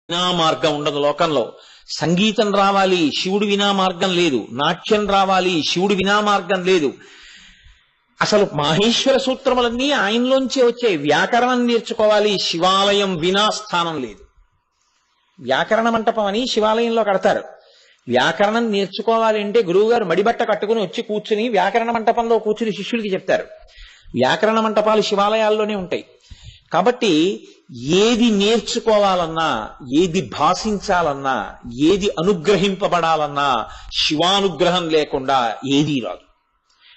వినా మార్గం ఉండదు లోకంలో. సంగీతం రావాలి, శివుడు వినా మార్గం లేదు. నాట్యం రావాలి, శివుడు వినా మార్గం లేదు. అసలు మాహేశ్వర సూత్రములన్నీ ఆయనలోంచే వచ్చాయి. వ్యాకరణం నేర్చుకోవాలి, శివాలయం వినా స్థానం లేదు. వ్యాకరణ మంటపం అని శివాలయంలో కడతారు. వ్యాకరణం నేర్చుకోవాలి అంటే గురువుగారు మడిబట్ట కట్టుకుని వచ్చి కూర్చుని వ్యాకరణ మంటపంలో కూర్చుని శిష్యుడికి చెప్తారు. వ్యాకరణ మంటపాలు శివాలయాల్లోనే ఉంటాయి. కాబట్టి ఏది నేర్చుకోవాలన్నా, ఏది భాషించాలన్నా, ఏది అనుగ్రహింపబడాలన్నా శివానుగ్రహం లేకుండా ఏదీ రాదు.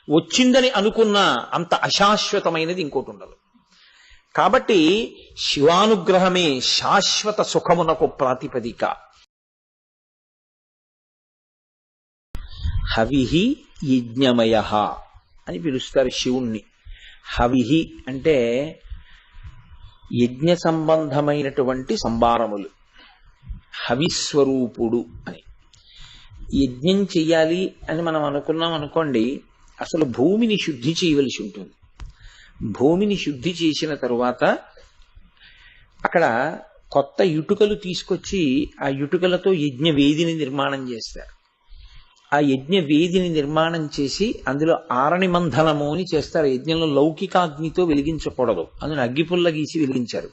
వచ్చిందని అనుకున్నా అంత అశాశ్వతమైనది ఇంకోటి ఉండదు. కాబట్టి శివానుగ్రహమే శాశ్వత సుఖమునకు ప్రాతిపదిక. హవిహి యజ్ఞమయ అని పిలుస్తారు శివుణ్ణి. హవిహి అంటే యజ్ఞ సంబంధమైనటువంటి సంభారములు. హవిస్వరూపుడు అని. యజ్ఞం చెయ్యాలి అని మనం అనుకున్నాం అనుకోండి, అసలు భూమిని శుద్ధి చేయవలసి ఉంటుంది. భూమిని శుద్ధి చేసిన తరువాత అక్కడ కొత్త ఇటుకలు తీసుకొచ్చి ఆ ఇటుకలతో యజ్ఞ వేదిని నిర్మాణం చేస్తారు. ఆ యజ్ఞ వేదిని నిర్మాణం చేసి అందులో ఆరణి మంధనము అని చేస్తారు. యజ్ఞంలో లౌకికాగ్నితో వెలిగించకూడదు, అందులో అగ్గిపుల్ల గీసి వెలిగించారు.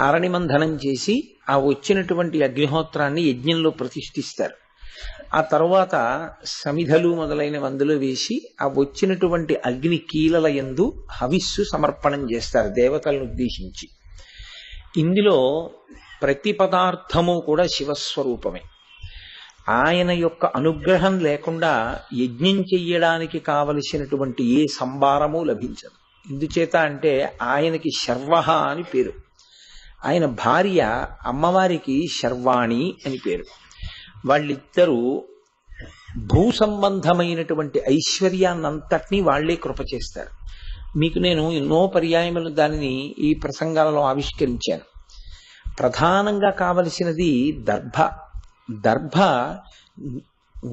ఆరణి మంధనం చేసి ఆ వచ్చినటువంటి అగ్నిహోత్రాన్ని యజ్ఞంలో ప్రతిష్ఠిస్తారు. ఆ తరువాత సమిధలు మొదలైన అందులో వేసి ఆ వచ్చినటువంటి అగ్ని కీలల యందు హవిస్సు సమర్పణం చేస్తారు దేవతలను ఉద్దేశించి. ఇందులో ప్రతి పదార్థము కూడా శివస్వరూపమే. ఆయన యొక్క అనుగ్రహం లేకుండా యజ్ఞం చెయ్యడానికి కావలసినటువంటి ఏ సంభారము లభించదు. ఎందుచేత అంటే ఆయనకి శర్వహ అని పేరు. ఆయన భార్య అమ్మవారికి శర్వాణి అని పేరు. వాళ్ళిద్దరూ భూ సంబంధమైనటువంటి ఐశ్వర్యాన్నంతటినీ వాళ్లే కృప చేస్తారు. మీకు నేను ఎన్నో పర్యాయములు దానిని ఈ ప్రసంగాలలో ఆవిష్కరించాను. ప్రధానంగా కావలసినది దర్భ. దర్భ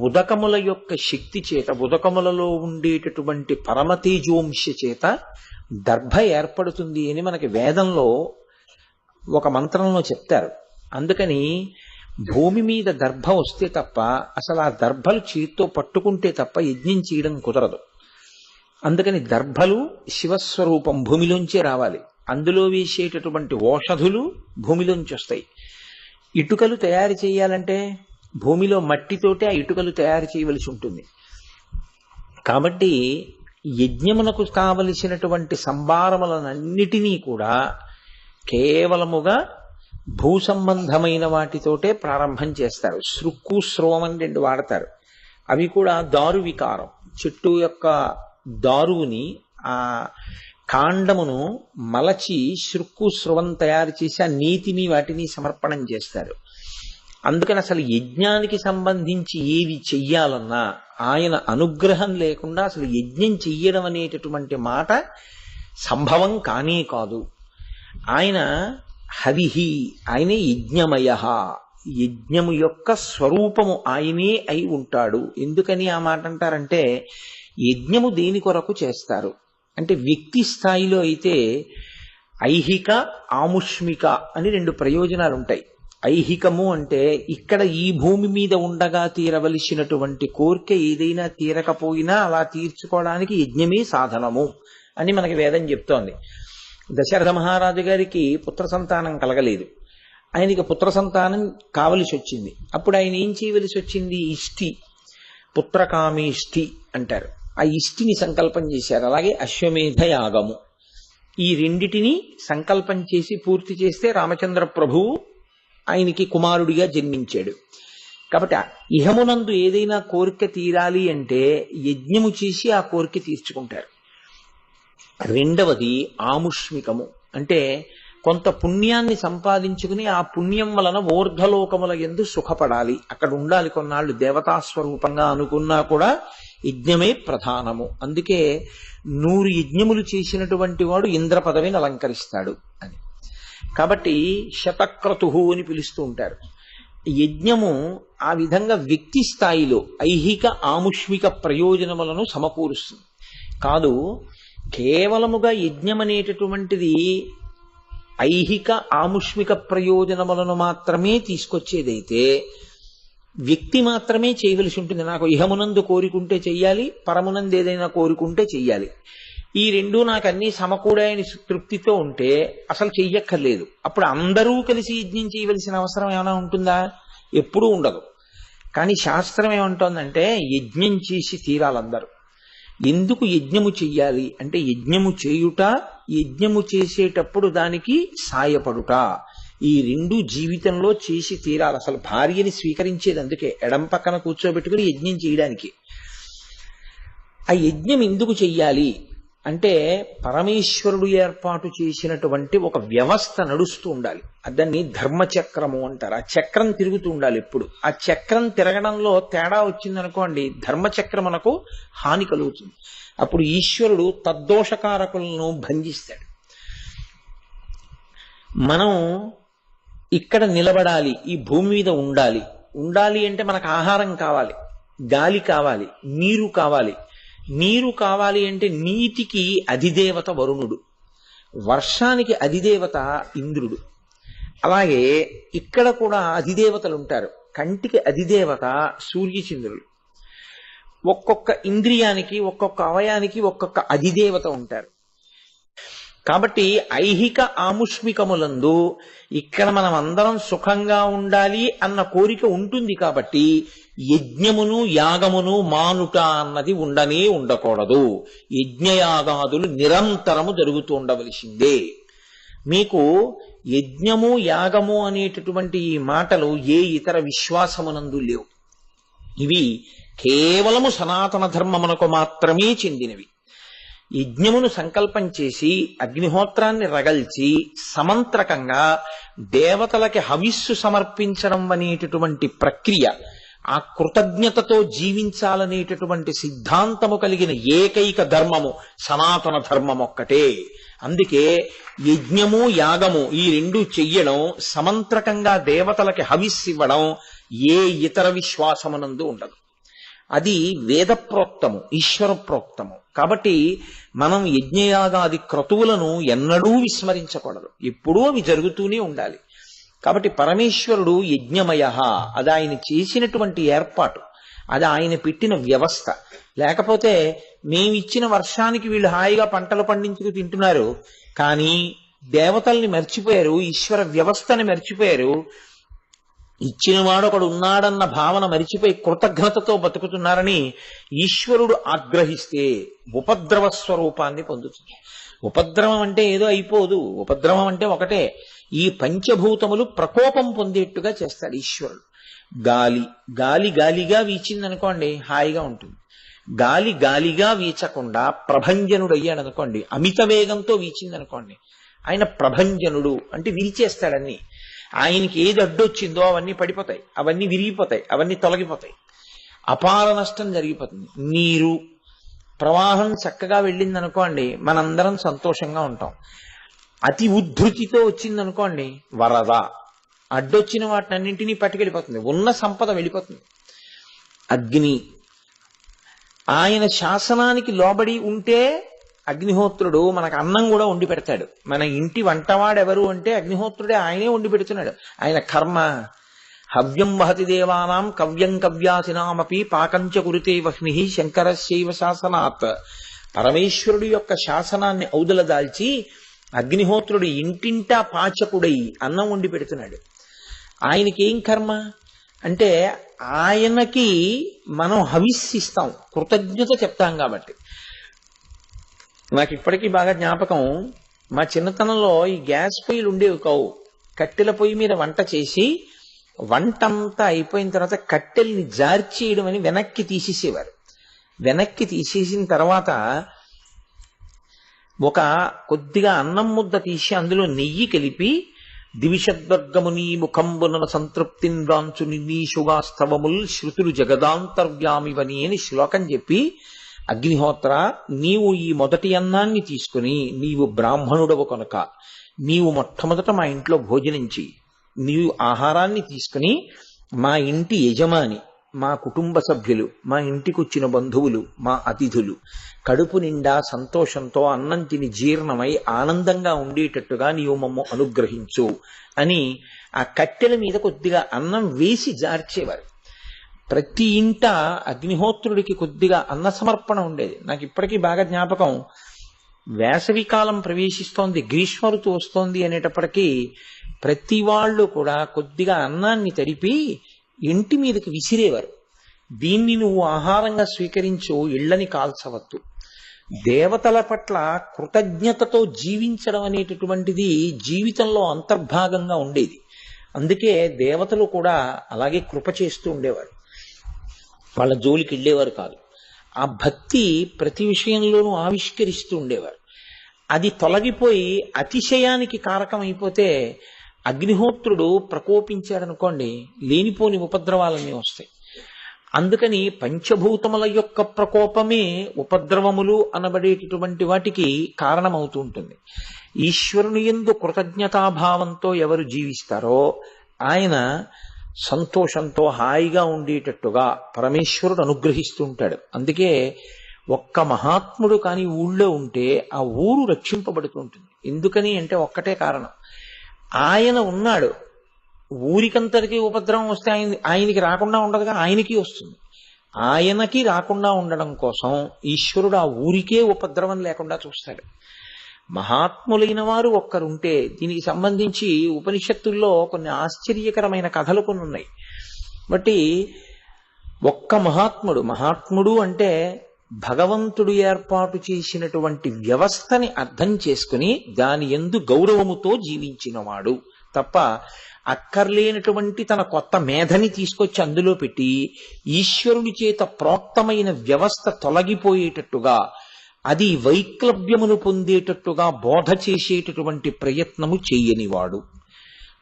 ఉదకముల యొక్క శక్తి చేత, ఉదకములలో ఉండేటటువంటి పరమతేజోంశ చేత దర్భ ఏర్పడుతుంది అని మనకి వేదంలో ఒక మంత్రంలో చెప్తారు. అందుకని భూమి మీద దర్భ వస్తే తప్ప, అసలు ఆ దర్భలు చేతితో పట్టుకుంటే తప్ప యజ్ఞం చేయడం కుదరదు. అందుకని దర్భలు శివస్వరూపం, భూమిలోంచే రావాలి. అందులో వేసేటటువంటి ఓషధులు భూమిలోంచి వస్తాయి. ఇటుకలు తయారు చేయాలంటే భూమిలో మట్టితోటే ఆ ఇటుకలు తయారు చేయవలసి ఉంటుంది. కాబట్టి యజ్ఞమునకు కావలసినటువంటి సంభారములనన్నిటినీ కూడా కేవలముగా భూ సంబంధమైన వాటితోటే ప్రారంభం చేస్తారు. శృక్కు, స్రవం అని రెండు వాడతారు. అవి కూడా దారు వికారం. చెట్టు యొక్క దారువుని, ఆ కాండమును మలచి శృక్కు, స్రవం తయారు చేసి ఆ నీతిని వాటిని సమర్పణం చేస్తారు. అందుకని అసలు యజ్ఞానికి సంబంధించి ఏవి చెయ్యాలన్నా ఆయన అనుగ్రహం లేకుండా అసలు యజ్ఞం చెయ్యడం అనేటటువంటి మాట సంభవం కానే కాదు. ఆయన హవిహి, ఆయనే యజ్ఞమయ. యజ్ఞము యొక్క స్వరూపము ఆయనే అయి ఉంటాడు. ఎందుకని ఆ మాట అంటారంటే, యజ్ఞము దేని కొరకు చేస్తారు అంటే, వ్యక్తి స్థాయిలో అయితే ఐహిక, ఆముష్మిక అని రెండు ప్రయోజనాలు ఉంటాయి. ఐహికము అంటే ఇక్కడ ఈ భూమి మీద ఉండగా తీరవలసినటువంటి కోరిక ఏదైనా తీరకపోయినా అలా తీర్చుకోవడానికి యజ్ఞమే సాధనము అని మనకి వేదం చెప్తోంది. దశరథ మహారాజు గారికి పుత్ర సంతానం కలగలేదు. ఆయనకి పుత్ర సంతానం కావలసి వచ్చింది. అప్పుడు ఆయన ఏం చేయవలసి వచ్చింది? ఇష్టి, పుత్రకామేష్టి అంటారు. ఆ ఇష్టిని సంకల్పం చేశారు. అలాగే అశ్వమేధ యాగము, ఈ రెండిటిని సంకల్పం చేసి పూర్తి చేస్తే రామచంద్ర ప్రభువు ఆయనకి కుమారుడిగా జన్మించాడు. కాబట్టి ఇహమునందు ఏదైనా కోరిక తీరాలి అంటే యజ్ఞము చేసి ఆ కోరిక తీర్చుకుంటారు. రెండవది ఆముష్మికము, అంటే కొంత పుణ్యాన్ని సంపాదించుకుని ఆ పుణ్యం వలన ఊర్ధ్వలోకముల యందు సుఖపడాలి, అక్కడ ఉండాలి కొన్నాళ్ళు దేవతాస్వరూపంగా అనుకున్నా కూడా యజ్ఞమే ప్రధానము. అందుకే 100 యజ్ఞములు చేసినటువంటి వాడు ఇంద్ర పదవిని అలంకరిస్తాడు అని. కాబట్టి శతక్రతు అని పిలుస్తూ ఉంటారు. యజ్ఞము ఆ విధంగా వ్యక్తి స్థాయిలో ఐహిక, ఆముష్మిక ప్రయోజనములను సమకూరుస్తుంది. కాదు కేవలముగా యజ్ఞం అనేటటువంటిది ఐహిక ఆముష్మిక ప్రయోజనములను మాత్రమే తీసుకొచ్చేదైతే వ్యక్తి మాత్రమే చేయవలసి ఉంటుంది. నాకు ఇహమునందు కోరికుంటే చెయ్యాలి, పరమునందు ఏదైనా కోరుకుంటే చెయ్యాలి, ఈ రెండూ నాకు అన్ని సమకూడాయని తృప్తితో ఉంటే అసలు చెయ్యక్కర్లేదు. అప్పుడు అందరూ కలిసి యజ్ఞం చేయవలసిన అవసరం ఏమైనా ఉంటుందా? ఎప్పుడూ ఉండదు. కానీ శాస్త్రం ఏమంటోందంటే యజ్ఞం చేసి తీరాలందరూ. ఎందుకు యజ్ఞము చెయ్యాలి అంటే యజ్ఞము చేయుట, యజ్ఞము చేసేటప్పుడు దానికి సాయపడుట, ఈ రెండు జీవితంలో చేసి తీరాలి. అసలు భార్యని స్వీకరించేది అందుకే, ఎడం పక్కన కూర్చోబెట్టుకుని యజ్ఞం చేయడానికి. ఆ యజ్ఞం ఎందుకు చెయ్యాలి అంటే పరమేశ్వరుడు ఏర్పాటు చేసినటువంటి ఒక వ్యవస్థ నడుస్తూ ఉండాలి. దాన్ని ధర్మచక్రము అంటారు. ఆ చక్రం తిరుగుతూ ఉండాలి ఎప్పుడు. ఆ చక్రం తిరగడంలో తేడా వచ్చిందనుకోండి, ధర్మచక్రమునకు హాని కలుగుతుంది. అప్పుడు ఈశ్వరుడు తద్దోషకారకులను బంధిస్తాడు. మనం ఇక్కడ నిలబడాలి, ఈ భూమి మీద ఉండాలి. ఉండాలి అంటే మనకు ఆహారం కావాలి, గాలి కావాలి, నీరు కావాలి. నీరు కావాలి అంటే నీటికి అధిదేవత వరుణుడు, వర్షానికి అధిదేవత ఇంద్రుడు. అలాగే ఇక్కడ కూడా అధిదేవతలు ఉంటారు. కంటికి అధిదేవత సూర్యచంద్రులు. ఒక్కొక్క ఇంద్రియానికి, ఒక్కొక్క అవయానికి ఒక్కొక్క అధిదేవత ఉంటారు. కాబట్టి ఐహిక ఆముష్మికములందు ఇక్కడ మనం అందరం సుఖంగా ఉండాలి అన్న కోరిక ఉంటుంది. కాబట్టి యజ్ఞమును యాగమును మానుట అన్నది ఉండనే ఉండకూడదు. యజ్ఞయాగాదులు నిరంతరము జరుగుతూ ఉండవలసిందే. మీకు యజ్ఞము యాగము అనేటటువంటి ఈ మాటలు ఏ ఇతర విశ్వాసమునందు లేవు. ఇవి కేవలము సనాతన ధర్మమునకు మాత్రమే చెందినవి. యజ్ఞమును సంకల్పం చేసి అగ్నిహోత్రాన్ని రగల్చి సమంత్రకంగా దేవతలకి హవిస్సు సమర్పించడం అనేటటువంటి ప్రక్రియ, ఆ కృతజ్ఞతతో జీవించాలనేటటువంటి సిద్ధాంతము కలిగిన ఏకైక ధర్మము సనాతన ధర్మం ఒక్కటే. అందుకే యజ్ఞము యాగము ఈ రెండు చెయ్యడం, సమంత్రకంగా దేవతలకి హవిస్సు ఇవ్వడం ఏ ఇతర విశ్వాసమునందు ఉండదు. అది వేద ప్రోక్తము, ఈశ్వర ప్రోక్తము. కాబట్టి మనం యజ్ఞయాగాది క్రతువులను ఎన్నడూ విస్మరించకూడదు. ఎప్పుడూ అవి జరుగుతూనే ఉండాలి. కాబట్టి పరమేశ్వరుడు యజ్ఞమయ, అది ఆయన చేసినటువంటి ఏర్పాటు, అది ఆయన పెట్టిన వ్యవస్థ. లేకపోతే మేమిచ్చిన వర్షానికి వీళ్ళు హాయిగా పంటలు పండించుకు తింటున్నారు, కానీ దేవతల్ని మర్చిపోయారు, ఈశ్వర వ్యవస్థని మర్చిపోయారు. ఇచ్చినవాడు ఒకడు ఉన్నాడన్న భావన మరిచిపోయి కృతజ్ఞతతో బతుకుతున్నారని ఈశ్వరుడు ఆగ్రహిస్తే ఉపద్రవ స్వరూపాన్ని పొందుతుంది. ఉపద్రవం అంటే ఏదో అయిపోదు. ఉపద్రవం అంటే ఒకటే, ఈ పంచభూతములు ప్రకోపం పొందేట్టుగా చేస్తాడు ఈశ్వరుడు. గాలి గాలిగా వీచిందనుకోండి హాయిగా ఉంటుంది. గాలిగా వీచకుండా ప్రభంజనుడు అయ్యాడు అనుకోండి, అమిత వేగంతో వీచిందనుకోండి, ఆయన ప్రభంజనుడు అంటే విరిచేస్తాడన్ని. ఆయనకి ఏది అడ్డొచ్చిందో అవన్నీ పడిపోతాయి, అవన్నీ విరిగిపోతాయి, అవన్నీ తొలగిపోతాయి, అపార నష్టం జరిగిపోతుంది. నీరు ప్రవాహం చక్కగా వెళ్ళిందనుకోండి, మనందరం సంతోషంగా ఉంటాం. అతి ఉద్ధృతితో వచ్చిందనుకోండి వరద, అడ్డొచ్చిన వాటినన్నింటినీ పట్టుకెళ్ళిపోతుంది, ఉన్న సంపద వెళ్ళిపోతుంది. అగ్ని ఆయన శాసనానికి లోబడి ఉంటే అగ్నిహోత్రుడు మనకు అన్నం కూడా వండి పెడతాడు. మన ఇంటి వంటవాడెవరు అంటే అగ్నిహోత్రుడే, ఆయనే వండి పెడుతున్నాడు. ఆయన కర్మ. హవ్యం వహతి దేవానాం కవ్యం కవ్యాసినామపి పాకంచ కురుతే వహ్ని శంకరశైవ శాసనాత్. పరమేశ్వరుడు యొక్క శాసనాన్ని ఔదల దాల్చి అగ్నిహోత్రుడు ఇంటింటా పాచకుడై అన్నం వండి పెడుతున్నాడు. ఆయనకి ఏం కర్మ అంటే ఆయనకి మనం హవిస్సిస్తాం, కృతజ్ఞత చెప్తాం. కాబట్టి నాకు ఇప్పటికీ బాగా జ్ఞాపకం, మా చిన్నతనంలో ఈ గ్యాస్ పొయ్యిలు ఉండేవి కావు. కట్టెల పొయ్యి మీద వంట చేసి వంటంతా అయిపోయిన తర్వాత కట్టెల్ని జార్చేయడం అని వెనక్కి తీసేసేవారు. వెనక్కి తీసేసిన తర్వాత ఒక కొద్దిగా అన్నం ముద్ద తీసి అందులో నెయ్యి కలిపి దివిషద్వర్గముని ముఖంబున సంతృప్తిన్ రాంచు నిన్నీషుగాస్తవముల్ శృతులు జగదాంతర్వ్యామివని అని శ్లోకం చెప్పి, అగ్నిహోత్ర నీవు ఈ మొదటి అన్నాన్ని తీసుకుని, నీవు బ్రాహ్మణుడవు కనుక నీవు మొట్టమొదట మా ఇంట్లో భోజనం చెయ్యి. నీవు ఆహారాన్ని తీసుకుని మా ఇంటి యజమాని, మా కుటుంబ సభ్యులు, మా ఇంటికొచ్చిన బంధువులు, మా అతిథులు కడుపు నిండా సంతోషంతో అన్నం తిని జీర్ణమై ఆనందంగా ఉండేటట్టుగా నీవు మమ్ము అనుగ్రహించు అని ఆ కట్టెల మీద కొద్దిగా అన్నం వేసి జార్చేవారు. ప్రతి ఇంట అగ్నిహోత్రుడికి కొద్దిగా అన్న సమర్పణ ఉండేది. నాకు ఇప్పటికీ బాగా జ్ఞాపకం. వేసవి కాలం ప్రవేశిస్తోంది, గ్రీష్మ ఋతువు వస్తోంది అనేటప్పటికీ ప్రతి వాళ్ళు కూడా కొద్దిగా అన్నాన్ని తడిపి ఇంటి మీదకి విసిరేవారు. దీన్ని నువ్వు ఆహారంగా స్వీకరించు, ఇళ్ళని కాల్చవద్దు. దేవతల పట్ల కృతజ్ఞతతో జీవించడం అనేటటువంటిది జీవితంలో అంతర్భాగంగా ఉండేది. అందుకే దేవతలు కూడా అలాగే కృప చేస్తూ ఉండేవారు, వాళ్ళ జోలికి వెళ్ళేవారు కాదు. ఆ భక్తి ప్రతి విషయంలోనూ ఆవిష్కరిస్తూ ఉండేవారు. అది తొలగిపోయి అతిశయానికి కారకమైపోతే అగ్నిహోత్రుడు ప్రకోపించాడనుకోండి, లేనిపోని ఉపద్రవాలన్నీ వస్తాయి. అందుకని పంచభూతముల యొక్క ప్రకోపమే ఉపద్రవములు అనబడేటటువంటి వాటికి కారణమవుతూ ఉంటుంది. ఈశ్వరుని యందు కృతజ్ఞతాభావంతో ఎవరు జీవిస్తారో ఆయన సంతోషంతో హాయిగా ఉండేటట్టుగా పరమేశ్వరుడు అనుగ్రహిస్తూ ఉంటాడు. అందుకే ఒక్క మహాత్ముడు కానీ ఊళ్ళో ఉంటే ఆ ఊరు రక్షింపబడుతూ ఉంటుంది. ఎందుకని అంటే ఒక్కటే కారణం, ఆయన ఉన్నాడు. ఊరికంతటికీ ఉపద్రవం వస్తే ఆయనకి రాకుండా ఉండదుగా, ఆయనకి వస్తుంది. ఆయనకి రాకుండా ఉండడం కోసం ఈశ్వరుడు ఆ ఊరికే ఉపద్రవం లేకుండా చూస్తాడు. మహాత్ములైన వారు ఒక్కరుంటే, దీనికి సంబంధించి ఉపనిషత్తుల్లో కొన్ని ఆశ్చర్యకరమైన కథలు కొన్ని ఉన్నాయి. బట్టి ఒక్క మహాత్ముడు అంటే భగవంతుడు ఏర్పాటు చేసినటువంటి వ్యవస్థని అర్థం చేసుకుని దాని యందు గౌరవముతో జీవించినవాడు తప్ప అక్కర్లేనటువంటి తన కొత్త మేధని తీసుకొచ్చి అందులో పెట్టి ఈశ్వరుని చేత ప్రోక్తమైన వ్యవస్థ తొలగిపోయేటట్టుగా, అది వైక్లభ్యమును పొందేటట్టుగా బోధ చేసేటటువంటి ప్రయత్నము చేయనివాడు.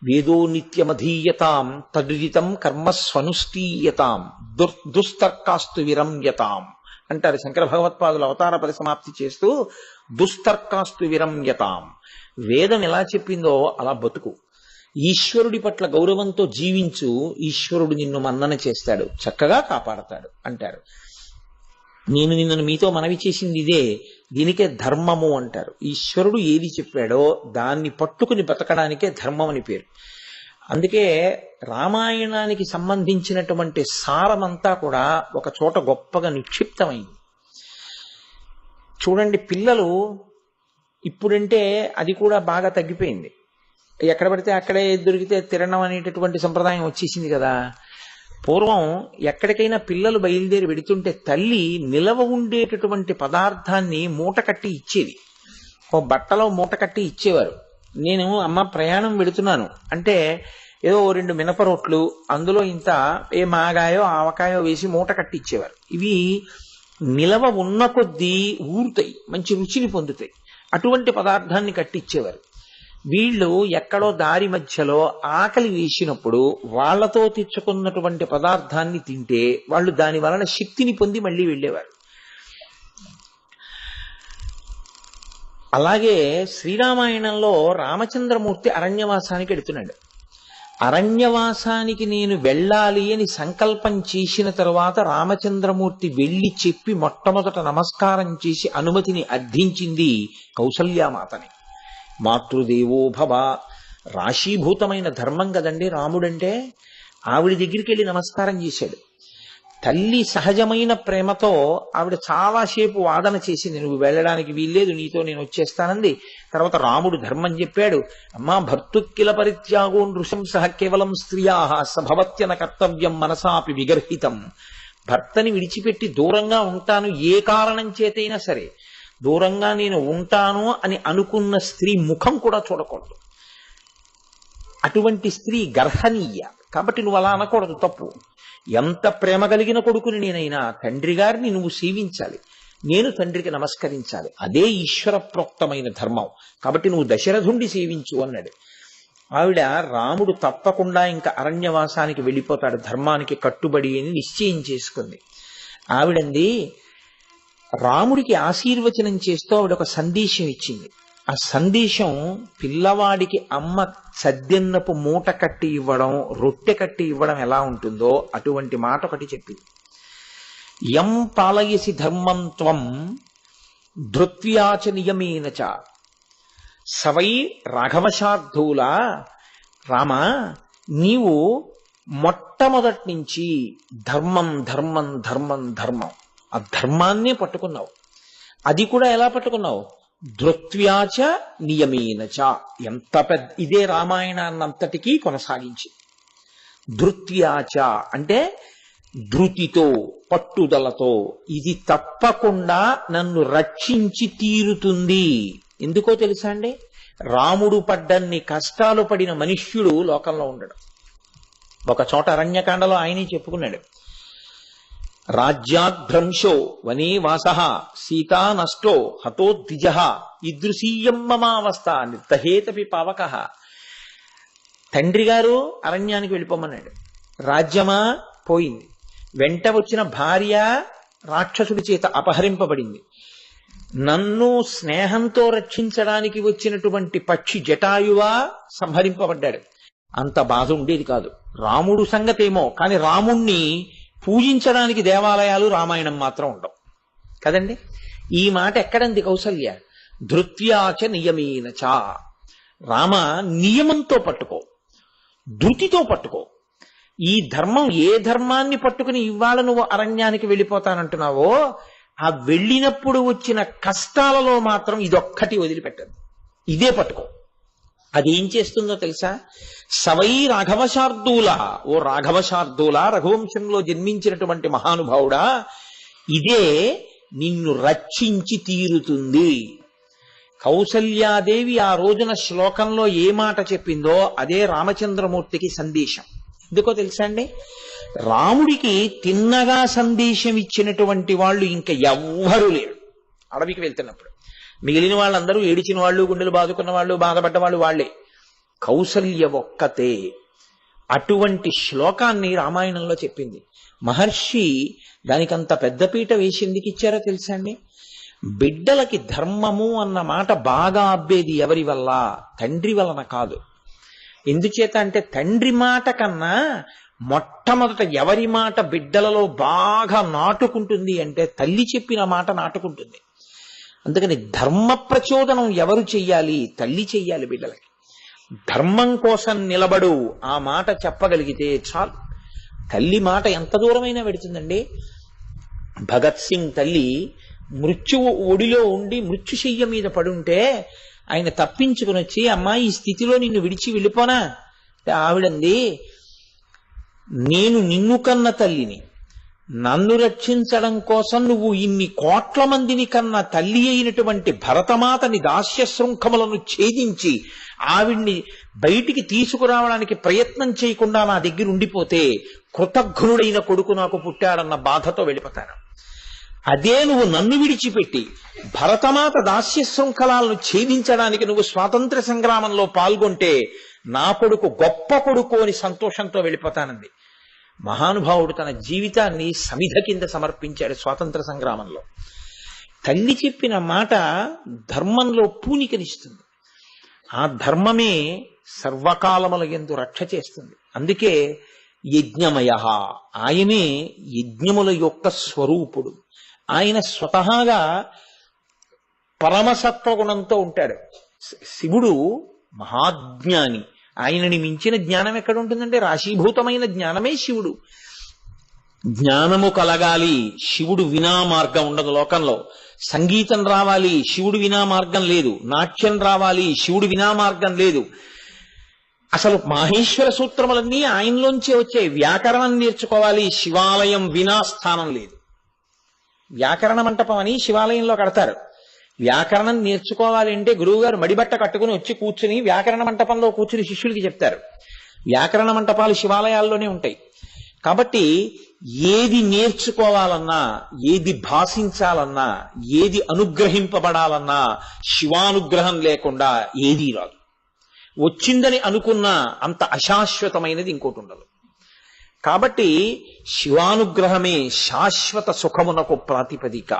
వేదో నిత్యమధీయతాం తదుదితం కర్మస్వనుష్ఠీయతాం దుస్తర్కాస్తు విరమ్యతాం అంటారు శంకర భగవత్పాదులు అవతార పరిసమాప్తి చేస్తూ. దుస్తర్కాస్తు విరమ్యతాం, వేదం ఎలా చెప్పిందో అలా బతుకు, ఈశ్వరుడి పట్ల గౌరవంతో జీవించు, ఈశ్వరుడు నిన్ను మన్నన చేస్తాడు, చక్కగా కాపాడతాడు అంటారు. నేను నిన్ను మీతో మనవి చేసింది ఇదే, దీనికే ధర్మము అంటారు. ఈశ్వరుడు ఏది చెప్పాడో దాన్ని పట్టుకుని బతకడానికే ధర్మం అని పేరు. అందుకే రామాయణానికి సంబంధించినటువంటి సారమంతా కూడా ఒక చోట గొప్పగా నిక్షిప్తమైంది. చూడండి, పిల్లలు ఇప్పుడంటే అది కూడా బాగా తగ్గిపోయింది. ఎక్కడ పడితే అక్కడే దొరికితే తినడం అనేటటువంటి సంప్రదాయం వచ్చేసింది కదా. పూర్వం ఎక్కడికైనా పిల్లలు బయలుదేరి వెడుతుంటే తల్లి నిలవ ఉండేటటువంటి పదార్థాన్ని మూట కట్టి ఇచ్చేది. ఓ బట్టలో మూట కట్టి ఇచ్చేవారు. నేను అమ్మ ప్రయాణం వెడుతున్నాను అంటే ఏదో 2 మినప రొట్లు, అందులో ఇంత ఏ మాగాయో ఆవకాయో వేసి మూట కట్టి ఇచ్చేవారు. ఇవి నిలవ ఉన్న కొద్దీ ఊరుతాయి, మంచి రుచిని పొందుతాయి. అటువంటి పదార్థాన్ని కట్టిచ్చేవారు. వీళ్ళు ఎక్కడో దారి మధ్యలో ఆకలి వేసినప్పుడు వాళ్లతో తెచ్చుకున్నటువంటి పదార్థాన్ని తింటే వాళ్ళు దాని వలన శక్తిని పొంది మళ్ళీ వెళ్ళేవారు. అలాగే శ్రీరామాయణంలో రామచంద్రమూర్తి అరణ్యవాసానికి వెడుతున్నాడు. అరణ్యవాసానికి నేను వెళ్ళాలి అని సంకల్పం చేసిన తరువాత రామచంద్రమూర్తి వెళ్ళి చెప్పి మొట్టమొదట నమస్కారం చేసి అనుమతిని అర్థించింది కౌసల్యామాతని. మాతృదేవో భవ, రాశీభూతమైన ధర్మం కదండి రాముడంటే. ఆవిడ దగ్గరికి వెళ్ళి నమస్కారం చేశాడు. తల్లి సహజమైన ప్రేమతో ఆవిడ చాలాసేపు వాదన చేసింది, నువ్వు వెళ్ళడానికి వీల్లేదు, నీతో నేను వచ్చేస్తానంది. తర్వాత రాముడు ధర్మం చెప్పాడు. అమ్మా, భర్తుక్కిల పరిత్యాగో నృశంస కేవలం స్త్రియా సభవత్యన కర్తవ్యం మనసాపి విగర్హితం. భర్తని విడిచిపెట్టి దూరంగా ఉంటాను ఏ కారణం చేతైనా సరే, దూరంగా నేను ఉంటాను అని అనుకున్న స్త్రీ ముఖం కూడా చూడకూడదు. అటువంటి స్త్రీ గర్హనీయ. కాబట్టి నువ్వు అలా అనకూడదు, తప్పు. ఎంత ప్రేమ కలిగిన కొడుకుని నేనైనా తండ్రి గారిని నువ్వు సేవించాలి, నేను తండ్రికి నమస్కరించాలి. అదే ఈశ్వర ప్రోక్తమైన ధర్మం. కాబట్టి నువ్వు దశరథుండి సేవించు అన్నాడు. ఆవిడ రాముడు తప్పకుండా ఇంకా అరణ్యవాసానికి వెళ్ళిపోతాడు, ధర్మానికి కట్టుబడి అని నిశ్చయం చేసుకుంది. ఆవిడంది రాముడికి ఆశీర్వచనం చేస్తూ ఆవిడ ఒక సందేశం ఇచ్చింది. ఆ సందేశం పిల్లవాడికి అమ్మ సద్దెన్నపు మూట కట్టి ఇవ్వడం, రొట్టె కట్టి ఇవ్వడం ఎలా ఉంటుందో అటువంటి మాట ఒకటి చెప్పింది. యం పాలయసి ధర్మం త్వం ధృత్వ్యాచ నియమేన చ సవై రాఘవశార్ధూల. రామ, నీవు మొట్టమొదటి నుంచి ధర్మం ధర్మం ధర్మం ధర్మం ఆ ధర్మాన్నే పట్టుకున్నావు. అది కూడా ఎలా పట్టుకున్నావు? ధృత్వ్యాచ నియమేనచ. ఎంత పెద్ద ఇదే రామాయణాన్నంతటికీ కొనసాగించి. ధృత్వ్యాచ అంటే ధృతితో, పట్టుదలతో, ఇది తప్పకుండా నన్ను రక్షించి తీరుతుంది. ఎందుకో తెలుసా అండి? రాముడు పడ్డన్ని కష్టాలు పడిన మనుష్యుడు లోకంలో ఉండడు. ఒక చోట అరణ్యకాండలో ఆయనే చెప్పుకున్నాడు. రాజ్యాద్భ్రంశో వనే వాసః సీతా నష్టో హతో ద్విజః ఈదృశీయం మమావస్థ నిర్దహేతపి పావకః. తండ్రి గారు అరణ్యానికి వెళ్ళిపోమన్నాడు. రాజ్యమా పోయింది. వెంట వచ్చిన భార్య రాక్షసుడి చేత అపహరింపబడింది. నన్ను స్నేహంతో రక్షించడానికి వచ్చినటువంటి పక్షి జటాయువా సంహరింపబడ్డాడు. అంత బాధ ఉండేది కాదు. రాముడు సంగతేమో, కానీ రాముణ్ణి పూజించడానికి దేవాలయాలు రామాయణం మాత్రం ఉండవు కదండి. ఈ మాట ఎక్కడంది కౌసల్య? ధృత్వ్యాచ నియమేనచ. రామ, నియమంతో పట్టుకో, ధృతితో పట్టుకో. ఈ ధర్మం, ఏ ధర్మాన్ని పట్టుకుని ఇవాళ నువ్వు అరణ్యానికి వెళ్ళిపోతానంటున్నావో, ఆ వెళ్ళినప్పుడు వచ్చిన కష్టాలలో మాత్రం ఇదొక్కటి వదిలిపెట్టదు. ఇదే పట్టుకో. అదేం చేస్తుందో తెలుసా? సవై రాఘవశార్దూల. ఓ రాఘవశార్దూల, రఘువంశంలో జన్మించినటువంటి మహానుభావుడా, ఇదే నిన్ను రక్షించి తీరుతుంది. కౌసల్యాదేవి ఆ రోజున శ్లోకంలో ఏ మాట చెప్పిందో అదే రామచంద్రమూర్తికి సందేశం. ఎందుకో తెలుసా అండి? రాముడికి తిన్నగా సందేశం ఇచ్చినటువంటి వాళ్ళు ఇంకా ఎవ్వరూ లేరు. అడవికి వెళ్తున్నప్పుడు మిగిలిన వాళ్ళందరూ ఏడిచిన వాళ్ళు, గుండెలు బాదుకున్న వాళ్ళు, బాధపడ్డ వాళ్ళు వాళ్లే. కౌసల్య ఒక్కతే అటువంటి శ్లోకాన్ని రామాయణంలో చెప్పింది. మహర్షి దానికంత పెద్దపీట వేసి ఎందుకు ఇచ్చారో తెలుసా అండి? బిడ్డలకి ధర్మము అన్న మాట బాగా అబ్బేది ఎవరి వల్ల? తండ్రి వలన కాదు. ఎందుచేత అంటే తండ్రి మాట కన్నా మొట్టమొదట ఎవరి మాట బిడ్డలలో బాగా నాటుకుంటుంది అంటే తల్లి చెప్పిన మాట నాటుకుంటుంది. అందుకని ధర్మ ప్రచోదనం ఎవరు చెయ్యాలి? తల్లి చెయ్యాలి బిడ్డలకి. ధర్మం కోసం నిలబడు, ఆ మాట చెప్పగలిగితే చాలు. తల్లి మాట ఎంత దూరమైనా పెడుతుందండి. భగత్ సింగ్ తల్లి మృత్యువు ఒడిలో ఉండి మృత్యుశయ్య మీద పడుంటే ఆయన తప్పించుకుని వచ్చి, అమ్మా ఈ స్థితిలో నిన్ను విడిచి వెళ్ళిపోనా? ఆవిడంది, నేను నిన్ను కన్న తల్లిని, నన్ను రక్షించడం కోసం నువ్వు ఇన్ని కోట్ల మందిని కన్నా తల్లి అయినటువంటి భరతమాతని దాస్య శృంఖములను ఛేదించి ఆవిడ్ని బయటికి తీసుకురావడానికి ప్రయత్నం చేయకుండా నా దగ్గర ఉండిపోతే కృతజ్ఞుడైన కొడుకు నాకు పుట్టాడన్న బాధతో వెళ్ళిపోతాను. అదే నువ్వు నన్ను విడిచిపెట్టి భరతమాత దాస్య శృంఖలాలను ఛేదించడానికి నువ్వు స్వాతంత్ర సంగ్రామంలో పాల్గొంటే నా కొడుకు గొప్ప కొడుకు అని సంతోషంతో వెళ్ళిపోతానంది. మహానుభావుడు తన జీవితాన్ని సమిధ కింద సమర్పించాడు స్వాతంత్ర సంగ్రామంలో. తల్లి చెప్పిన మాట ధర్మంలో పూనికనిస్తుంది. ఆ ధర్మమే సర్వకాలముల యందు రక్ష చేస్తుంది. అందుకే యజ్ఞమయ, ఆయనే యజ్ఞముల యొక్క స్వరూపుడు. ఆయన స్వతహాగా పరమసత్వగుణంతో ఉంటాడు. శివుడు మహాజ్ఞాని. ఆయనని మించిన జ్ఞానం ఎక్కడ ఉంటుందంటే రాశీభూతమైన జ్ఞానమే శివుడు. జ్ఞానము కలగాలి, శివుడు వినా మార్గం ఉండదు లోకంలో. సంగీతం రావాలి, శివుడు వినా మార్గం లేదు. నాట్యం రావాలి, శివుడు వినా మార్గం లేదు. అసలు మాహేశ్వర సూత్రములన్నీ ఆయనలోంచే వచ్చాయి. వ్యాకరణం నేర్చుకోవాలి, శివాలయం వినా స్థానం లేదు. వ్యాకరణ మంటపం అని శివాలయంలో కడతారు. వ్యాకరణం నేర్చుకోవాలి అంటే గురువుగారు మడిబట్ట కట్టుకుని వచ్చి కూర్చుని వ్యాకరణ మంటపంలో కూర్చుని శిష్యులకి చెప్తారు. వ్యాకరణ మంటపాలు శివాలయాల్లోనే ఉంటాయి. కాబట్టి ఏది నేర్చుకోవాలన్నా, ఏది భాషించాలన్నా, ఏది అనుగ్రహింపబడాలన్నా శివానుగ్రహం లేకుండా ఏదీ రాదు. వచ్చిందని అనుకున్నా అంత అశాశ్వతమైనది ఇంకోటి ఉండదు. కాబట్టి శివానుగ్రహమే శాశ్వత సుఖమునకు ప్రాతిపదిక.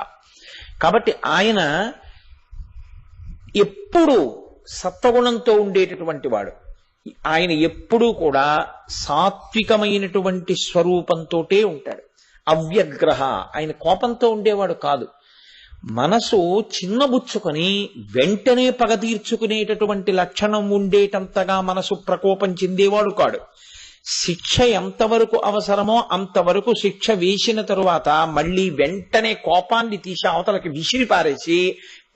కాబట్టి ఆయన ఎప్పుడు సత్వగుణంతో ఉండేటటువంటి వాడు. ఆయన ఎప్పుడూ కూడా సాత్వికమైనటువంటి స్వరూపంతోటే ఉంటాడు. అవ్యగ్రహ, ఆయన కోపంతో ఉండేవాడు కాదు. మనసు చిన్నబుచ్చుకొని వెంటనే పగ తీర్చుకునేటటువంటి లక్షణం ఉండేటంతగా మనసు ప్రకోపం చెందేవాడు కాడు. శిక్ష ఎంతవరకు అవసరమో అంతవరకు శిక్ష వేసిన తరువాత మళ్ళీ వెంటనే కోపాన్ని తీసి అవతలకి విసిరి పారేసి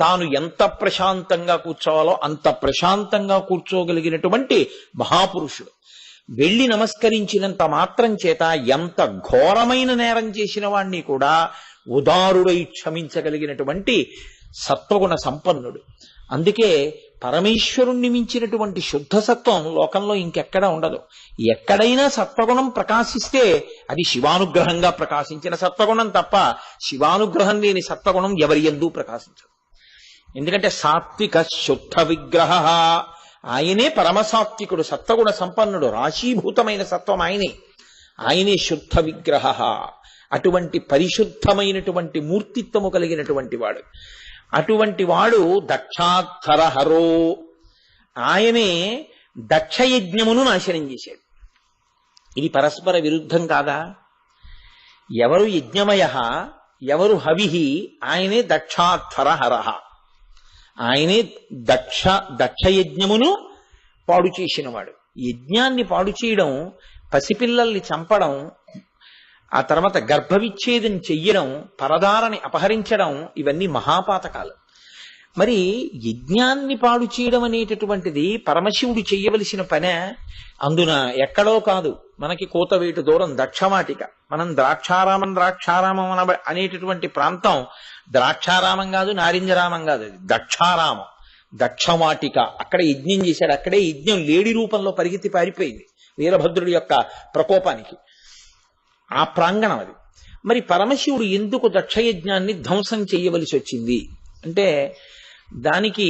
తాను ఎంత ప్రశాంతంగా కూర్చోవాలో అంత ప్రశాంతంగా కూర్చోగలిగినటువంటి మహాపురుషుడు. వెళ్లి నమస్కరించినంత మాత్రం చేత ఎంత ఘోరమైన నేరం చేసిన వాణ్ణి కూడా ఉదారుడై క్షమించగలిగినటువంటి సత్వగుణ సంపన్నుడు. అందుకే పరమేశ్వరుణ్ణి మించినటువంటి శుద్ధ సత్వం లోకంలో ఇంకెక్కడా ఉండదు. ఎక్కడైనా సత్వగుణం ప్రకాశిస్తే అది శివానుగ్రహంగా ప్రకాశించిన సత్వగుణం తప్ప శివానుగ్రహం లేని సత్వగుణం ఎవరి యందు ప్రకాశించదు. ఎందుకంటే సాత్విక శుద్ధ విగ్రహ, ఆయనే పరమసాత్వికుడు, సత్వగుణ సంపన్నుడు, రాశీభూతమైన సత్వం ఆయనే. ఆయనే శుద్ధ విగ్రహ, అటువంటి పరిశుద్ధమైనటువంటి మూర్తిత్వము కలిగినటువంటి వాడు. అటువంటి వాడు దక్షాధరహరో, ఆయనే దక్షయజ్ఞమును నాశనం చేశాడు. ఇది పరస్పర విరుద్ధం కాదా? ఎవరు యజ్ఞమయ, ఎవరు హవిహి, ఆయనే దక్షాధరహరః. ఆయనే దక్షయజ్ఞమును పాడు చేసినవాడు. యజ్ఞాన్ని పాడు చేయడం, పసిపిల్లల్ని చంపడం, ఆ తర్వాత గర్భవిచ్ఛేదం చెయ్యడం, పరదారని అపహరించడం, ఇవన్నీ మహాపాతకాలు. మరి యజ్ఞాన్ని పాడు చేయడం అనేటటువంటిది పరమశివుడు చెయ్యవలసిన పనే. అందున ఎక్కడో కాదు, మనకి కోతవేటు దూరం దక్షవాటిక. మనం ద్రాక్షారామం అనేటటువంటి ప్రాంతం ద్రాక్షారామం కాదు, నారింజరామం కాదు, అది దక్షారామం, దక్షవాటిక. అక్కడ యజ్ఞం చేశాడు. అక్కడే యజ్ఞం లేడి రూపంలో పరిగెత్తి పారిపోయింది వీరభద్రుడి యొక్క ప్రకోపానికి. ఆ ప్రాంగణం అది. మరి పరమశివుడు ఎందుకు దక్షయజ్ఞాన్ని ధ్వంసం చేయవలసి వచ్చింది అంటే, దానికి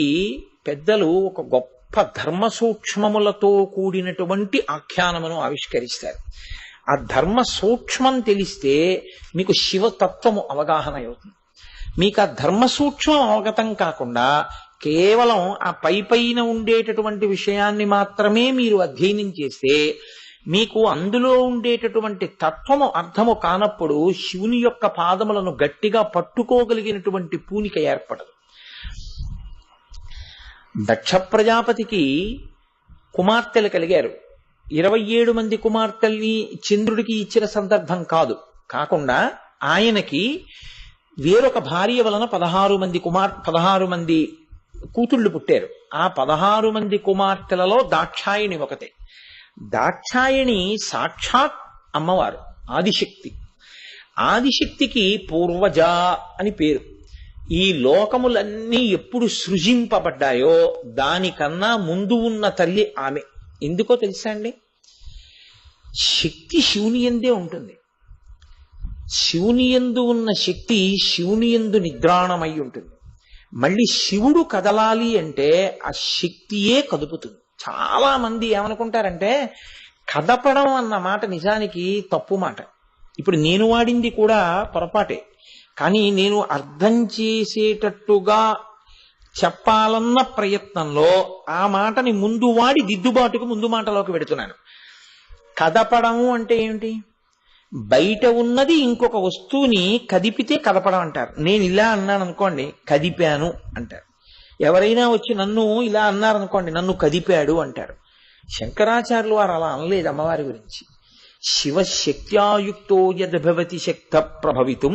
పెద్దలు ఒక గొప్ప ధర్మ సూక్ష్మములతో కూడినటువంటి ఆఖ్యానమును ఆవిష్కరిస్తారు. ఆ ధర్మ సూక్ష్మం తెలిస్తే మీకు శివతత్వము అవగాహన అవుతుంది. మీకు ఆ ధర్మ సూక్ష్మం అవగతం కాకుండా కేవలం ఆ పైన ఉండేటటువంటి విషయాన్ని మాత్రమే మీరు అధ్యయనం చేస్తే మీకు అందులో ఉండేటటువంటి తత్వము అర్థము కానప్పుడు శివుని యొక్క పాదములను గట్టిగా పట్టుకోగలిగినటువంటి పూనిక ఏర్పడదు. దక్ష ప్రజాపతికి కుమార్తెలు కలిగారు. 27 మంది కుమార్తెల్ని చంద్రుడికి ఇచ్చిన సందర్భం కాదు. కాకుండా ఆయనకి వేరొక భార్య వలన 16 మంది కూతుళ్ళు పుట్టారు. ఆ 16 మంది కుమార్తెలలో దాక్షాయణి ఒకతే. దాక్షాయణి సాక్షాత్ అమ్మవారు, ఆదిశక్తి. ఆదిశక్తికి పూర్వజ అని పేరు. ఈ లోకములన్నీ ఎప్పుడు సృజింపబడ్డాయో దానికన్నా ముందు ఉన్న తల్లి ఆమె. ఎందుకో తెలుసా అండి? శక్తి శివుని యందే ఉంటుంది. శివుని యందు ఉన్న శక్తి శివుని యందు నిద్రాణమై ఉంటుంది. మళ్ళీ శివుడు కదలాలి అంటే ఆ శక్తియే కదుపుతుంది. చాలా మంది ఏమనుకుంటారంటే కదపడం అన్న మాట నిజానికి తప్పు మాట. ఇప్పుడు నేను వాడింది కూడా పొరపాటే, కానీ నేను అర్థం చేసేటట్టుగా చెప్పాలన్న ప్రయత్నంలో ఆ మాటని ముందు వాడి దిద్దుబాటుకు ముందు మాటలోకి పెడుతున్నాను. కదపడము అంటే ఏమిటి? బయట ఉన్నది ఇంకొక వస్తువుని కదిపితే కదపడం అంటారు. నేను ఇలా అన్నాను అనుకోండి, కదిపాను అంటారు. ఎవరైనా వచ్చి నన్ను ఇలా అన్నారనుకోండి, నన్ను కదిపాడు అంటారు. శంకరాచార్యులు వారు అలా అనలేదు అమ్మవారి గురించి. శివశక్త్యాయుక్తో యద్భవతి శక్త ప్రభవితుం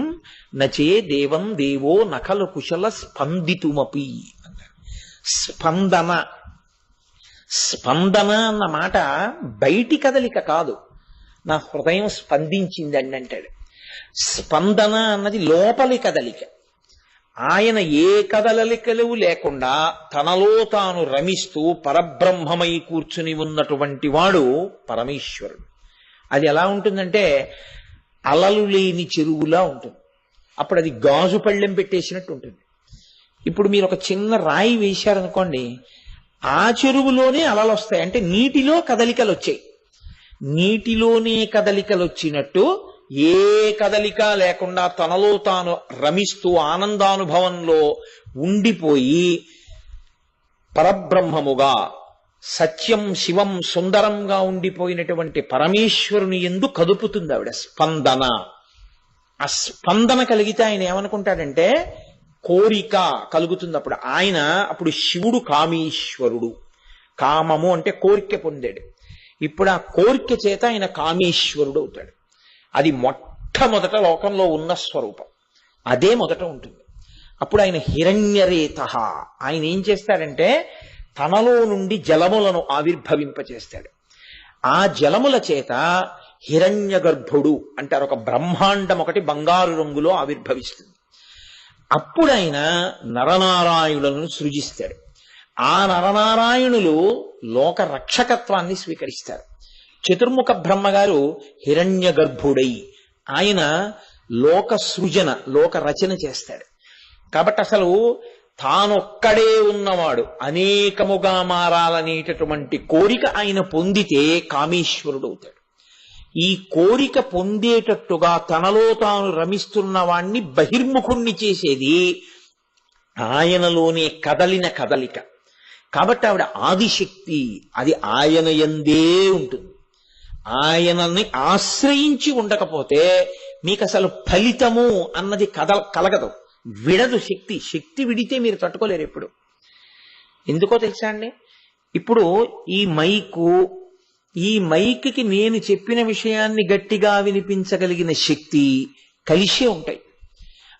నచే దేవం దేవో నఖలు కుశల స్పందితుమపి అన్నారు. స్పందన అన్న మాట బయటి కదలిక కాదు, నా హృదయం స్పందించిందండి అంటాడు. స్పందన అన్నది లోపలి కదలిక. ఆయన ఏ కదలికలు లేకుండా తనలో తాను రమిస్తూ పరబ్రహ్మమై కూర్చుని ఉన్నటువంటి వాడు పరమేశ్వరుడు. అది ఎలా ఉంటుందంటే అలలు లేని చెరువులా ఉంటుంది. అప్పుడు అది గాజు పళ్ళెం పెట్టేసినట్టు ఉంటుంది. ఇప్పుడు మీరు ఒక చిన్న రాయి వేశారనుకోండి, ఆ చెరువులోనే అలలు వస్తాయి. అంటే నీటిలో కదలికలు వచ్చాయి. నీటిలోనే కదలికలు వచ్చినట్టు ఏ కదలిక లేకుండా తనలో తాను రమిస్తూ ఆనందానుభవంలో ఉండిపోయి పరబ్రహ్మముగా సత్యం శివం సుందరంగా ఉండిపోయినటువంటి పరమేశ్వరుని యందు కదుపుతుంది ఆవిడ స్పందన. ఆ స్పందన కలిగితే ఆయన ఏమనుకుంటాడంటే కోరిక కలుగుతుంది. అప్పుడు శివుడు కామేశ్వరుడు. కామము అంటే కోరిక పొందాడు. ఇప్పుడు ఆ కోరిక చేత ఆయన కామేశ్వరుడు అవుతాడు. అది మొట్టమొదట లోకంలో ఉన్న స్వరూపం, అదే మొదట ఉంటుంది. అప్పుడు ఆయన హిరణ్యరేత. ఆయన ఏం చేస్తాడంటే తనలో నుండి జలములను ఆవిర్భవింపచేస్తాడు. ఆ జలముల చేత హిరణ్య గర్భుడు అంటారు. ఒక బ్రహ్మాండం ఒకటి బంగారు రంగులో ఆవిర్భవిస్తుంది. అప్పుడు ఆయన నరనారాయణులను సృజిస్తాడు. ఆ నరనారాయణులు లోక రక్షకత్వాన్ని స్వీకరిస్తారు. చతుర్ముఖ బ్రహ్మగారు హిరణ్య గర్భుడై ఆయన లోక సృజన లోక రచన చేస్తాడు. కాబట్టి అసలు తానొక్కడే ఉన్నవాడు అనేకముగా మారాలనేటటువంటి కోరిక ఆయన పొందితే కామేశ్వరుడు అవుతాడు. ఈ కోరిక పొందేటట్టుగా తనలో తాను రమిస్తున్న వాణ్ణి బహిర్ముఖుణ్ణి చేసేది ఆయనలోనే కదలిన కదలిక. కాబట్టి ఆవిడ ఆదిశక్తి. అది ఆయన యందే ఉంటుంది. ఆయనని ఆశ్రయించి ఉండకపోతే మీకు అసలు ఫలితము అన్నది కలగదు, విడదు. శక్తి విడితే మీరు తట్టుకోలేరు ఎప్పుడు. ఎందుకో తెలుసా అండి, ఇప్పుడు ఈ మైక్కి నేను చెప్పిన విషయాన్ని గట్టిగా వినిపించగలిగిన శక్తి కలిసే ఉంటాయి.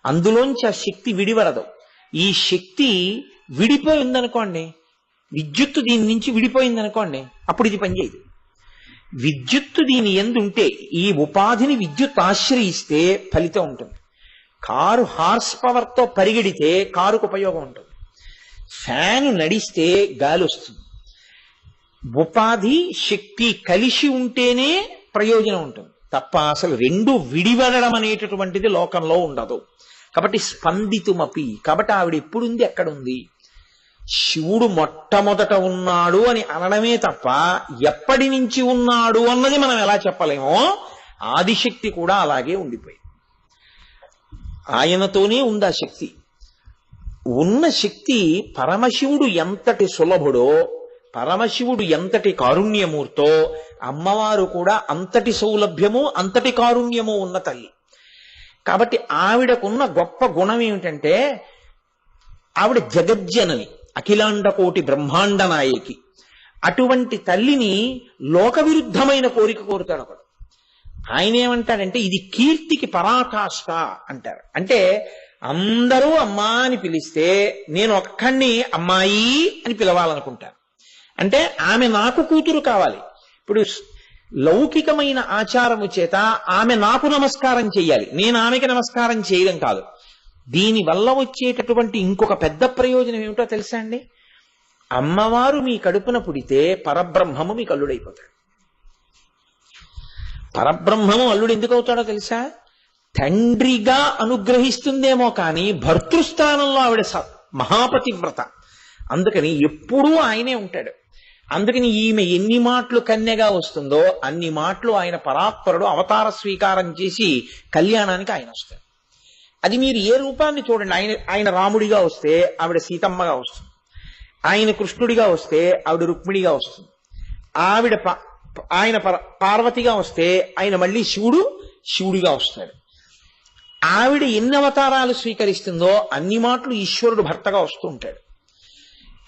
అందులోంచి ఆ శక్తి విడివడదు. ఈ శక్తి విడిపోయిందనుకోండి, విద్యుత్తు దీని నుంచి విడిపోయిందనుకోండి, అప్పుడు ఇది పనిచేయదు. విద్యుత్తు దీని ఎందుంటే, ఈ ఉపాధిని విద్యుత్ ఆశ్రయిస్తే ఫలితం ఉంటుంది. కారు హార్స్ పవర్తో పరిగెడితే కారుకు ఉపయోగం ఉంటుంది. ఫ్యాను నడిస్తే గాలి వస్తుంది. ఉపాధి శక్తి కలిసి ఉంటేనే ప్రయోజనం ఉంటుంది తప్ప అసలు రెండు విడివడడం అనేటటువంటిది లోకంలో ఉండదు. కాబట్టి స్పందితుమపి. కాబట్టి ఆవిడ ఎప్పుడుంది, ఎక్కడుంది? శివుడు మొట్టమొదట ఉన్నాడు అని అనడమే తప్ప ఎప్పటి నుంచి ఉన్నాడు అన్నది మనం ఎలా చెప్పలేమో, ఆదిశక్తి కూడా అలాగే ఉండిపోయింది. ఆయనతోనే ఉంది ఆ శక్తి. ఉన్న శక్తి పరమశివుడు ఎంతటి సులభుడో, పరమశివుడు ఎంతటి కారుణ్యమూర్తో, అమ్మవారు కూడా అంతటి సౌలభ్యము అంతటి కారుణ్యము ఉన్న తల్లి. కాబట్టి ఆవిడకున్న గొప్ప గుణం ఏమిటంటే ఆవిడ జగజ్జనని, అఖిలాండ కోటి బ్రహ్మాండ నాయకి. అటువంటి తల్లిని లోక విరుద్ధమైన కోరిక కోరుతాడు ఒకడు. ఆయన ఏమంటాడంటే ఇది కీర్తికి పరాకాష్ఠ అంటారు. అంటే అందరూ అమ్మా అని పిలిస్తే నేను ఒక్కడిని అమ్మాయి అని పిలవాలనుకుంటాను. అంటే ఆమె నాకు కూతురు కావాలి. ఇప్పుడు లౌకికమైన ఆచారము చేత ఆమె నాకు నమస్కారం చెయ్యాలి, నేను ఆమెకి నమస్కారం చేయడం కాదు. దీనివల్ల వచ్చేటటువంటి ఇంకొక పెద్ద ప్రయోజనం ఏమిటో తెలుసా అండి? అమ్మవారు మీ కడుపున పుడితే పరబ్రహ్మము మీకు అల్లుడైపోతాడు. పరబ్రహ్మము అల్లుడు ఎందుకు అవుతాడో తెలుసా? తండ్రిగా అనుగ్రహిస్తుందేమో కానీ భర్తృస్థానంలో ఆవిడ మహాపతివ్రత. అందుకని ఎప్పుడూ ఆయనే ఉంటాడు. అందుకని ఈమె ఎన్ని మాటలు కన్యగా వస్తుందో అన్ని మాటలు ఆయన పరాత్పరుడు అవతార స్వీకారం చేసి కళ్యాణానికి ఆయన వస్తాడు. అది మీరు ఏ రూపాన్ని చూడండి. ఆయన రాముడిగా వస్తే ఆవిడ సీతమ్మగా వస్తుంది, ఆయన కృష్ణుడిగా వస్తే ఆవిడ రుక్మిణిగా వస్తుంది, ఆయన పార్వతిగా వస్తే ఆయన మళ్ళీ శివుడిగా వస్తాడు. ఆవిడ ఎన్ని అవతారాలు స్వీకరిస్తుందో అన్ని మాటలు ఈశ్వరుడు భర్తగా వస్తూ ఉంటాడు.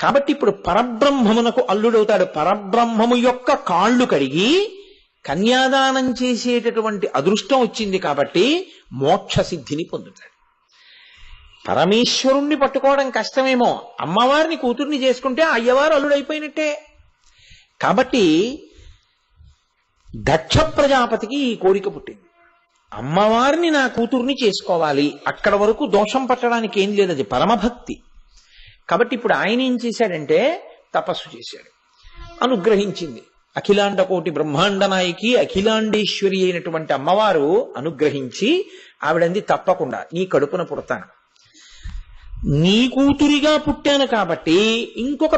కాబట్టి ఇప్పుడు పరబ్రహ్మమునకు అల్లుడవుతాడు. పరబ్రహ్మము యొక్క కాళ్ళు కడిగి కన్యాదానం చేసేటటువంటి అదృష్టం వచ్చింది కాబట్టి మోక్ష సిద్ధిని పొందుతాడు. పరమేశ్వరుణ్ణి పట్టుకోవడం కష్టమేమో, అమ్మవారిని కూతుర్ని చేసుకుంటే అయ్యవారు అల్లుడైపోయినట్టే. కాబట్టి దక్ష ప్రజాపతికి ఈ కోరిక పుట్టింది, అమ్మవారిని నా కూతుర్ని చేసుకోవాలి. అక్కడ వరకు దోషం పట్టడానికి ఏం లేదు, అది పరమభక్తి. కాబట్టి ఇప్పుడు ఆయన ఏం చేశాడంటే తపస్సు చేశాడు, అనుగ్రహించింది. అఖిలాండ కోటి బ్రహ్మాండ నాయకి అఖిలాండేశ్వరి అయినటువంటి అమ్మవారు అనుగ్రహించి ఆవిడంది తప్పకుండా నీ కడుపున పుడతాను, నీ కూతురిగా పుట్టాను కాబట్టి ఇంకొక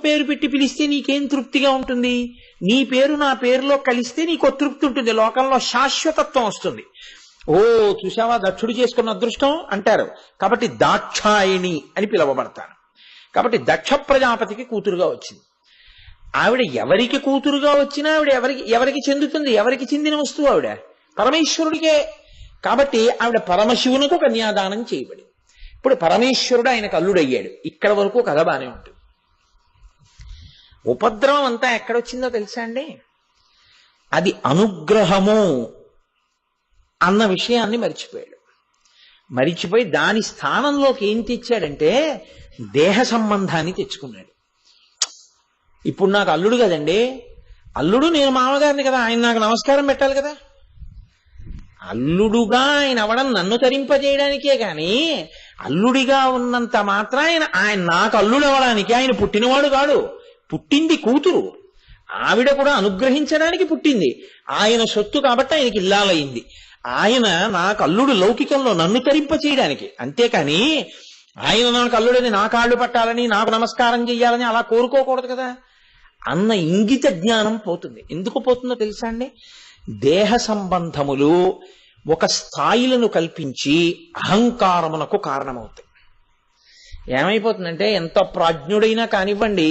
పేరు పెట్టి పిలిస్తే నీకేం తృప్తిగా ఉంటుంది? నీ పేరు నా పేరులో కలిస్తే నీకు తృప్తి ఉంటుంది, లోకంలో శాశ్వతత్వం వస్తుంది. ఓ చూసావా దక్షుడు చేసుకున్న అదృష్టం అంటారు. కాబట్టి దాక్షాయిణి అని పిలవబడతాను. కాబట్టి దక్ష ప్రజాపతికి కూతురుగా వచ్చింది. ఆవిడ ఎవరికి కూతురుగా వచ్చినా ఆవిడ ఎవరికి చెందుతుంది? ఎవరికి చెందిన వస్తువు ఆవిడ? పరమేశ్వరుడికే. కాబట్టి ఆవిడ పరమశివునకు కన్యాదానం చేయబడి, ఇప్పుడు పరమేశ్వరుడు ఆయనకు అల్లుడయ్యాడు. ఇక్కడ వరకు కథ బానే ఉంటుంది. ఉపద్రవం అంతా ఎక్కడొచ్చిందో తెలుసా అండి? అది అనుగ్రహము అన్న విషయాన్ని మరిచిపోయాడు. మరిచిపోయి దాని స్థానంలోకి ఏం తెచ్చాడంటే దేహ సంబంధాన్ని తెచ్చుకున్నాడు. ఇప్పుడు నాకు అల్లుడు కదండి, అల్లుడు నేను మామగారిని కదా, ఆయన నాకు నమస్కారం పెట్టాలి కదా. అల్లుడుగా ఆయన అవడం నన్ను తరింపజేయడానికే గాని అల్లుడిగా ఉన్నంత మాత్రం ఆయన నాకు అల్లుడు అవడానికి ఆయన పుట్టినవాడు కాడు. పుట్టింది కూతురు, ఆవిడ కూడా అనుగ్రహించడానికి పుట్టింది. ఆయన సొత్తు కాబట్టి ఆయనకి ఇల్లాలయ్యింది. ఆయన నాకు అల్లుడు లౌకికంలో నన్ను తరింప చేయడానికి, అంతేకాని ఆయన నాకు అల్లుడని నా కాళ్ళు పట్టాలని నాకు నమస్కారం చెయ్యాలని అలా కోరుకోకూడదు కదా అన్న ఇంగిత జ్ఞానం పోతుంది. ఎందుకు పోతుందో తెలుసా అండి? దేహ సంబంధములు ఒక స్థాయిలను కల్పించి అహంకారమునకు కారణమవుతాయి. ఏమైపోతుందంటే ఎంత ప్రాజ్ఞుడైనా కానివ్వండి,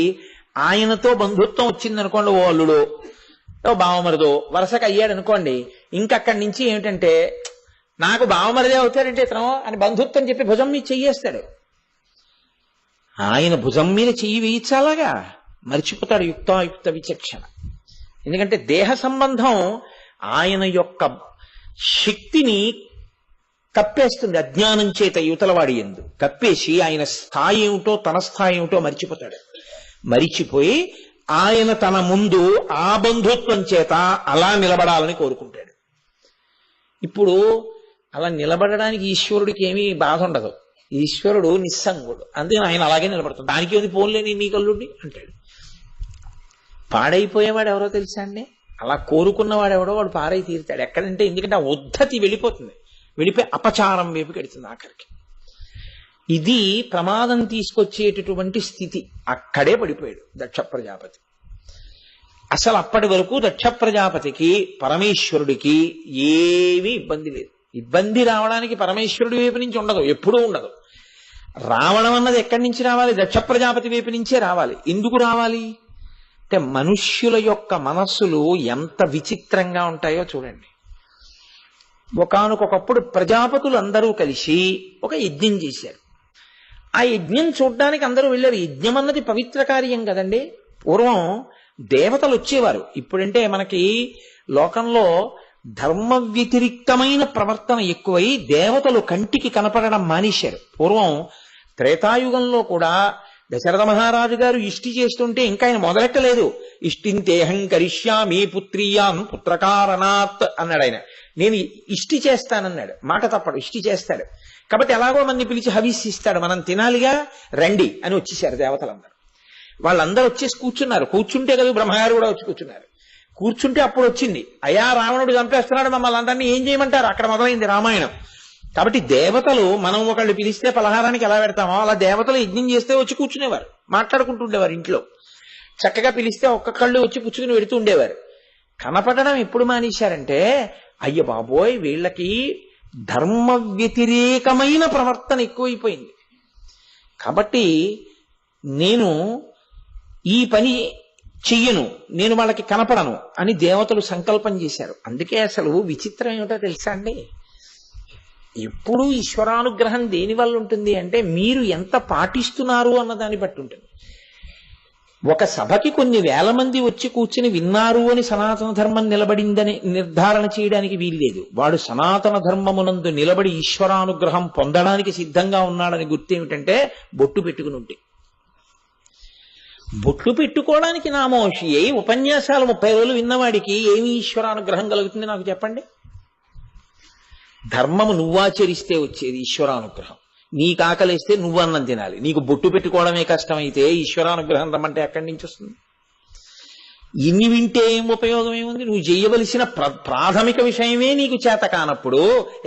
ఆయనతో బంధుత్వం వచ్చిందనుకోండి, ఓ అల్లుడు ఓ బావమరిదో వరుసకు అయ్యాడు అనుకోండి, ఇంకక్కడి నుంచి ఏమిటంటే నాకు బావమరిదే అవుతాడంటే ఇతను అని బంధుత్వం చెప్పి భుజం మీద చెయ్యేస్తాడు. ఆయన భుజం మీద చెయ్యి వేయించాలాగా మర్చిపోతాడు యుక్తాయుక్త విచక్షణ. ఎందుకంటే దేహ సంబంధం ఆయన యొక్క శక్తిని కప్పేస్తుంది. అజ్ఞానం చేత యువతలవాడి యందు కప్పేసి ఆయన స్థాయి ఏమిటో తన స్థాయి ఏమిటో మర్చిపోతాడు. మరిచిపోయి ఆయన తన ముందు ఆ బంధుత్వం చేత అలా నిలబడాలని కోరుకుంటాడు. ఇప్పుడు అలా నిలబడడానికి ఈశ్వరుడికి ఏమీ బాధ ఉండదు. ఈశ్వరుడు నిస్సంగుడు, అందుకని ఆయన అలాగే నిలబడతాడు. దానికి ఏది పోన్లేని నీ కల్లుడిని అంటాడు. పాడైపోయేవాడు ఎవరో తెలుసా అండి? అలా కోరుకున్నవాడు ఎవడో వాడు పారై తీరుతాడు. ఎక్కడంటే ఎందుకంటే ఆ ఉద్ధతి వెళ్ళిపోతుంది, వెళ్ళిపోయి అపచారం వైపు కడుతుంది ఆఖరికి. ఇది ప్రమాదం తీసుకొచ్చేటటువంటి స్థితి. అక్కడే పడిపోయాడు దక్ష ప్రజాపతి. అసలు అప్పటి వరకు దక్ష ప్రజాపతికి పరమేశ్వరుడికి ఏమీ ఇబ్బంది లేదు. ఇబ్బంది రావడానికి పరమేశ్వరుడి వైపు నుంచి ఉండదు, ఎప్పుడూ ఉండదు. రావడం అన్నది ఎక్కడి నుంచి రావాలి? దక్ష ప్రజాపతి వైపు నుంచే రావాలి. ఎందుకు రావాలి అంటే మనుష్యుల యొక్క మనస్సులు ఎంత విచిత్రంగా ఉంటాయో చూడండి. ఒకానొకప్పుడు ప్రజాపతులు అందరూ కలిసి ఒక యజ్ఞం చేశారు. ఆ యజ్ఞం చూడ్డానికి అందరూ వెళ్ళారు. యజ్ఞం అన్నది పవిత్ర కార్యం కదండి. పూర్వం దేవతలు వచ్చేవారు. ఇప్పుడంటే మనకి లోకంలో ధర్మ వ్యతిరిక్తమైన ప్రవర్తన ఎక్కువై దేవతలు కంటికి కనపడడం మానేశారు. పూర్వం త్రేతాయుగంలో కూడా దశరథ మహారాజు గారు ఇష్టి చేస్తుంటే ఇంకా ఆయన మొదలెట్టలేదు. ఇష్టింతేహం కరిష్యామి పుత్రీయాం పుత్రకారణాత్ అన్నాడు ఆయన. నేను ఇష్టి చేస్తానన్నాడు, మాట తప్పడు, ఇష్టి చేస్తాడు. కాబట్టి ఎలాగో మంది పిలిచి హవిస్సిస్తాడు, మనం తినాలిగా రండి అని వచ్చేసారు దేవతలందరూ. వాళ్ళందరూ వచ్చేసి కూర్చున్నారు. కూర్చుంటే కదా బ్రహ్మగారు కూడా వచ్చి కూర్చున్నారు. కూర్చుంటే అప్పుడు వచ్చింది, అయ్యా రావణుడు చంపేస్తున్నాడు, మమ్మల్ని అందరినీ ఏం చేయమంటారు? అక్కడ మొదలైంది రామాయణం. కాబట్టి దేవతలు మనం ఒకళ్ళు పిలిస్తే పలహారానికి ఎలా పెడతామో అలా దేవతలు యజ్ఞం చేస్తే వచ్చి కూర్చునేవారు, మాట్లాడుకుంటుండేవారు. ఇంట్లో చక్కగా పిలిస్తే ఒక్కొక్కళ్ళు వచ్చి పుచ్చుకుని పెడుతూ ఉండేవారు. కనపడడం ఎప్పుడు మానేశారంటే అయ్య బాబోయ్ వీళ్ళకి ధర్మ వ్యతిరేకమైన ప్రవర్తన ఎక్కువైపోయింది, కాబట్టి నేను ఈ పని చెయ్యను, నేను వాళ్ళకి కనపడను అని దేవతలు సంకల్పం చేశారు. అందుకే అసలు విచిత్రం ఏమిటో తెలుసా అండి? ఎప్పుడూ ఈశ్వరానుగ్రహం దేని వల్ల ఉంటుంది అంటే మీరు ఎంత పాటిస్తున్నారు అన్న దాన్ని బట్టి ఉంటుంది. ఒక సభకి కొన్ని వేల మంది వచ్చి కూర్చుని విన్నారు అని సనాతన ధర్మం నిలబడిందని నిర్ధారణ చేయడానికి వీల్లేదు. వాడు సనాతన ధర్మమునందు నిలబడి ఈశ్వరానుగ్రహం పొందడానికి సిద్ధంగా ఉన్నాడని గుర్తేమిటంటే బొట్టు పెట్టుకుని ఉంటే. బొట్లు పెట్టుకోవడానికి నామోషి అయి ఉపన్యాసాలు 30 రోజులు విన్నవాడికి ఏమి ఈశ్వరానుగ్రహం కలుగుతుంది నాకు చెప్పండి? ధర్మము నువ్వాచరిస్తే వచ్చేది ఈశ్వరానుగ్రహం. నీకు ఆకలిస్తే నువ్వన్నం తినాలి, నీకు బొట్టు పెట్టుకోవడమే కష్టమైతే ఈశ్వరానుగ్రహం రమ్మంటే ఎక్కడి నుంచి వస్తుంది? ఇన్ని వింటే ఏం ఉపయోగం ఏముంది? నువ్వు చేయవలసిన ప్రాథమిక విషయమే నీకు చేత కానప్పుడు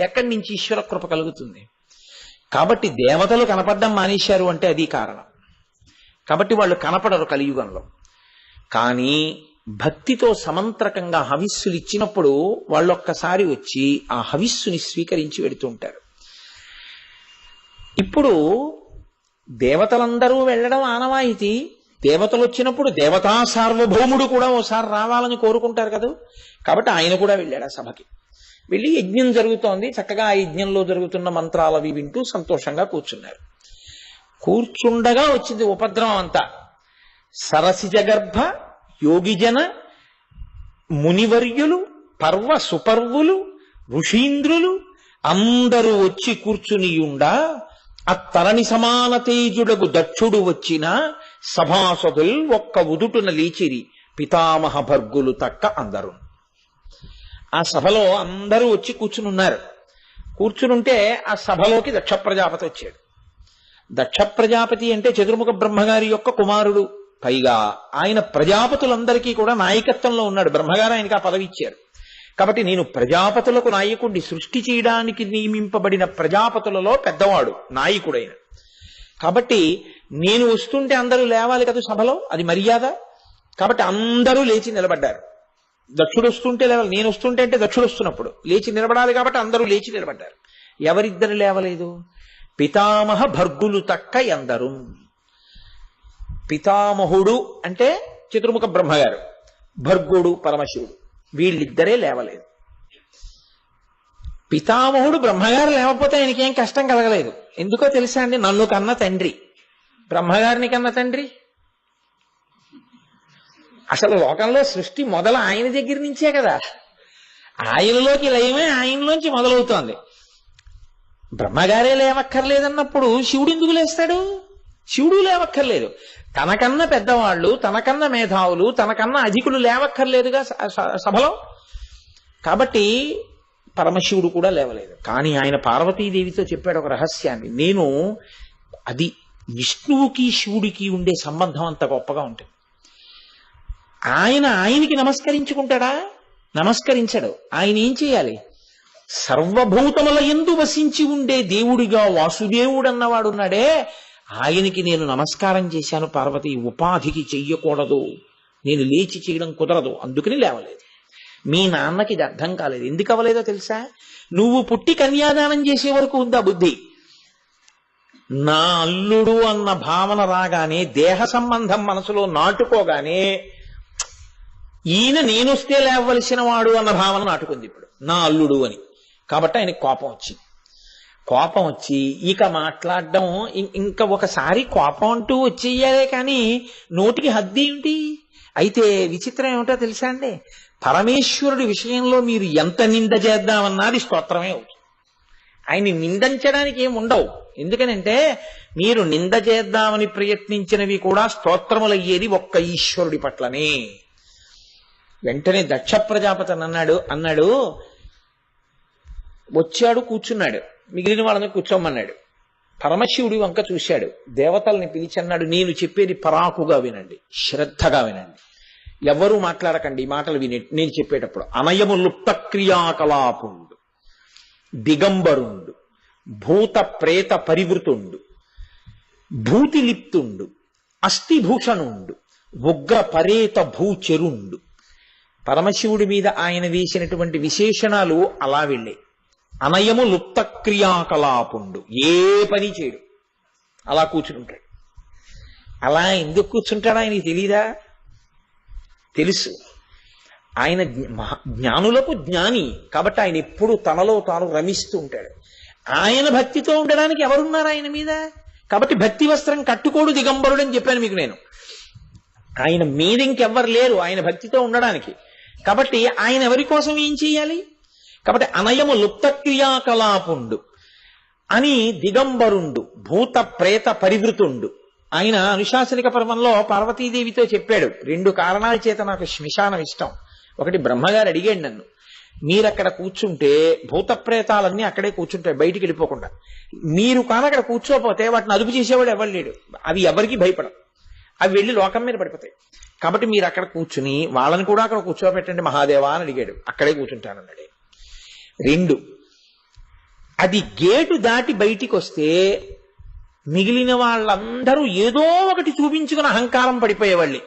ఎక్కడి నుంచి ఈశ్వర కృప కలుగుతుంది? కాబట్టి దేవతలు కనపడడం మానేశారు అంటే అది కారణం. కాబట్టి వాళ్ళు కనపడరు కలియుగంలో. కానీ భక్తితో సమంత్రకంగా హవిస్సులు ఇచ్చినప్పుడు వాళ్ళొక్కసారి వచ్చి ఆ హవిస్సుని స్వీకరించి వెడుతూ ఉంటారు. ఇప్పుడు దేవతలందరూ వెళ్ళడం ఆనవాయితీ. దేవతలు వచ్చినప్పుడు దేవతా సార్వభౌముడు కూడా ఓసారి రావాలని కోరుకుంటారు కదా. కాబట్టి ఆయన కూడా వెళ్ళాడు ఆ సభకి. వెళ్ళి యజ్ఞం జరుగుతోంది. చక్కగా ఆ యజ్ఞంలో జరుగుతున్న మంత్రాలవి వింటూ సంతోషంగా కూర్చున్నారు. కూర్చుండగా వచ్చింది ఉపద్రవం అంతా. సరసిజగర్భ యోగిజన మునివర్యులు పర్వ సుపర్వులు ఋషీంద్రులు అందరూ వచ్చి కూర్చునియుండా అత్తరణి సమాన తేజుడకు దక్షుడు వచ్చిన సభాసదుల్ ఒక్క ఉదుటున లేచిరి పితామహ భర్గులు తక్క అందరూ. ఆ సభలో అందరూ వచ్చి కూర్చునున్నారు. కూర్చునుంటే ఆ సభలోకి దక్ష ప్రజాపతి వచ్చాడు. దక్ష ప్రజాపతి అంటే చతుర్ముఖ బ్రహ్మగారి యొక్క కుమారుడు. పైగా ఆయన ప్రజాపతులందరికీ కూడా నాయకత్వంలో ఉన్నాడు. బ్రహ్మగారు ఆయనకి ఆ పదవి ఇచ్చారు. కాబట్టి నేను ప్రజాపతులకు నాయకుడిని, సృష్టి చేయడానికి నియమింపబడిన ప్రజాపతులలో పెద్దవాడు, నాయకుడైన. కాబట్టి నేను వస్తుంటే అందరూ లేవాలి కదా సభలో, అది మర్యాద. కాబట్టి అందరూ లేచి నిలబడ్డారు. దక్షుడు వస్తుంటే లేవాలి, నేను వస్తుంటే అంటే దక్షుడు వస్తున్నప్పుడు లేచి నిలబడాలి కాబట్టి అందరూ లేచి నిలబడ్డారు. ఎవరిద్దరు లేవలేదు? పితామహ భర్గులు తక్క ఎందరు. పితామహుడు అంటే చతుర్ముఖ బ్రహ్మగారు, భర్గుడు పరమశివుడు, వీళ్ళిద్దరే లేవలేదు. పితామహుడు బ్రహ్మగారు లేకపోతే ఆయనకేం కష్టం కలగలేదు. ఎందుకో తెలుసా అండి? నన్ను కన్న తండ్రి, బ్రహ్మగారిని కన్న తండ్రి. అసలు లోకంలో సృష్టి మొదలు ఆయన దగ్గర నుంచే కదా. ఆయనలోకి లయమే ఆయనలోంచి మొదలవుతోంది. బ్రహ్మగారే లేవక్కర్లేదన్నప్పుడు శివుడు ఎందుకు లేస్తాడు? శివుడు లేవక్కర్లేదు. తనకన్నా పెద్దవాళ్ళు, తనకన్నా మేధావులు, తనకన్నా అధికులు లేవక్కర్లేదుగా సభలో. కాబట్టి పరమశివుడు కూడా లేవలేదు. కానీ ఆయన పార్వతీదేవితో చెప్పాడు ఒక రహస్యాన్ని. నేను అది విష్ణువుకి శివుడికి ఉండే సంబంధం అంత గొప్పగా ఉంటుంది. ఆయనకి నమస్కరించుకుంటాడా? నమస్కరించడు. ఆయన ఏం చేయాలి? సర్వభూతముల యందు వసించి ఉండే దేవుడిగా వాసుదేవుడు అన్నవాడున్నాడే, ఆయనకి నేను నమస్కారం చేశాను పార్వతి. ఉపాధికి చెయ్యకూడదు, నేను లేచి చేయడం కుదరదు, అందుకని లేవలేదు. మీ నాన్నకి ఇది అర్థం కాలేదు. ఎందుకు అవ్వలేదో తెలుసా? నువ్వు పుట్టి కన్యాదానం చేసే వరకు ఉందా బుద్ధి. నా అల్లుడు అన్న భావన రాగానే, దేహ సంబంధం మనసులో నాటుకోగానే, ఈయన నేనొస్తే లేవలసిన వాడు అన్న భావన నాటుకుంది ఇప్పుడు, నా అల్లుడు అని. కాబట్టి ఆయనకి కోపం వచ్చి ఇక మాట్లాడడం ఇంకా ఒకసారి కోపం అంటూ వచ్చేయాలే కానీ నోటికి హద్దు ఏమిటి? అయితే విచిత్రం ఏమిటో తెలుసా అండి? పరమేశ్వరుడి విషయంలో మీరు ఎంత నింద చేద్దామన్నది స్తోత్రమే అవుతుంది. ఆయన్ని నిందించడానికి ఏమి ఉండవు. ఎందుకనంటే మీరు నింద చేద్దామని ప్రయత్నించినవి కూడా స్తోత్రములయ్యేది ఒక్క ఈశ్వరుడి పట్లనే. వెంటనే దక్ష ప్రజాపతి అన్నాడు వచ్చాడు, కూర్చున్నాడు, మిగిలిన వాళ్ళని కూర్చోమన్నాడు. పరమశివుడి వంక చూశాడు, దేవతల్ని పిలిచి అన్నాడు, నేను చెప్పేది పరాకుగా వినండి, శ్రద్ధగా వినండి, ఎవరూ మాట్లాడకండి, ఈ మాటలు నేను చెప్పేటప్పుడు. అనయము లుప్త క్రియాకలాపుండు, దిగంబరుండు, భూత ప్రేత పరివృతుండు, భూతిలిప్తుండు, అస్థిభూషణుండు, ఉగ్ర పరేత భూచెరుండు. పరమశివుడి మీద ఆయన వేసినటువంటి విశేషణాలు అలా వెళ్ళే. అనయము లుప్త క్రియాకలాపుండు, ఏ పని చేయడు, అలా కూర్చుంటాడు. అలా ఎందుకు కూర్చుంటాడు ఆయనకి తెలీదా? తెలుసు. ఆయన జ్ఞానులకు జ్ఞాని కాబట్టి ఆయన ఎప్పుడు తనలో తాను రమిస్తూ ఉంటాడు. ఆయన భక్తితో ఉండడానికి ఎవరున్నారు ఆయన మీద? కాబట్టి భక్తి వస్త్రం కట్టుకోడు దిగంబరుడు అని చెప్పాను మీకు నేను. ఆయన మీద ఇంకెవ్వరు లేరు ఆయన భక్తితో ఉండడానికి. కాబట్టి ఆయన ఎవరి కోసం ఏం చేయాలి? కాబట్టి అనయము లుప్త క్రియాకలాపుండు అని దిగంబరుండు, భూత ప్రేత పరివృతుండు. ఆయన అనుశాసనిక పర్వంలో పార్వతీదేవితో చెప్పాడు, 2 కారణాల చేత నాకు శ్మశానం ఇష్టం. ఒకటి, బ్రహ్మగారు అడిగాడు నన్ను, మీరక్కడ కూర్చుంటే భూత ప్రేతాలన్నీ అక్కడే కూర్చుంటాయి బయటికి వెళ్ళిపోకుండా. మీరు కానీ అక్కడ కూర్చోపోతే వాటిని అదుపు చేసేవాడు ఎవరు లేడు, అవి ఎవరికి భయపడవు, అవి వెళ్ళి లోకం మీద పడిపోతాయి. కాబట్టి మీరు అక్కడ కూర్చుని వాళ్ళని కూడా అక్కడ కూర్చోబెట్టండి మహాదేవా అని అడిగాడు. అక్కడే కూర్చుంటానన్నాడు. 2, అది గేటు దాటి బయటికి వస్తే మిగిలిన వాళ్ళందరూ ఏదో ఒకటి చూపించుకుని అహంకారం పడిపోయేవాళ్ళే.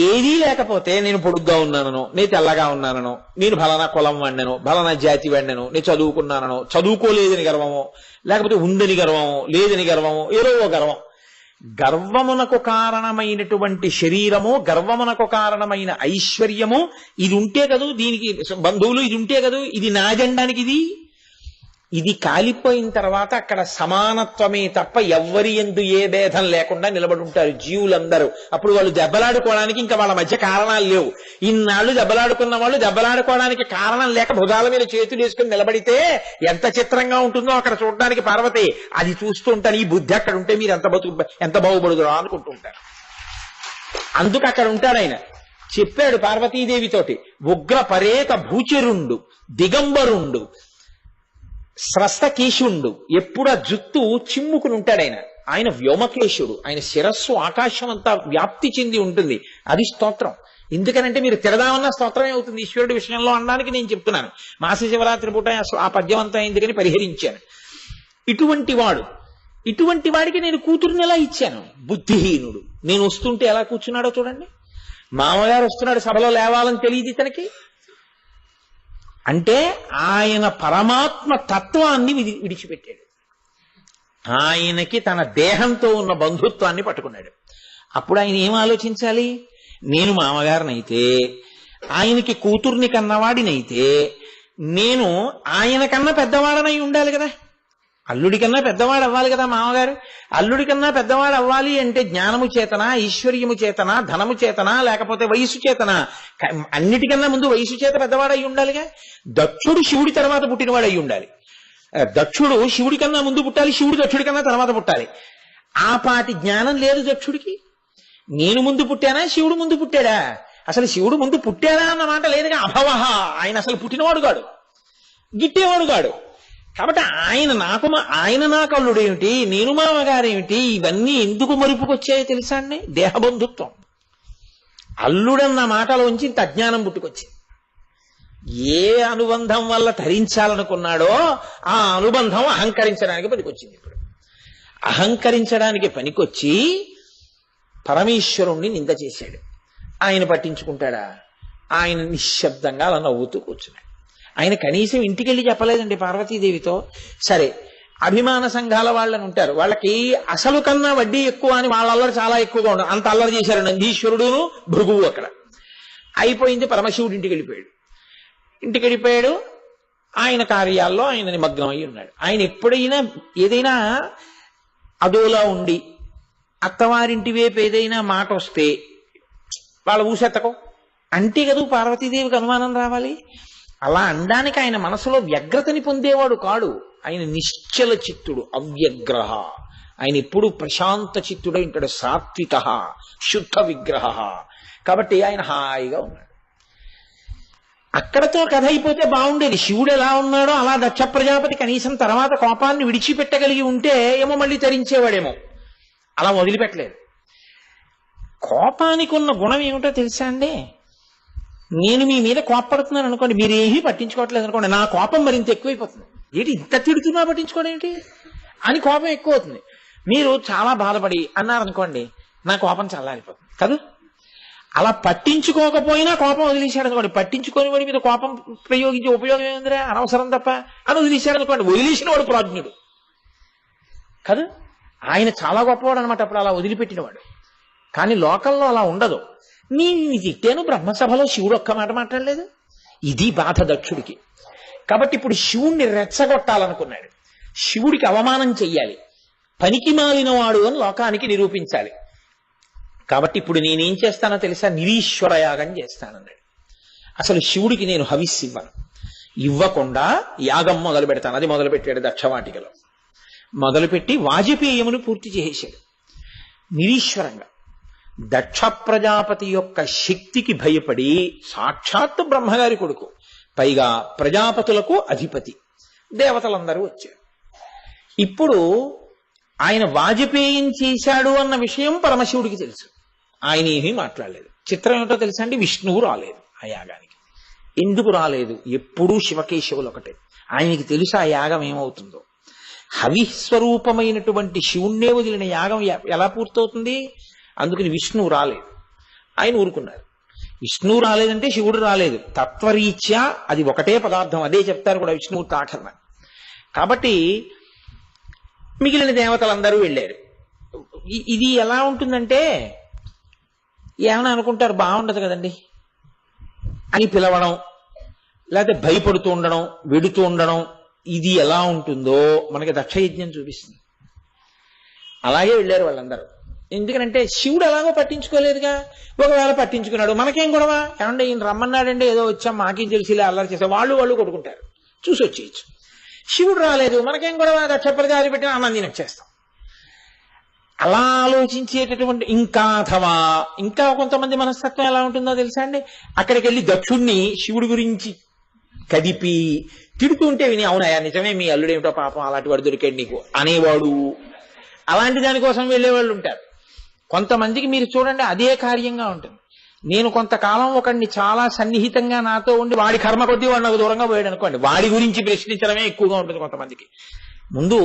ఏదీ లేకపోతే నేను పొడుగ్గా ఉన్నానో, నేను తెల్లగా ఉన్నానో, నేను ఫలానా కులం వాడినో, ఫలానా జాతి వాడినో, నేను చదువుకున్నానో, చదువుకోలేదని గర్వమో, లేకపోతే ఉందని గర్వమో, లేదని గర్వమో, ఏదో గర్వం, గర్వమునకు కారణమైనటువంటి శరీరము, గర్వమునకు కారణమైన ఐశ్వర్యము ఇది ఉంటే కదూ దీనికి బంధువులు, ఇది ఉంటే కదూ ఇది నాజెండానికి ఇది కాలిపోయిన తర్వాత అక్కడ సమానత్వమే తప్ప ఎవ్వరి యందు ఏ భేదం లేకుండా నిలబడి ఉంటారు జీవులందరూ. అప్పుడు వాళ్ళు దెబ్బలాడుకోవడానికి ఇంకా వాళ్ళ మధ్య కారణాలు లేవు. ఇన్నాళ్ళు దెబ్బలాడుకున్న వాళ్ళు దెబ్బలాడుకోవడానికి కారణం లేక భుజాల మీద చేతులు వేసుకుని నిలబడితే ఎంత చిత్రంగా ఉంటుందో అక్కడ చూడడానికి పార్వతి. అది చూస్తూ ఉంటాను, ఈ బుద్ధి అక్కడ ఉంటే మీరు ఎంత బాగుపడుదురా అనుకుంటూ ఉంటారు. అందుకు అక్కడ ఉంటాడు ఆయన. చెప్పాడు పార్వతీదేవితోటి, ఉగ్ర పరేత భూచరుండు దిగంబరుండు స్రస్తకేశుండు, ఎప్పుడు ఆ జుత్తు చిమ్ముకుని ఉంటాడు ఆయన. ఆయన వ్యోమకేశుడు, ఆయన శిరస్సు ఆకాశం అంతా వ్యాప్తి చెంది ఉంటుంది. అది స్తోత్రం. ఎందుకనంటే మీరు తిరదామన్న స్తోత్రమే అవుతుంది ఈశ్వరుడి విషయంలో అనడానికి నేను చెప్తున్నాను. మాస శివరాత్రి పూట ఆ పద్యం అంతా ఎందుకని పరిహరించాను. ఇటువంటి వాడికి నేను కూతురుని ఎలా ఇచ్చాను? బుద్ధిహీనుడు. నేను వస్తుంటే ఎలా కూర్చున్నాడో చూడండి. మామగారు వస్తున్నాడు, సభలో లేవాలని తెలియదు ఇతనికి. అంటే ఆయన పరమాత్మ తత్వాన్ని విడిచిపెట్టాడు. ఆయనకి తన దేహంతో ఉన్న బంధుత్వాన్ని పట్టుకున్నాడు. అప్పుడు ఆయన ఏం ఆలోచించాలి? నేను మామగారినైతే, ఆయనకి కూతుర్ని కన్నవాడినైతే, నేను ఆయన కన్నా పెద్దవాడనై ఉండాలి కదా. అల్లుడి కన్నా పెద్దవాడు అవ్వాలి కదా మామగారు. అల్లుడి కన్నా పెద్దవాడు అవ్వాలి అంటే జ్ఞానము చేతనా, ఐశ్వర్యము చేతనా, ధనము చేతనా, లేకపోతే వయసు చేతనా? అన్నిటికన్నా ముందు వయసు చేత పెద్దవాడు అయి ఉండాలిగా. దక్షుడు శివుడి తర్వాత పుట్టినవాడు అయి ఉండాలి. దక్షుడు శివుడి కన్నా ముందు పుట్టాలి, శివుడు దక్షుడి కన్నా తర్వాత పుట్టాలి. ఆ పాటి జ్ఞానం లేదు దక్షుడికి. నేను ముందు పుట్టానా, శివుడు ముందు పుట్టాడా? అసలు శివుడు ముందు పుట్టాడా అన్న మాట లేదుగా. అభవహ, ఆయన అసలు పుట్టినవాడు కాడు, గిట్టేవాడు కాడు. కాబట్టి ఆయన నాకు అల్లుడేమిటి, నేను మామగారేమిటి, ఇవన్నీ ఎందుకు మరుపుకొచ్చాయో తెలుసా అండి? దేహబంధుత్వం. అల్లుడన్న మాటలోంచి ఇంత అజ్ఞానం పుట్టుకొచ్చింది. ఏ అనుబంధం వల్ల ధరించాలనుకున్నాడో ఆ అనుబంధం అహంకరించడానికి పనికొచ్చింది. ఇప్పుడు అహంకరించడానికి పనికొచ్చి పరమేశ్వరుణ్ణి నింద చేశాడు. ఆయన పట్టించుకుంటాడా? ఆయన నిశ్శబ్దంగా అలా నవ్వుతూ కూర్చున్నాడు. ఆయన కనీసం ఇంటికి వెళ్ళి చెప్పలేదండి పార్వతీదేవితో. సరే, అభిమాన సంఘాల వాళ్ళని ఉంటారు, వాళ్ళకి అసలు కన్నా వడ్డీ ఎక్కువ అని వాళ్ళ అల్లరి చాలా ఎక్కువగా ఉండదు. అంత అల్లరి చేశారు నందీశ్వరుడును భృగువు. అక్కడ అయిపోయింది. పరమశివుడు ఇంటికి వెళ్ళిపోయాడు. ఆయన కార్యాల్లో ఆయన నిమగ్నం అయి ఉన్నాడు. ఆయన ఎప్పుడైనా ఏదైనా అదోలా ఉండి అత్తవారింటి వైపు ఏదైనా మాట వస్తే వాళ్ళ ఊసెత్తకో అంటే కదా పార్వతీదేవికి అనుమానం రావాలి. అలా అనడానికి ఆయన మనసులో వ్యగ్రతని పొందేవాడు కాడు. ఆయన నిశ్చల చిత్తుడు, అవ్యగ్రహ. ఆయన ఎప్పుడు ప్రశాంత చిత్తుడై ఉంటాడు, సాత్విక, శుద్ధ విగ్రహ. కాబట్టి ఆయన హాయిగా ఉన్నాడు. అక్కడతో కథ అయిపోతే బాగుండేది. శివుడు ఎలా ఉన్నాడో అలా దక్ష ప్రజాపతి కనీసం తర్వాత కోపాన్ని విడిచిపెట్టగలిగి ఉంటే ఏమో మళ్ళీ తరించేవాడేమో. అలా వదిలిపెట్టలేదు. కోపానికి ఉన్న గుణం ఏమిటో తెలుసా అండి? నేను మీ మీద కోపడుతున్నాను అనుకోండి, మీరేమీ పట్టించుకోవట్లేదు అనుకోండి, నా కోపం మరింత ఎక్కువైపోతుంది. ఏంటి ఇంత తిడుతున్నా పట్టించుకోవడం ఏంటి అని కోపం ఎక్కువ అవుతుంది. మీరు చాలా బాధపడి అన్నారనుకోండి, నా కోపం చల్లారిపోతుంది కదా. అలా పట్టించుకోకపోయినా కోపం వదిలేశాడు అనుకోండి, పట్టించుకొని వాడి మీద కోపం ప్రయోగించే ఉపయోగం ఏందిరా, అనవసరం తప్ప అని వదిలేశాడు అనుకోండి, వదిలేసిన వాడు ప్రాజ్ఞుడు కదా. ఆయన చాలా గొప్పవాడు అనమాట అప్పుడు అలా వదిలిపెట్టినవాడు. కానీ లోకంలో అలా ఉండదు. నేను తిట్టాను, బ్రహ్మసభలో శివుడు ఒక్క మాట మాట్లాడలేదు. ఇది బాధ దక్షుడికి. కాబట్టి ఇప్పుడు శివుణ్ణి రెచ్చగొట్టాలనుకున్నాడు. శివుడికి అవమానం చెయ్యాలి, పనికి మాలినవాడు అని లోకానికి నిరూపించాలి. కాబట్టి ఇప్పుడు నేనేం చేస్తానో తెలుసా? నిరీశ్వర యాగం చేస్తానన్నాడు. అసలు శివుడికి నేను హవిస్సు ఇవ్వకుండా యాగం మొదలు పెడతాను. అది మొదలుపెట్టాడు దక్షవాటికలో. మొదలుపెట్టి వాజపేయమును పూర్తి చేసేశాడు నిరీశ్వరంగా. దక్ష ప్రజాపతి యొక్క శక్తికి భయపడి, సాక్షాత్తు బ్రహ్మగారి కొడుకు, పైగా ప్రజాపతులకు అధిపతి, దేవతలందరూ వచ్చారు. ఇప్పుడు ఆయన వాజపేయం చేశాడు అన్న విషయం పరమశివుడికి తెలుసు. ఆయన ఏమీ మాట్లాడలేదు. చిత్రం ఏమిటో తెలుసా అండి? విష్ణువు రాలేదు ఆ యాగానికి. ఎందుకు రాలేదు? ఎప్పుడూ శివకేశవులు ఒకటే. ఆయనకి తెలుసు ఆ యాగం ఏమవుతుందో. హవిస్వరూపమైనటువంటి శివుణ్ణే వదిలిన యాగం ఎలా పూర్తవుతుంది? అందుకని విష్ణువు రాలేదు. ఆయన ఊరుకున్నారు. విష్ణువు రాలేదంటే శివుడు రాలేదు. తత్వరీత్యా అది ఒకటే పదార్థం, అదే చెప్తారు కూడా విష్ణువు తాఠర్ణ. కాబట్టి మిగిలిన దేవతలందరూ వెళ్ళారు. ఇది ఎలా ఉంటుందంటే ఏమైనా అనుకుంటారు బాగుండదు కదండి అని పిలవడం, లేకపోతే భయపడుతూ ఉండడం, వెడుతూ ఉండడం, ఇది ఎలా ఉంటుందో మనకి దక్షయజ్ఞం చూపిస్తుంది. అలాగే వెళ్ళారు వాళ్ళందరూ. ఎందుకంటే శివుడు ఎలాగో పట్టించుకోలేదుగా. ఒకవేళ పట్టించుకున్నాడు మనకేం గొడవ, ఏమంటే ఈయన రమ్మన్నాడంటే ఏదో వచ్చాం మాకేం తెలిసిలే అల్లరి చేస్తాం, వాళ్ళు కొట్టుకుంటారు, చూసి వచ్చేయచ్చు. శివుడు రాలేదు మనకేం గొడవ, చెప్పలు గాలి పెట్టిన ఆనందం వచ్చేస్తాం. అలా ఆలోచించేటటువంటి ఇంకా కొంతమంది మనస్తత్వం ఎలా ఉంటుందో తెలుసా అండి. అక్కడికి వెళ్ళి దక్షుణ్ణి శివుడి గురించి కదిపి తిడుతూ ఉంటే విని, అవునయా నిజమే మీ అల్లుడేమిటో పాపం అలాంటి వాడు దొరికాడు నీకు అనేవాడు. అలాంటి దానికోసం వెళ్ళేవాళ్ళు ఉంటారు. కొంతమందికి మీరు చూడండి అదే కార్యంగా ఉంటుంది. నేను కొంతకాలం ఒకడిని చాలా సన్నిహితంగా నాతో ఉండి వాడి కర్మ కొద్దీ వాడు నాకు దూరంగా పోయాడు అనుకోండి, వాడి గురించి ప్రశ్నించడమే ఎక్కువగా ఉంటుంది కొంతమందికి. ముందు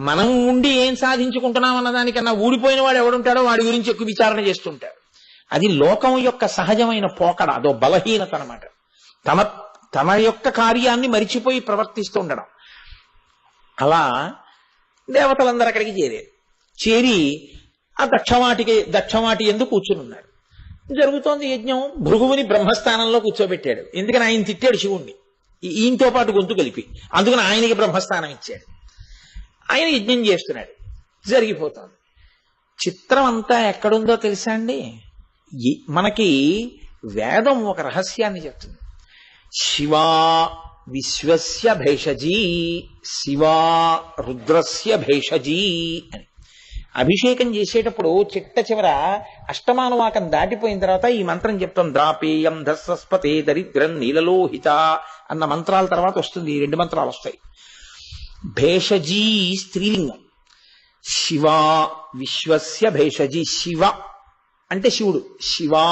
మనం ఉండి ఏం సాధించుకుంటున్నాం అన్న దానికన్నా ఊడిపోయిన వాడు ఎవడుంటాడో వాడి గురించి ఎక్కువ విచారణ చేస్తుంటారు. అది లోకం యొక్క సహజమైన పోకడ, అదో బలహీనత అనమాట. తన యొక్క కార్యాన్ని మరిచిపోయి ప్రవర్తిస్తూ ఉండడం. అలా దేవతలందరూ అక్కడికి చేరి ఆ దక్షవాటి ఎందుకు కూర్చుని ఉన్నారు. జరుగుతోంది యజ్ఞం. భృగువుని బ్రహ్మస్థానంలో కూర్చోబెట్టాడు. ఎందుకని ఆయన తిట్టాడు శివుణ్ణి ఈయనతో పాటు గొంతు కలిపి, అందుకని ఆయనకి బ్రహ్మస్థానం ఇచ్చాడు. ఆయన యజ్ఞం చేస్తున్నాడు, జరిగిపోతుంది. చిత్రం అంతా ఎక్కడుందో తెలుసా అండి. మనకి వేదం ఒక రహస్యాన్ని చెప్తుంది. శివా విశ్వస్య భేషజీ, శివా రుద్రస్య భేషజీ అని. అభిషేకం చేసేటప్పుడు చిట్ట చివర అష్టమానువాకం దాటిపోయిన తర్వాత ఈ మంత్రం చెప్తాం. ద్రాపేయం ధస్వస్పతే దరిద్రం నీలలోహిత అన్న మంత్రాల తర్వాత వస్తుంది. ఈ 2 మంత్రాలు వస్తాయి. భేషజీ స్త్రీలింగం. శివ విశ్వస్య భేషజీ. శివ అంటే శివుడు, శివా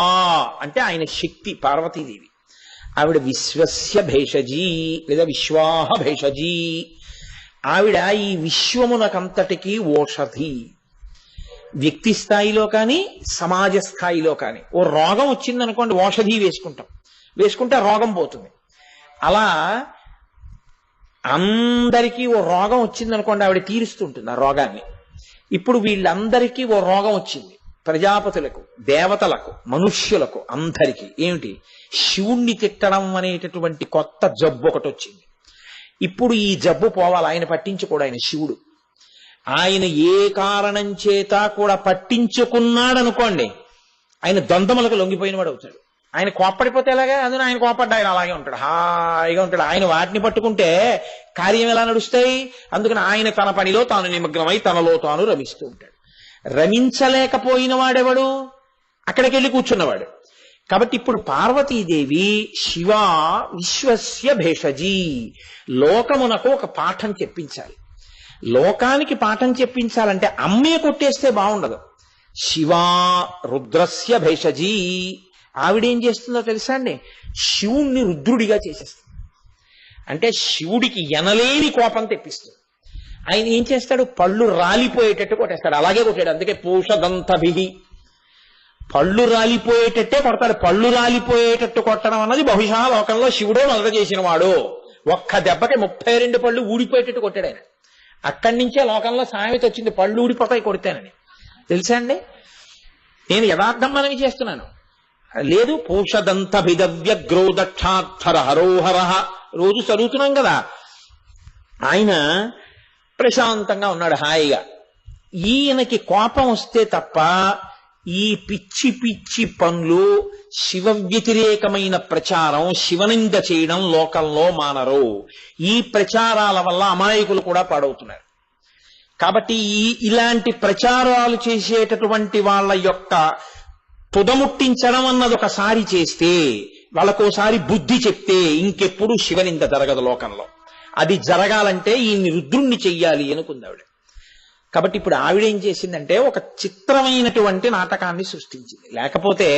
అంటే ఆయన శక్తి పార్వతీదేవి. ఆవిడ విశ్వస్య భేషజీ లేదా విశ్వాహ భేషజీ. ఆవిడ ఈ విశ్వమునకంతటికీ ఓషధి. వ్యక్తి స్థాయిలో కానీ సమాజ స్థాయిలో కానీ ఓ రోగం వచ్చిందనుకోండి ఓషధి వేసుకుంటే రోగం పోతుంది. అలా అందరికీ ఓ రోగం వచ్చిందనుకోండి ఆవిడ తీరుస్తుంటుంది ఆ రోగాన్ని. ఇప్పుడు వీళ్ళందరికీ ఓ రోగం వచ్చింది, ప్రజాపతులకు, దేవతలకు, మనుష్యులకు, అందరికీ. ఏమిటి? శివుణ్ణి తిట్టడం అనేటటువంటి కొత్త జబ్బు ఒకటి వచ్చింది. ఇప్పుడు ఈ జబ్బు పోవాలి. ఆయన పట్టించుకోడు, ఆయన శివుడు. ఆయన ఏ కారణం చేత కూడా పట్టించుకున్నాడనుకోండి ఆయన ద్వంద్వములకు లొంగిపోయిన వాడు అవుతాడు. ఆయన కోప్పడిపోతే ఎలాగా, అందులో ఆయన కోప్పడ్డా ఆయన అలాగే ఉంటాడు, హాయిగా ఉంటాడు. ఆయన వాటిని పట్టుకుంటే కార్యం ఎలా నడుస్తాయి? అందుకని ఆయన తన పనిలో తాను నిమగ్నమై తనలో తాను రమిస్తూ ఉంటాడు. రమించలేకపోయిన వాడెవడు? అక్కడికి వెళ్ళి కూర్చున్నవాడు. కాబట్టి ఇప్పుడు పార్వతీదేవి శివ విశ్వస్య భేషజీ, లోకమునకు ఒక పాఠం చెప్పించాలి. లోకానికి పాఠం చెప్పించాలంటే అమ్మే కొట్టేస్తే బాగుండదు. శివా రుద్రస్య భేషజీ. ఆవిడేం చేస్తుందో తెలుసా అండి? శివుణ్ణి రుద్రుడిగా చేసేస్తుంది. అంటే శివుడికి ఎనలేని కోపం తెప్పిస్తుంది. ఆయన ఏం చేస్తాడు? పళ్ళు రాలిపోయేటట్టు కొట్టేస్తాడు. అలాగే కొట్టాడు. అందుకే పూషదంతభిహి, పళ్ళు రాలిపోయేటట్టే కొడతాడు. పళ్ళు రాలిపోయేటట్టు కొట్టడం అన్నది బహుశా లోకంలో శివుడో మొదట చేసిన వాడు. ఒక్క దెబ్బకి 32 పళ్ళు ఊడిపోయేటట్టు కొట్టాడు ఆయన. అక్కడి నుంచే లోకంలో సామెత వచ్చింది, పళ్ళు ఊడిపోతాయి కొడితేనని. తెలుసా అండి? నేను యథార్థం మనవి చేస్తున్నాను. లేదు పూషదంతభిదవ్యగ్రో దక్షాక్షర హరోహర రోజు చదువుతున్నాం కదా. ఆయన ప్రశాంతంగా ఉన్నాడు హాయిగా. ఈయనకి కోపం వస్తే తప్ప ఈ పిచ్చి పిచ్చి పనులు, శివ వ్యతిరేకమైన ప్రచారం, శివనింద చేయడం లోకంలో మానరు. ఈ ప్రచారాల వల్ల అమాయకులు కూడా పాడవుతున్నారు. కాబట్టి ఇలాంటి ప్రచారాలు చేసేటటువంటి వాళ్ళ యొక్క తుదముట్టించడం అన్నది ఒకసారి చేస్తే, వాళ్ళకోసారి బుద్ధి చెప్తే ఇంకెప్పుడు శివనింద జరగదు లోకంలో. అది జరగాలంటే ఈయన్ని రుద్రుణ్ణి చెయ్యాలి అనుకుంది ఆవిడ. కాబట్టి ఇప్పుడు ఆవిడేం చేసిందంటే ఒక చిత్రమైనటువంటి నాటకాన్ని సృష్టించింది. లేకపోతే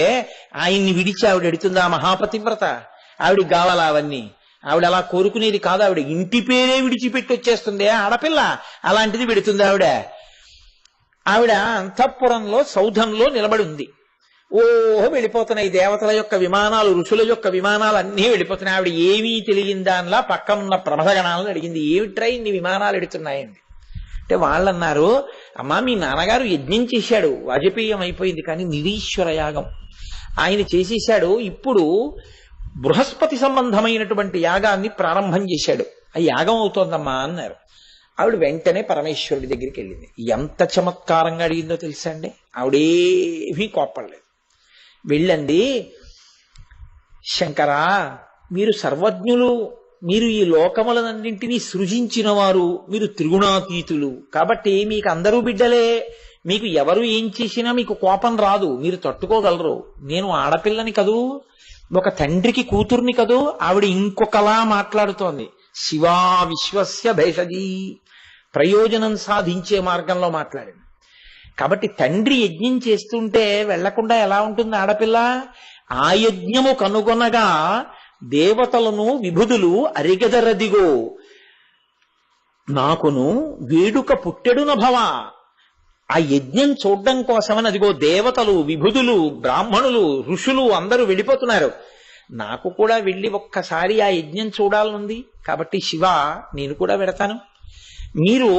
ఆయన్ని విడిచి ఆవిడ ఎడుతుందా? మహాపతివ్రత. ఆవిడికి కావాలా అవన్నీ? ఆవిడ అలా కోరుకునేది కాదు. ఆవిడ ఇంటి పేరే విడిచిపెట్టి వచ్చేస్తుంది ఆడపిల్ల. అలాంటిది పెడుతుంది ఆవిడ. ఆవిడ అంతఃపురంలో సౌధంలో నిలబడి ఉంది. ఓహో వెళ్ళిపోతున్నాయి దేవతల యొక్క విమానాలు, ఋషుల యొక్క విమానాలు అన్నీ వెళ్ళిపోతున్నాయి. ఆవిడ ఏమీ తెలియని దానిలా పక్కనున్న ప్రమథగణాలను అడిగింది, ఏమిట్రా ఇన్ని విమానాలు ఎడుతున్నాయండి అంటే వాళ్ళన్నారు, అమ్మా మీ నాన్నగారు యజ్ఞం చేశాడు, వాజపేయం అయిపోయింది, కానీ నిరీశ్వర యాగం ఆయన చేసేశాడు. ఇప్పుడు బృహస్పతి సంబంధమైనటువంటి యాగాన్ని ప్రారంభం చేశాడు, ఆ యాగం అవుతోందమ్మా అన్నారు. ఆవిడ వెంటనే పరమేశ్వరుడి దగ్గరికి వెళ్ళింది. ఎంత చమత్కారంగా అడిగిందో తెలుసా అండి. ఆవిడేమీ కోప్పడలేదు. వెళ్ళండి, శంకరా మీరు సర్వజ్ఞులు, మీరు ఈ లోకములన్నింటినీ సృజించిన వారు, మీరు త్రిగుణాతీతులు, కాబట్టి మీకు అందరూ బిడ్డలే, మీకు ఎవరు ఏం చేసినా మీకు కోపం రాదు, మీరు తట్టుకోగలరు. నేను ఆడపిల్లని కదూ, ఒక తండ్రికి కూతుర్ని కదూ. ఆవిడ ఇంకొకలా మాట్లాడుతోంది. శివా విశ్వస్య భేషజీ, ప్రయోజనం సాధించే మార్గంలో మాట్లాడింది. కాబట్టి తండ్రి యజ్ఞం చేస్తుంటే వెళ్లకుండా ఎలా ఉంటుంది ఆడపిల్ల? ఆ యజ్ఞము కనుగొనగా దేవతలను విభుదులు అరిగెదరదిగో, నాకును వేడుక పుట్టెడున భవ. ఆ యజ్ఞం చూడడం కోసమని అదిగో దేవతలు, విభుదులు, బ్రాహ్మణులు, ఋషులు అందరూ వెళ్ళిపోతున్నారు. నాకు కూడా వెళ్ళి ఒక్కసారి ఆ యజ్ఞం చూడాలనుంది. కాబట్టి శివ నేను కూడా వెడతాను. మీరు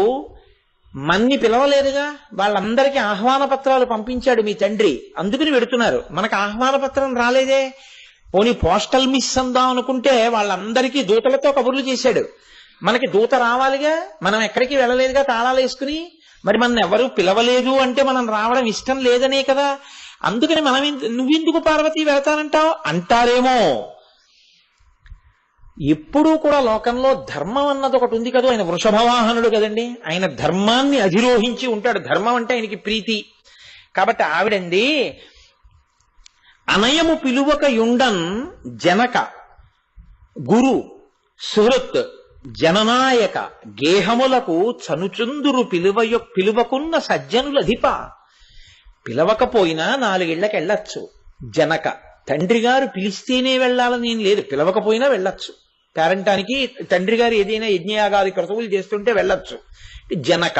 మన్ని పిలవలేదుగా, వాళ్ళందరికీ ఆహ్వాన పత్రాలు పంపించాడు మీ తండ్రి, అందుకని వెడుతున్నారు. మనకు ఆహ్వాన పత్రం రాలేదే, పోనీ పోస్టల్ మిస్ అందాం అనుకుంటే వాళ్ళందరికీ దూతలతో కబుర్లు చేశాడు. మనకి దూత రావాలిగా, మనం ఎక్కడికి వెళ్ళలేదుగా తాళాలు వేసుకుని. మరి మన ఎవరు పిలవలేదు అంటే మనం రావడం ఇష్టం లేదనే కదా. అందుకని మనం నువ్వెందుకు పార్వతి వెళతానంటావు అంటారేమో. ఎప్పుడూ కూడా లోకంలో ధర్మం అన్నది ఒకటి ఉంది కదా. ఆయన వృషభవాహనుడు కదండి, ఆయన ధర్మాన్ని అధిరోహించి ఉంటాడు. ధర్మం అంటే ఆయనకి ప్రీతి. కాబట్టి ఆవిడంది, అనయము పిలువక యుండన్ జనక గురు సుహృత్ జననాయక గేహములకు చనుచుందురు పిలువకున్న సజ్జనులధిప. పిలవకపోయినా 4 ఇళ్లకు వెళ్ళొచ్చు. జనక తండ్రి గారు పిలిస్తేనే వెళ్ళాలని ఏం లేదు, పిలవకపోయినా వెళ్ళొచ్చు. పేరంటానికి తండ్రి గారు ఏదైనా యజ్ఞయాగాది క్రతువులు చేస్తుంటే వెళ్ళొచ్చు. జనక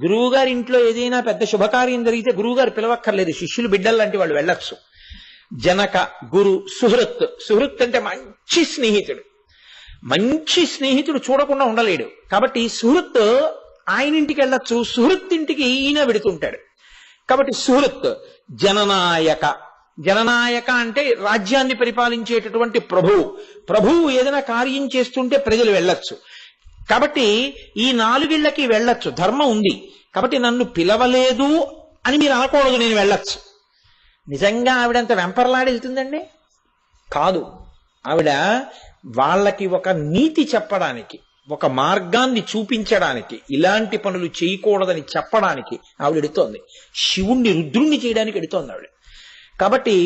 గురువు గారి ఇంట్లో ఏదైనా పెద్ద శుభకార్యం జరిగితే గురువు గారు పిలవక్కర్లేదు, శిష్యులు బిడ్డలు లాంటి వాళ్ళు వెళ్ళొచ్చు. జనక గురు సుహృత్ అంటే మంచి స్నేహితుడు. మంచి స్నేహితుడు చూడకుండా ఉండలేడు. కాబట్టి సుహృత్ ఆయన ఇంటికి వెళ్ళొచ్చు, సుహృత్ ఇంటికి ఈయన వెడుతుంటాడు. కాబట్టి సుహృత్ జననాయక అంటే రాజ్యాన్ని పరిపాలించేటటువంటి ప్రభువు ఏదైనా కార్యం చేస్తుంటే ప్రజలు వెళ్ళొచ్చు. కాబట్టి ఈ 4 ఇళ్లకి వెళ్ళొచ్చు, ధర్మం ఉంది. కాబట్టి నన్ను పిలవలేదు అని మీరు అనకూడదు, నేను వెళ్ళొచ్చు. నిజంగా ఆవిడంత వెంపర్లాడి వెళ్తుందండి కాదు. ఆవిడ వాళ్ళకి ఒక నీతి చెప్పడానికి, ఒక మార్గాన్ని చూపించడానికి, ఇలాంటి పనులు చేయకూడదని చెప్పడానికి ఆవిడ ఎడుతోంది. శివుణ్ణి రుద్రుణ్ణి చేయడానికి ఎడుతోంది ఆవిడ. కాబట్టి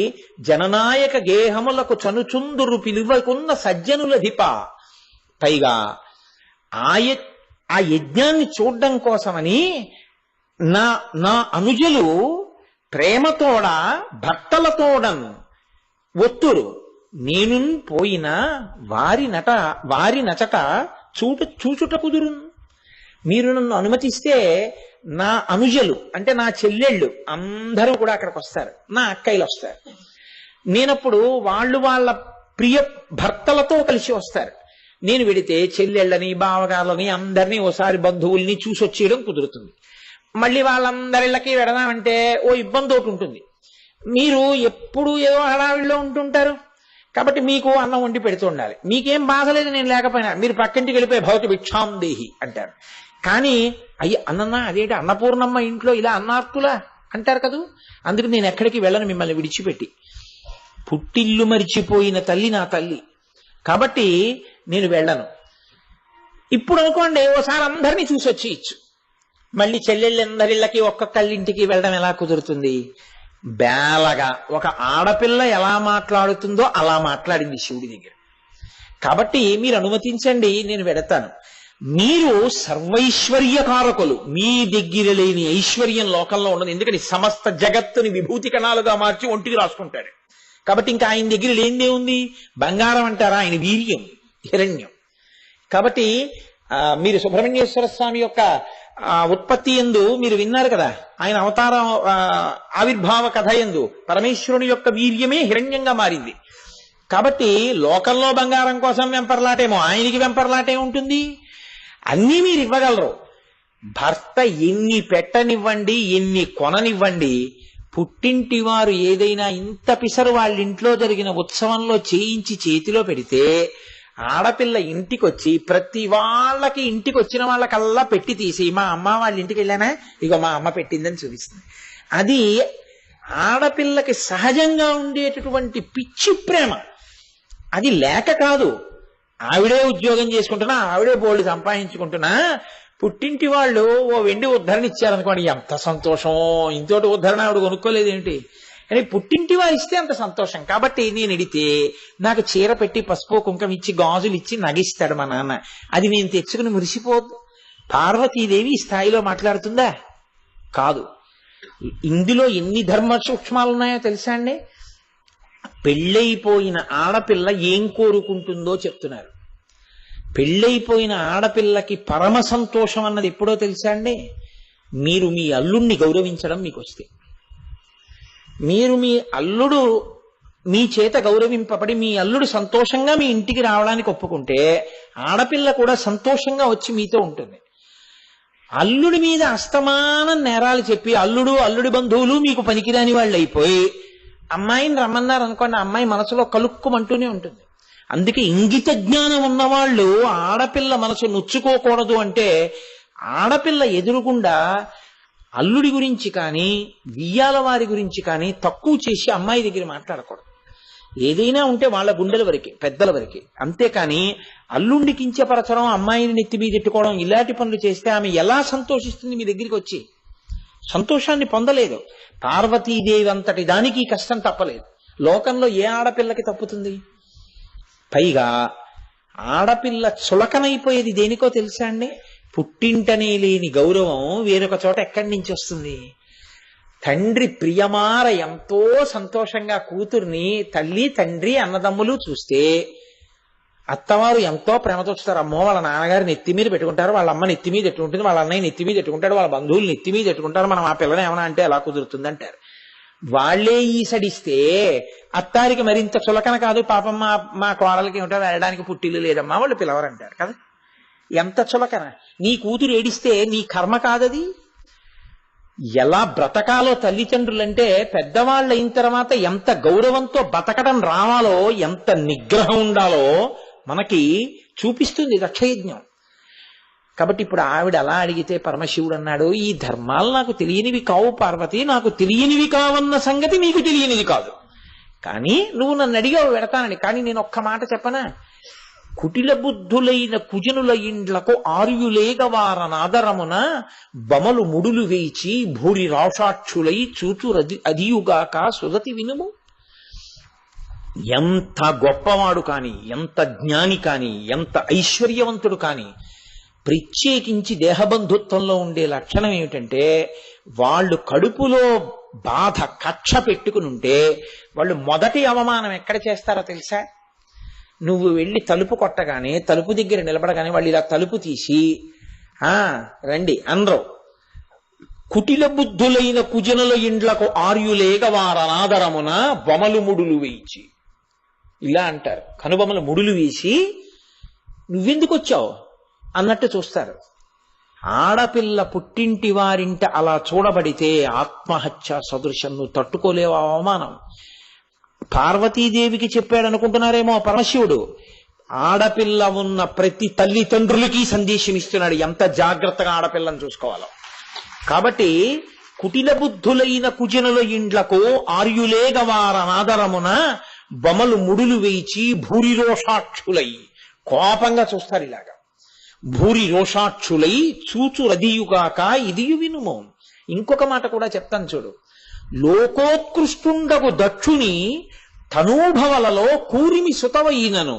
జననాయక గేహములకు చనుచుందురు పిలువకున్న సజ్జనులధిప. పైగా ఆ యజ్ఞాన్ని చూడడం కోసమని నా అనుజులు ప్రేమతోడ భర్తలతోడన్ ఒత్తురు. నేను పోయినా వారి నచట చూచుట కుదురు. మీరు నన్ను అనుమతిస్తే నా అనుజలు అంటే నా చెల్లెళ్ళు అందరూ కూడా అక్కడికి వస్తారు, నా అక్కయ్యలు వస్తారు. నేనప్పుడు వాళ్ళ ప్రియ భర్తలతో కలిసి వస్తారు. నేను వెడితే చెల్లెళ్ళని బావగారులని అందరినీ ఓసారి బంధువుల్ని చూసొచ్చేయడం కుదురుతుంది. మళ్ళీ వాళ్ళందరిళ్ళకి వెడదామంటే ఓ ఇబ్బంది ఒకటి ఉంటుంది. మీరు ఎప్పుడు ఏదో హడావిడిలో ఉంటుంటారు. కాబట్టి మీకు అన్నం వండి పెడుతూ ఉండాలి. మీకేం బాధ లేదు నేను లేకపోయినా, మీరు పక్కింటికి వెళ్ళిపోయి భవతి భిక్షాం దేహి అంటారు. కానీ అన్నన్నా అదేంటి అన్నపూర్ణమ్మ ఇంట్లో ఇలా అన్నార్తులా అంటారు కదూ. అందుకు నేను ఎక్కడికి వెళ్ళను మిమ్మల్ని విడిచిపెట్టి. పుట్టిల్లు మరిచిపోయిన తల్లి నా తల్లి, కాబట్టి నేను వెళ్ళను. ఇప్పుడు అనుకోండి ఓసారి అందరినీ చూసొచ్చి ఇచ్చు, మళ్ళీ చెల్లెళ్ళందరిళ్ళకి ఒక్కొక్కళ్ళింటికి వెళ్ళడం ఎలా కుదురుతుంది? బేలగా ఒక ఆడపిల్ల ఎలా మాట్లాడుతుందో అలా మాట్లాడింది శివుడి దగ్గర. కాబట్టి మీరు అనుమతించండి, నేను వెడతాను. మీరు సర్వైశ్వర్యకారకులు, మీ దగ్గర లేని ఐశ్వర్యం లోకంలో ఉండదు. ఎందుకని సమస్త జగత్తుని విభూతి కణాలుగా మార్చి ఒంటికి రాసుకుంటాడు. కాబట్టి ఇంకా ఆయన దగ్గర లేనిదే ఉంది. బంగారం అంటారా, ఆయన వీర్యం హిరణ్యం. కాబట్టి మీరు సుబ్రహ్మణ్యేశ్వర స్వామి యొక్క ఉత్పత్తి యందు మీరు విన్నారు కదా, ఆయన అవతార ఆవిర్భావ కథ యందు పరమేశ్వరుని యొక్క వీర్యమే హిరణ్యంగా మారింది. కాబట్టి లోకంలో బంగారం కోసం వెంపర్లాటేమో, ఆయనకి వెంపర్లాటే ఉంటుంది. అన్నీ మీరు ఇవ్వగలరు, భర్త ఎన్ని పెట్టనివ్వండి, ఎన్ని కొననివ్వండి, పుట్టింటి వారు ఏదైనా ఇంత పిసరు వాళ్ళ ఇంట్లో జరిగిన ఉత్సవంలో చేయించి చేతిలో పెడితే ఆడపిల్ల ఇంటికి వచ్చి ప్రతి వాళ్ళకి ఇంటికి వచ్చిన వాళ్ళకల్లా పెట్టి తీసి మా అమ్మ వాళ్ళ ఇంటికి వెళ్ళానా, ఇగో మా అమ్మ పెట్టిందని చూపిస్తుంది. అది ఆడపిల్లకి సహజంగా ఉండేటటువంటి పిచ్చి ప్రేమ. అది లేక కాదు, ఆవిడే ఉద్యోగం చేసుకుంటున్నా, ఆవిడే బోల్డ్ సంపాదించుకుంటున్నా, పుట్టింటి వాళ్ళు ఓ వెండి ఉద్ధరణ ఇచ్చారనుకోండి, ఎంత సంతోషం. ఇంతోటి ఉద్ధరణ ఆవిడ కొనుక్కోలేదేంటి అని పుట్టింటి వారు ఇస్తే అంత సంతోషం. కాబట్టి నేను ఎడితే నాకు చీర పెట్టి పసుపు కుంకం ఇచ్చి గాజులు ఇచ్చి నగిస్తాడు మా నాన్న. అది నేను తెచ్చుకుని మురిసిపోద్దు. పార్వతీదేవి ఈ స్థాయిలో మాట్లాడుతుందా? కాదు. ఇందులో ఎన్ని ధర్మ సూక్ష్మాలు ఉన్నాయో తెలుసా అండి? పెళ్ళైపోయిన ఆడపిల్ల ఏం కోరుకుంటుందో చెప్తున్నారు. పెళ్ళైపోయిన ఆడపిల్లకి పరమ సంతోషం అన్నది ఎప్పుడో తెలుసా అండి? మీరు మీ అల్లుణ్ణి గౌరవించడం మీకు వస్తే, మీరు మీ అల్లుడు మీ చేత గౌరవింపబడి మీ అల్లుడు సంతోషంగా మీ ఇంటికి రావడానికి ఒప్పుకుంటే ఆడపిల్ల కూడా సంతోషంగా వచ్చి మీతో ఉంటుంది. అల్లుడి మీద అస్తమానం నేరాలు చెప్పి అల్లుడి బంధువులు మీకు పనికిరాని వాళ్ళు అయిపోయి అమ్మాయిని రమ్మన్నారు అనుకోండి, అమ్మాయి మనసులో కలుక్కుమంటూనే ఉంటుంది. అందుకే ఇంగిత జ్ఞానం ఉన్నవాళ్ళు ఆడపిల్ల మనసు నొచ్చుకోకూడదు అంటే ఆడపిల్ల ఎదురుగుండా అల్లుడి గురించి కానీ వియ్యాల వారి గురించి కానీ తక్కువ చేసి అమ్మాయి దగ్గర మాట్లాడకూడదు. ఏదైనా ఉంటే వాళ్ళ గుండెల వరకే, పెద్దల వరకే. అంతేకాని అల్లుండి కించపరచడం, అమ్మాయిని నెత్తి మీద ఎట్టుకోవడం, ఇలాంటి పనులు చేస్తే ఆమె ఎలా సంతోషిస్తుంది? మీ దగ్గరికి వచ్చి సంతోషాన్ని పొందలేదు. పార్వతీదేవి అంతటి దానికి కష్టం తప్పలేదు. లోకంలో ఏ ఆడపిల్లకి తప్పుతుంది? పైగా ఆడపిల్ల చులకనైపోయేది దేనికో తెలుసా అండి? పుట్టింటనే లేని గౌరవం వేరొక చోట ఎక్కడి నుంచి వస్తుంది? తండ్రి ప్రియమార ఎంతో సంతోషంగా కూతుర్ని తల్లి తండ్రి అన్నదమ్ములు చూస్తే అత్తవారు ఎంతో ప్రేమతో చూస్తారు. అమ్మో వాళ్ళ నాన్నగారు నెత్తి మీద పెట్టుకుంటారు, వాళ్ళ అమ్మ నెత్తి మీద ఎట్టుకుంటుంది, వాళ్ళ అన్నయ్య నెత్తి మీద ఎట్టుకుంటాడు, వాళ్ళ బంధువులు నెత్తి మీద ఎట్టుకుంటారు, మనం ఆ పిల్లని ఏమన్నా అంటే ఎలా కుదురుతుంది అంటారు. వాళ్లే ఈసడిస్తే అత్తారికి మరింత చులకన కాదు? పాపం మా కోడలకి ఏమిటో వెళ్ళడానికి పుట్టిల్లు లేదమ్మా వాళ్ళు పిలవరంటారు కదా. ఎంత చులకన! నీ కూతురు ఏడిస్తే నీ కర్మ కాదది. ఎలా బ్రతకాలో తల్లిదండ్రులంటే పెద్దవాళ్ళు అయిన తర్వాత ఎంత గౌరవంతో బతకడం రావాలో, ఎంత నిగ్రహం ఉండాలో మనకి చూపిస్తుంది దక్షయజ్ఞం. కాబట్టి ఇప్పుడు ఆవిడ అలా అడిగితే పరమశివుడు అన్నాడు, ఈ ధర్మాలు నాకు తెలియనివి కావు పార్వతి, నాకు తెలియనివి కావన్న సంగతి నీకు తెలియనిది కాదు. కానీ నువ్వు నన్ను అడిగావు పెడతానని. కానీ నేను ఒక్క మాట చెప్పనా? కుటిల బుద్ధులైన కుజనుల ఇండ్లకు ఆర్యులేగ వారనాదరమున బమలు ముడులు వేచి భూరి రాషాక్షులై చూచు అదియుగాక సుగతి వినుము. ఎంత గొప్పవాడు కాని, ఎంత జ్ఞాని కాని, ఎంత ఐశ్వర్యవంతుడు కాని, ప్రత్యేకించి దేహబంధుత్వంలో ఉండే లక్షణం ఏమిటంటే వాళ్ళు కడుపులో బాధ కక్ష పెట్టుకుని ఉంటే వాళ్ళు మొదటి అవమానం ఎక్కడ చేస్తారో తెలుసా? నువ్వు వెళ్ళి తలుపు కొట్టగానే, తలుపు దగ్గర నిలబడగానే వాళ్ళు ఇలా తలుపు తీసి రండి అనరు. కుటిల బుద్ధులైన కుజనుల ఇండ్లకు ఆర్యులేగ వారనాదరమున బొమలు ముడులు వేయించి ఇలా అంటారు. కనుబొమలు ముడులు వేసి నువ్వెందుకు వచ్చావు అన్నట్టు చూస్తారు. ఆడపిల్ల పుట్టింటి వారింట అలా చూడబడితే ఆత్మహత్య సదృశం. నువ్వు తట్టుకోలేవు అవమానం. పార్వతీదేవికి చెప్పాడు అనుకుంటున్నారేమో పరమశివుడు. ఆడపిల్ల ఉన్న ప్రతి తల్లిదండ్రులకి సందేశం ఇస్తున్నాడు ఎంత జాగ్రత్తగా ఆడపిల్లను చూసుకోవాలో. కాబట్టి కుటిల బుద్ధులైన కుజనుల ఇండ్లకు ఆర్యులేగ వారనాదరమున బొమలు ముడులు వేయిచి భూరి రోషాక్షులై, కోపంగా చూస్తారు ఇలాగా. భూరి రోషాక్షులై చూచు రదియుగాక ఇదియు వినుమో. ఇంకొక మాట కూడా చెప్తాను చూడు. లోకోత్కృష్టుండగు దక్షుని తనూభవలలో కూరిమి సుతవైనను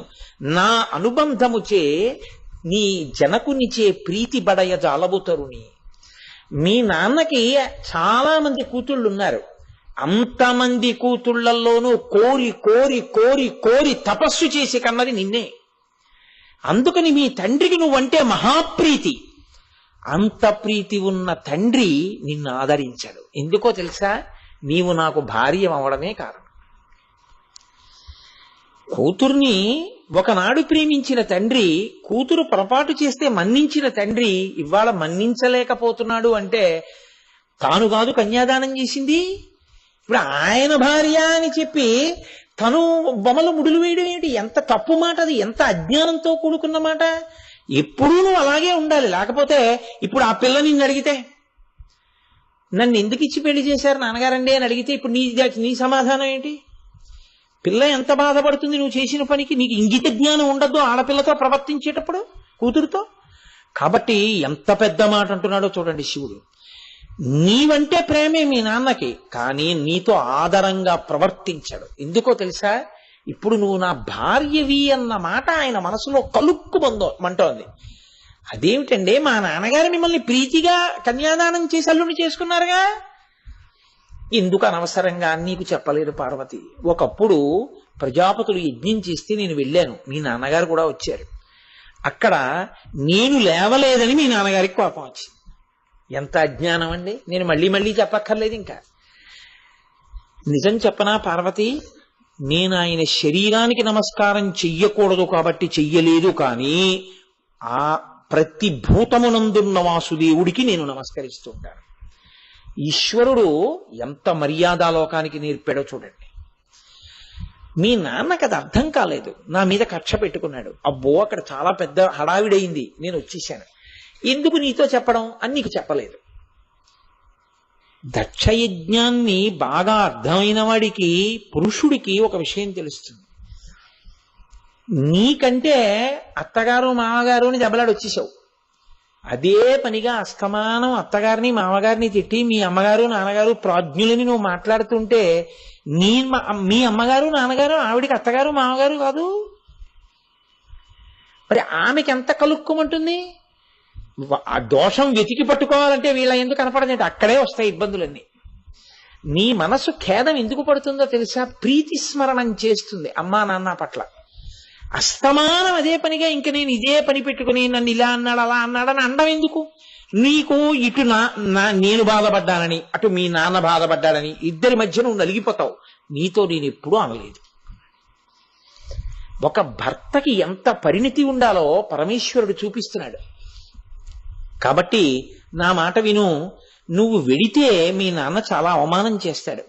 నా అనుబంధముచే నీ జనకునిచే ప్రీతి బడయ జాలబుతరుని. మీ నాన్నకి చాలా మంది కూతుళ్ళున్నారు. అంతమంది కూతుళ్లలోనూ కోరి కోరి కోరి కోరి తపస్సు చేసి కన్నది నిన్నే. అందుకని మీ తండ్రికి నువ్వంటే మహాప్రీతి. అంత ప్రీతి ఉన్న తండ్రి నిన్ను ఆదరించాడు. ఎందుకో తెలుసా? నీవు నాకు భార్య అవడమే కారణం. కూతుర్ని ఒకనాడు ప్రేమించిన తండ్రి కూతురు పొరపాటు చేస్తే మన్నించిన తండ్రి ఇవాళ మన్నించలేకపోతున్నాడు అంటే తాను కాదు కన్యాదానం చేసింది. ఇప్పుడు ఆయన భార్య అని చెప్పి తను బొమ్మలు ముడులు వేయడం ఏంటి? ఎంత తప్పు మాట అది, ఎంత అజ్ఞానంతో కూడుకున్న మాట. ఎప్పుడూ నువ్వు అలాగే ఉండాలి. లేకపోతే ఇప్పుడు ఆ పిల్ల నిన్ను అడిగితే, నన్ను ఎందుకు ఇచ్చి పెళ్లి చేశారు నాన్నగారండి అని అడిగితే ఇప్పుడు నీ సమాధానం ఏంటి? పిల్ల ఎంత బాధపడుతుంది నువ్వు చేసిన పనికి. నీకు ఇంగిత జ్ఞానం ఉండద్దు ఆడపిల్లతో ప్రవర్తించేటప్పుడు, కూతురుతో. కాబట్టి ఎంత పెద్ద మాట అంటున్నాడో చూడండి శివుడు. నీవంటే ప్రేమే మీ నాన్నకి, కానీ నీతో ఆదరంగా ప్రవర్తించాడు. ఎందుకో తెలుసా? ఇప్పుడు నువ్వు నా భార్యవి అన్న మాట ఆయన మనసులో కలుక్కుమంటోంది. అదేమిటండి, మా నాన్నగారు మిమ్మల్ని ప్రీతిగా కన్యాదానం చేసి అల్లుని చేసుకున్నారుగా, ఎందుకు అనవసరంగా నీకు చెప్పలేదు పార్వతి. ఒకప్పుడు ప్రజాపతులు యజ్ఞం చేస్తే నేను వెళ్ళాను, మీ నాన్నగారు కూడా వచ్చారు. అక్కడ నేను లేవలేదని మీ నాన్నగారికి కోపం వచ్చింది. ఎంత అజ్ఞానం అండి. నేను మళ్ళీ మళ్ళీ చెప్పక్కర్లేదు. ఇంకా నిజం చెప్పనా పార్వతి, నేను ఆయన శరీరానికి నమస్కారం చెయ్యకూడదు కాబట్టి చెయ్యలేదు, కానీ ఆ ప్రతి భూతమునందున్న వాసుదేవుడికి నేను నమస్కరిస్తూ ఉంటాను. ఈశ్వరుడు ఎంత మర్యాదాలోకానికి నేర్పాడో చూడండి. మీ నాన్నకి అది అర్థం కాలేదు, నా మీద కక్ష పెట్టుకున్నాడు. అబ్బో అక్కడ చాలా పెద్ద హడావిడయింది, నేను వచ్చేసాను. ఎందుకు నీతో చెప్పడం అని నీకు చెప్పలేదు. దక్షయజ్ఞాన్ని బాగా అర్థమైన వాడికి, పురుషుడికి ఒక విషయం తెలుస్తుంది. నీకంటే అత్తగారు మామగారు అని దెబ్బలాడు వచ్చేసావు. అదే పనిగా అస్తమానం అత్తగారిని మామగారిని తిట్టి మీ అమ్మగారు నాన్నగారు ప్రాజ్ఞులని నువ్వు మాట్లాడుతుంటే మీ అమ్మగారు నాన్నగారు ఆవిడికి అత్తగారు మామగారు కాదు. మరి ఆమెకి ఎంత కలుక్కుమంటుంది? ఆ దోషం వెతికి పట్టుకోవాలంటే వీళ్ళ ఎందుకు కనపడదంటే అక్కడే వస్తాయి ఇబ్బందులన్నీ. నీ మనసు ఖేదం ఎందుకు పడుతుందో తెలుసా? ప్రీతి స్మరణం చేస్తుంది అమ్మా నాన్న పట్ల. అస్తమానం అదే పనిగా ఇంక నేను ఇదే పని పెట్టుకుని నన్ను ఇలా అన్నాడు అలా అన్నాడని అండం ఎందుకు? నీకు ఇటు నేను బాధపడ్డానని, అటు మీ నాన్న బాధపడ్డాడని ఇద్దరి మధ్య నువ్వు నలిగిపోతావు. నీతో నేను ఎప్పుడూ అనలేదు. ఒక భర్తకి ఎంత పరిణితి ఉండాలో పరమేశ్వరుడు చూపిస్తున్నాడు. కాబట్టి నా మాట విను. నువ్వు వెడితే మీ నాన్న చాలా అవమానం చేస్తాడు.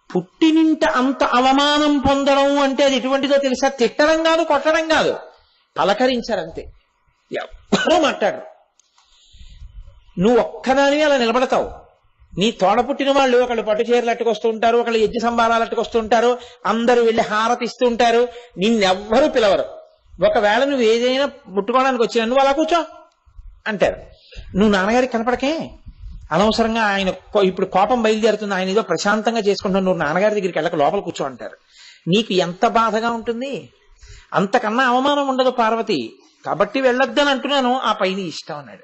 పుట్టినింట అంత అవమానం పొందడం అంటే అది ఎటువంటిదో తెలుసా? తిట్టడం కాదు, కొట్టడం కాదు, పలకరించారంతే. ఎవరో మాట్లాడరు. నువ్వు ఒక్కదానివి అలా నిలబడతావు. నీ తోడ పుట్టిన వాళ్ళు ఒకళ్ళు పట్టు చీరలు అట్టుకొస్తూ ఉంటారు, ఒకళ్ళు యజ్ఞ సంబారాలు అట్టుకొస్తూ ఉంటారు, అందరూ వెళ్ళి హారతిస్తూ ఉంటారు, నిన్నెవ్వరూ పిలవరు. ఒకవేళ నువ్వు ఏదైనా ముట్టుకోవడానికి వచ్చినా నువ్వు అలా కూర్చో అంటారు. నువ్వు నాన్నగారికి కనపడకే, అనవసరంగా ఆయన ఇప్పుడు కోపం బయలుదేరుతుంది, ఆయన ఏదో ప్రశాంతంగా చేసుకుంటాను, నువ్వు నాన్నగారి దగ్గరికి వెళ్ళక లోపల కూర్చో అంటారు. నీకు ఎంత బాధగా ఉంటుంది? అంతకన్నా అవమానం ఉండదు పార్వతి. కాబట్టి వెళ్ళొద్దని అంటున్నాను, ఆ పైన ఇష్టం అన్నాడు.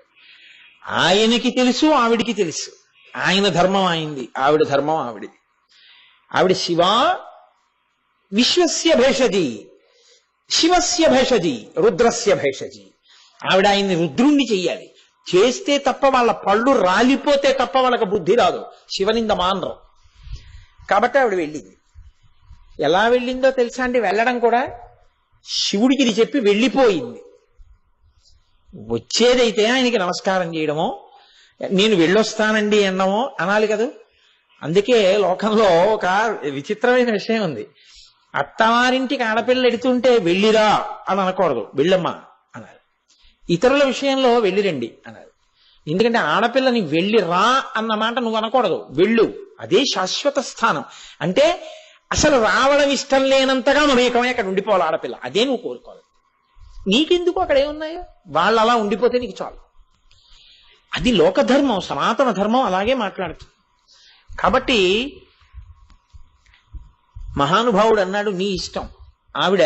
ఆయనకి తెలుసు, ఆవిడికి తెలుసు. ఆయన ధర్మం ఆయనది, ఆవిడ ధర్మం ఆవిడిది. ఆవిడ శివ విశ్వస్య భేషజి, శివస్య భేషజి, రుద్రస్య భేషజి. ఆవిడ ఆయన్ని రుద్రుణ్ణి చెయ్యాలి. చేస్తే తప్ప వాళ్ళ పళ్ళు రాలిపోతే తప్ప వాళ్ళకి బుద్ధి రాదు, శివనింద మానరు. కాబట్టి ఆవిడ వెళ్ళింది. ఎలా వెళ్ళిందో తెలుసా అండి? వెళ్ళడం కూడా శివుడికి ఇది చెప్పి వెళ్ళిపోయింది. వచ్చేదైతే ఆయనకి నమస్కారం చేయడమో, నేను వెళ్ళొస్తానండి అన్నమో అనాలి కదా. అందుకే లోకంలో ఒక విచిత్రమైన విషయం ఉంది. అత్తవారింటికి ఆడపిల్లలు ఎడుతుంటే వెళ్ళిరా అని అనకూడదు, వెళ్ళమ్మా అనాలి. ఇతరుల విషయంలో వెళ్ళిరండి అనాలి. ఎందుకంటే ఆడపిల్లని వెళ్ళి రా అన్న మాట నువ్వు అనకూడదు, వెళ్ళు. అదే శాశ్వత స్థానం. అంటే అసలు రావడం ఇష్టం లేనంతగా మమేకమై అక్కడ ఉండిపోవాలి ఆడపిల్ల. అదే నువ్వు కోరుకోవాలి. నీకెందుకు అక్కడ ఏమున్నాయో, వాళ్ళు అలా ఉండిపోతే నీకు చాలు. అది లోకధర్మం, సనాతన ధర్మం అలాగే మాట్లాడుతుంది. కాబట్టి మహానుభావుడు అన్నాడు, నీ ఇష్టం. ఆవిడ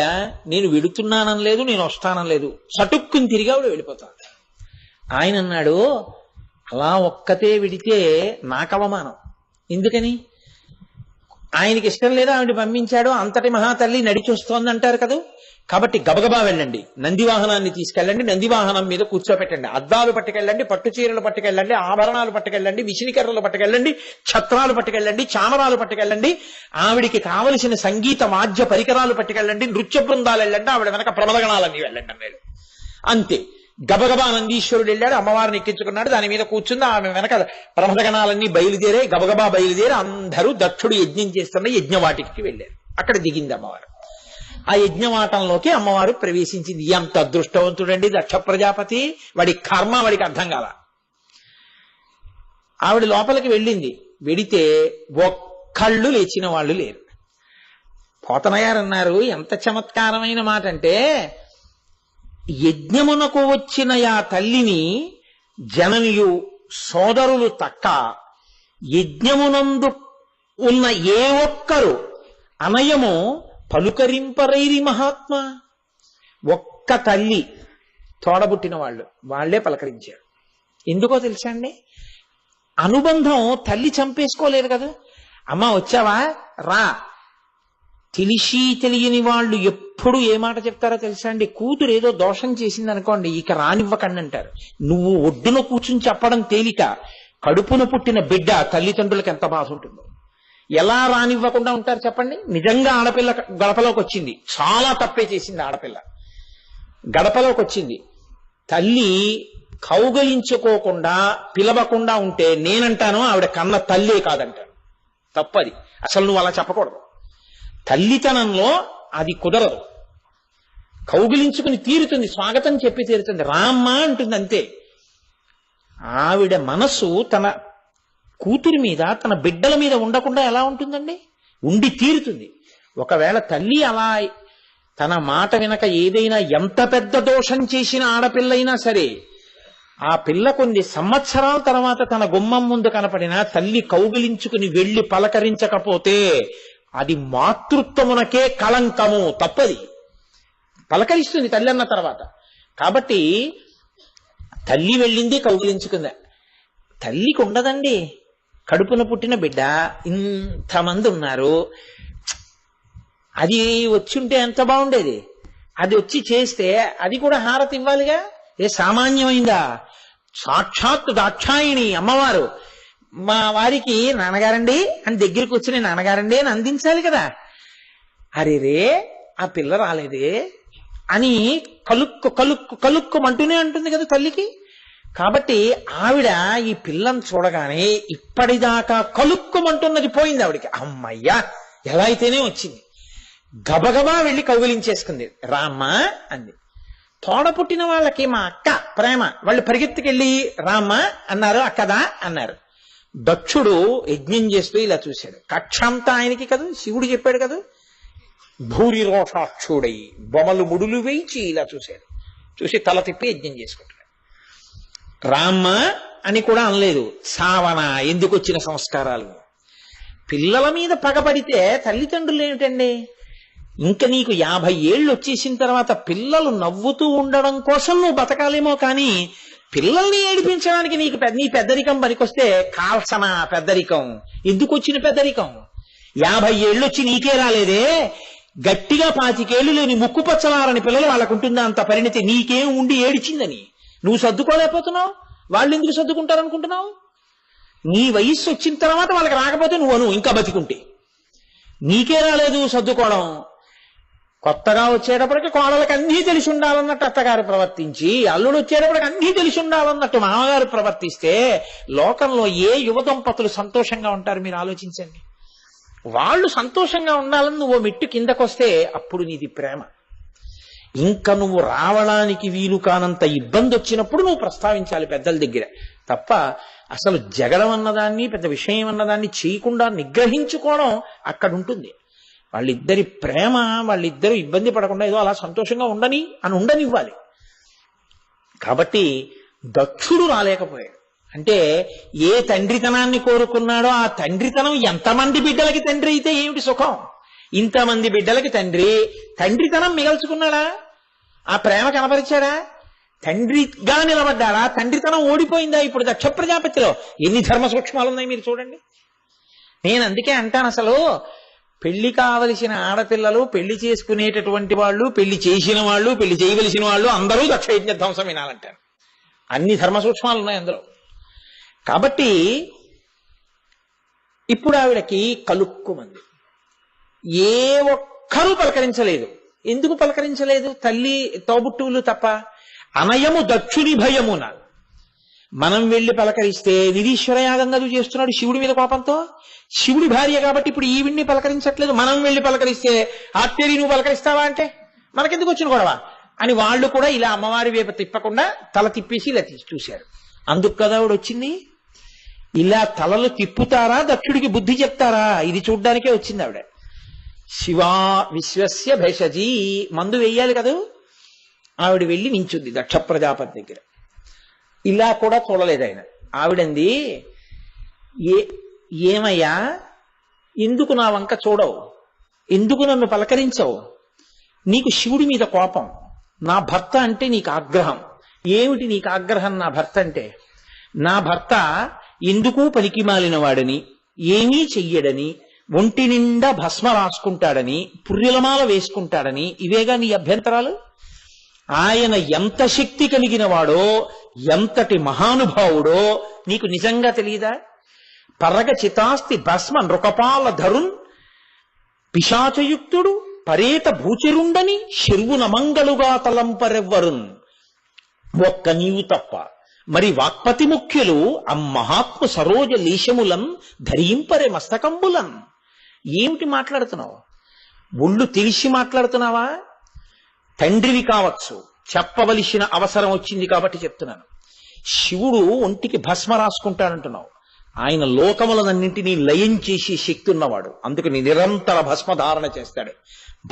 నేను వెడుతున్నానని లేదు, నేను వస్తానని లేదు, చటుక్కుని తిరిగి ఆవిడ వెళ్ళిపోతాను. ఆయన అన్నాడు, అలా ఒక్కతే విడితే నాకు అవమానం. ఎందుకని? ఆయనకి ఇష్టం లేదు, ఆవిడ పంపించాడు, అంతటి మహాతల్లి నడిచొస్తోంది అంటారు కదా. కాబట్టి గబగబా వెళ్ళండి, నందివాహనాన్ని తీసుకెళ్ళండి, నందివాహనం మీద కూర్చోపెట్టండి, అద్దాలు పట్టుకెళ్ళండి, పట్టు చీరలు పట్టుకెళ్ళండి, ఆభరణాలు పట్టుకెళ్ళండి, విసినికర్రలు పట్టుకెళ్ళండి, ఛత్రాలు పట్టుకెళ్ళండి, చామరాలు పట్టుకెళ్ళండి, ఆవిడికి కావలసిన సంగీత వాద్య పరికరాలు పట్టుకెళ్ళండి, నృత్య బృందాలు వెళ్ళండి, ఆవిడ వెనక ప్రమదగణాలన్నీ వెళ్ళండి అన్నాడు. అంతే. గబగబా నందీశ్వరుడు వెళ్ళాడు, అమ్మవారిని ఎక్కించుకున్నాడు, దాని మీద కూర్చుంది, ఆమె వెనక ప్రమదగణాలన్నీ బయలుదేరే, గబగబా బయలుదేరి అందరూ దక్షుడు యజ్ఞం చేస్తున్న యజ్ఞవాటికి వెళ్ళారు. అక్కడ దిగింది అమ్మవారు. ఆ యజ్ఞవాటంలోకి అమ్మవారు ప్రవేశించింది. ఎంత అదృష్టవంతుడండి దక్ష ప్రజాపతి, వాడి కర్మ వాడికి అర్థం కాల. ఆవిడ లోపలికి వెళ్ళింది. వెడితే ఒక్కళ్ళు లేచిన వాళ్ళు లేరు. పోతనగారు అన్నారు, ఎంత చమత్కారమైన మాట అంటే, యజ్ఞమునకు వచ్చిన ఆ తల్లిని జననియు సోదరులు తక్క యజ్ఞమునందు ఉన్న ఏ ఒక్కరు అనయము పలుకరింపరైరి మహాత్మా. ఒక్క తల్లి తోడబుట్టిన వాళ్లే పలకరించారు. ఎందుకో తెలుసా అండి, అనుబంధం తల్లి చంపేసుకోలేదు కదా. అమ్మ వచ్చావా రా. తెలిసి తెలియని వాళ్ళు ఎప్పుడు ఏ మాట చెప్తారో తెలుసా అండి, కూతురు ఏదో దోషం చేసింది అనుకోండి, ఇక రానివ్వకండి అంటారు. నువ్వు ఒడ్డున కూర్చుని చెప్పడం తేలిక, కడుపున పుట్టిన బిడ్డ తల్లిదండ్రులకు ఎంత బాధ ఉంటుందో. ఎలా రానివ్వకుండా ఉంటారు చెప్పండి. నిజంగా ఆడపిల్ల గడపలోకి వచ్చింది, చాలా తప్పే చేసింది ఆడపిల్ల. గడపలోకి వచ్చింది, తల్లి కౌగలించుకోకుండా పిలవకుండా ఉంటే నేనంటాను ఆవిడ కన్న తల్లే కాదంటాను. తప్పది, అసలు నువ్వు అలా చెప్పకూడదు. తల్లితనంలో అది కుదరదు. కౌగిలించుకుని తీరుతుంది, స్వాగతం చెప్పి తీరుతుంది, రామ్మ అంటుంది అంతే. ఆవిడ మనస్సు తన కూతురి మీద, తన బిడ్డల మీద ఉండకుండా ఎలా ఉంటుందండి? ఉండి తీరుతుంది. ఒకవేళ తల్లి అలా తన మాట వినక ఏదైనా ఎంత పెద్ద దోషం చేసిన ఆడపిల్లైనా సరే, ఆ పిల్ల కొన్ని సంవత్సరాల తర్వాత తన గుమ్మం ముందు కనపడినా తల్లి కౌగిలించుకుని వెళ్లి పలకరించకపోతే అది మాతృత్వమునకే కళంకము, తప్పది. పలకరిస్తుంది తల్లి అన్న తర్వాత. కాబట్టి తల్లి వెళ్ళింది, కౌగిలించుకుందా. తల్లికి ఉండదండి, కడుపున పుట్టిన బిడ్డ ఇంతమంది ఉన్నారు, అది వచ్చుంటే ఎంత బాగుండేది. అది వచ్చి చేస్తే అది కూడా హారతి ఇవ్వాలిగా. ఏ సామాన్యమైందా? సాక్షాత్తు దాక్షాయిణి అమ్మవారు మా వారికి నాన్నగారండి అని దగ్గరికి వచ్చి, నేను నాన్నగారండి అని అందించాలి కదా. అరే రే ఆ పిల్ల రాలేదే అని కలుక్కు కలుక్కు కలుక్కుమంటూనే ఉంటుంది కదా తల్లికి. కాబట్టి ఆవిడ ఈ పిల్లని చూడగానే ఇప్పటిదాకా కలుక్కుమంటున్నది పోయింది ఆవిడికి. అమ్మయ్యా ఎలా అయితేనే వచ్చింది. గబగబా వెళ్ళి కౌగిలించేసుకుంది. రామ్మా అంది. తోడ పుట్టిన వాళ్ళకి మా అక్క ప్రేమ, వాళ్ళు పరిగెత్తుకెళ్ళి రామ్మ అన్నారు, అక్కదా అన్నారు. దక్షుడు యజ్ఞం చేస్తూ ఇలా చూశాడు. కక్షంతా ఆయనకి కదా, శివుడు చెప్పాడు కదా, భూరి రోషాక్షుడై బొమలు ముడులు వేయించి ఇలా చూశాడు. చూసి తల తిప్పి యజ్ఞం చేసుకుంటాడు. రామ్మ అని కూడా అనలేదు. సావన, ఎందుకు వచ్చిన సంస్కారాలు. పిల్లల మీద పగపడితే తల్లిదండ్రులు ఏమిటండి, ఇంకా నీకు 50 ఏళ్ళు వచ్చేసిన తర్వాత పిల్లలు నవ్వుతూ ఉండడం కోసం నువ్వు బతకాలేమో కానీ పిల్లల్ని ఏడిపించడానికి నీ పెద్దరికం పనికొస్తే కాల్సన పెద్దరికం. ఎందుకు వచ్చిన పెద్దరికం? 50 ఏళ్ళు వచ్చి నీకే రాలేదే. గట్టిగా 25 ఏళ్ళు లేని ముక్కు పచ్చలారని పిల్లలు వాళ్ళకుంటుందా అంత పరిణితి? నీకేం ఉండి ఏడిచిందని నువ్వు సర్దుకోలేకపోతున్నావు, వాళ్ళు ఎందుకు సర్దుకుంటారనుకుంటున్నావు? నీ వయస్సు వచ్చిన తర్వాత వాళ్ళకి రాకపోతే నువ్వు ఇంకా బతికుంటే. నీకే రాలేదు సర్దుకోవడం. కొత్తగా వచ్చేటప్పటికి కోడలకు అన్నీ తెలిసి ఉండాలన్నట్టు అత్తగారు ప్రవర్తించి, అల్లుడు వచ్చేటప్పటికి అన్నీ తెలిసి ఉండాలన్నట్టు మామగారు ప్రవర్తిస్తే లోకంలో ఏ యువ దంపతులు సంతోషంగా ఉంటారు మీరు ఆలోచించండి. వాళ్ళు సంతోషంగా ఉండాలని నువ్వు మెట్టు కిందకొస్తే అప్పుడు నీది ప్రేమ. ఇంకా నువ్వు రావడానికి వీలు కానంత ఇబ్బంది వచ్చినప్పుడు నువ్వు ప్రస్తావించాలి పెద్దల దగ్గర తప్ప, అసలు జగడం అన్నదాన్ని పెద్ద విషయం అన్నదాన్ని చేయకుండా నిగ్రహించుకోవడం అక్కడ ఉంటుంది. వాళ్ళిద్దరి ప్రేమ, వాళ్ళిద్దరూ ఇబ్బంది పడకుండా ఏదో అలా సంతోషంగా ఉండనివ్వాలి. కాబట్టి దక్షుడు రాలేకపోయాడు. అంటే ఏ తండ్రితనాన్ని కోరుకున్నాడో ఆ తండ్రితనం ఎంతమంది బిడ్డలకి తండ్రి అయితే ఏమిటి సుఖం? ఇంతమంది బిడ్డలకి తండ్రితనం మిగల్చుకున్నాడా? ఆ ప్రేమ కనపరిచాడా? తండ్రిగా నిలబడ్డాడా? తండ్రితనం ఓడిపోయిందా? ఇప్పుడు దక్ష ప్రజాపతిలో ఎన్ని ధర్మ సూక్ష్మాలు ఉన్నాయి మీరు చూడండి. నేను అందుకే అంటాను, అసలు పెళ్లి కావలసిన ఆడపిల్లలు, పెళ్లి చేసుకునేటటువంటి వాళ్ళు, పెళ్లి చేసిన వాళ్ళు, పెళ్లి చేయవలసిన వాళ్ళు అందరూ దక్షయజ్ఞ ధ్వంసం వినాలంటారు. అన్ని ధర్మ సూక్ష్మాలు ఉన్నాయి అందులో. కాబట్టి ఇప్పుడు ఆవిడకి కలుక్కుమంది. ఏ ఒక్కరూ పలకరించలేదు. ఎందుకు పలకరించలేదు? తల్లి తోబుట్టువులు తప్ప. అనయము దక్షుని భయమున. మనం వెళ్లి పలకరిస్తే నిరీశ్వర యాగం గదు చేస్తున్నాడు శివుడి మీద కోపంతో. శివుడి భార్య కాబట్టి ఇప్పుడు ఈవిడ్ని పలకరించట్లేదు. మనం వెళ్లి పలకరిస్తే ఆత్మీయ నువ్వు పలకరిస్తావా అంటే మనకెందుకు వచ్చిన గొడవ అని వాళ్ళు కూడా ఇలా అమ్మవారి వైపు తిప్పకుండా తల తిప్పేసి ఇలా చూశారు. అందుకు కదా ఆవిడ వచ్చింది. ఇలా తలలు తిప్పుతారా దక్షుడికి బుద్ధి చెప్తారా ఇది చూడ్డానికే వచ్చింది ఆవిడ. శివా విశ్వస్య భేషజీ మందు వెయ్యాలి కదా. ఆవిడ వెళ్ళి నించుంది దక్ష ప్రజాపతి దగ్గర. ఇలా కూడా చూడలేదు ఆయన. ఆవిడంది, ఏమయ్యా ఎందుకు నా వంక చూడవు, ఎందుకు నన్ను పలకరించవు? నీకు శివుడి మీద కోపం, నా భర్త అంటే నీకు ఆగ్రహం. ఏమిటి నీకు ఆగ్రహం నా భర్త అంటే? నా భర్త ఎందుకు పనికిమాలిన వాడని, ఏమీ చెయ్యడని, ఒంటి నిండా భస్మ రాసుకుంటాడని, పుర్రెలమాల వేసుకుంటాడని, ఇవేగా నీ అభ్యంతరాలు? ఆయన ఎంత శక్తి కలిగిన వాడో, ఎంతటి మహానుభావుడో నీకు నిజంగా తెలియదా? పరగ చితాస్తి భస్మ నృకపాల ధరున్ పిశాచయుక్తుడు పరేత భూచరుండని శర్వున మంగళుగా తలంపరెవ్వరున్. ఒక్క నీవు తప్ప మరి వాక్పతి ముఖ్యులు అమ్మహాత్మ సరోజ లేశములం ధరింపరే మస్తకంబులం. ఏమిటి మాట్లాడుతున్నావు? ఒళ్ళు తెలిసి మాట్లాడుతున్నావా? తండ్రివి కావచ్చు, చెప్పవలసిన అవసరం వచ్చింది కాబట్టి చెప్తున్నాను. శివుడు ఒంటికి భస్మ రాసుకుంటాడంటున్నావు. ఆయన లోకములనన్నింటినీ లయం చేసి శక్తి ఉన్నవాడు. అందుకని నిరంతర భస్మ ధారణ చేస్తాడు.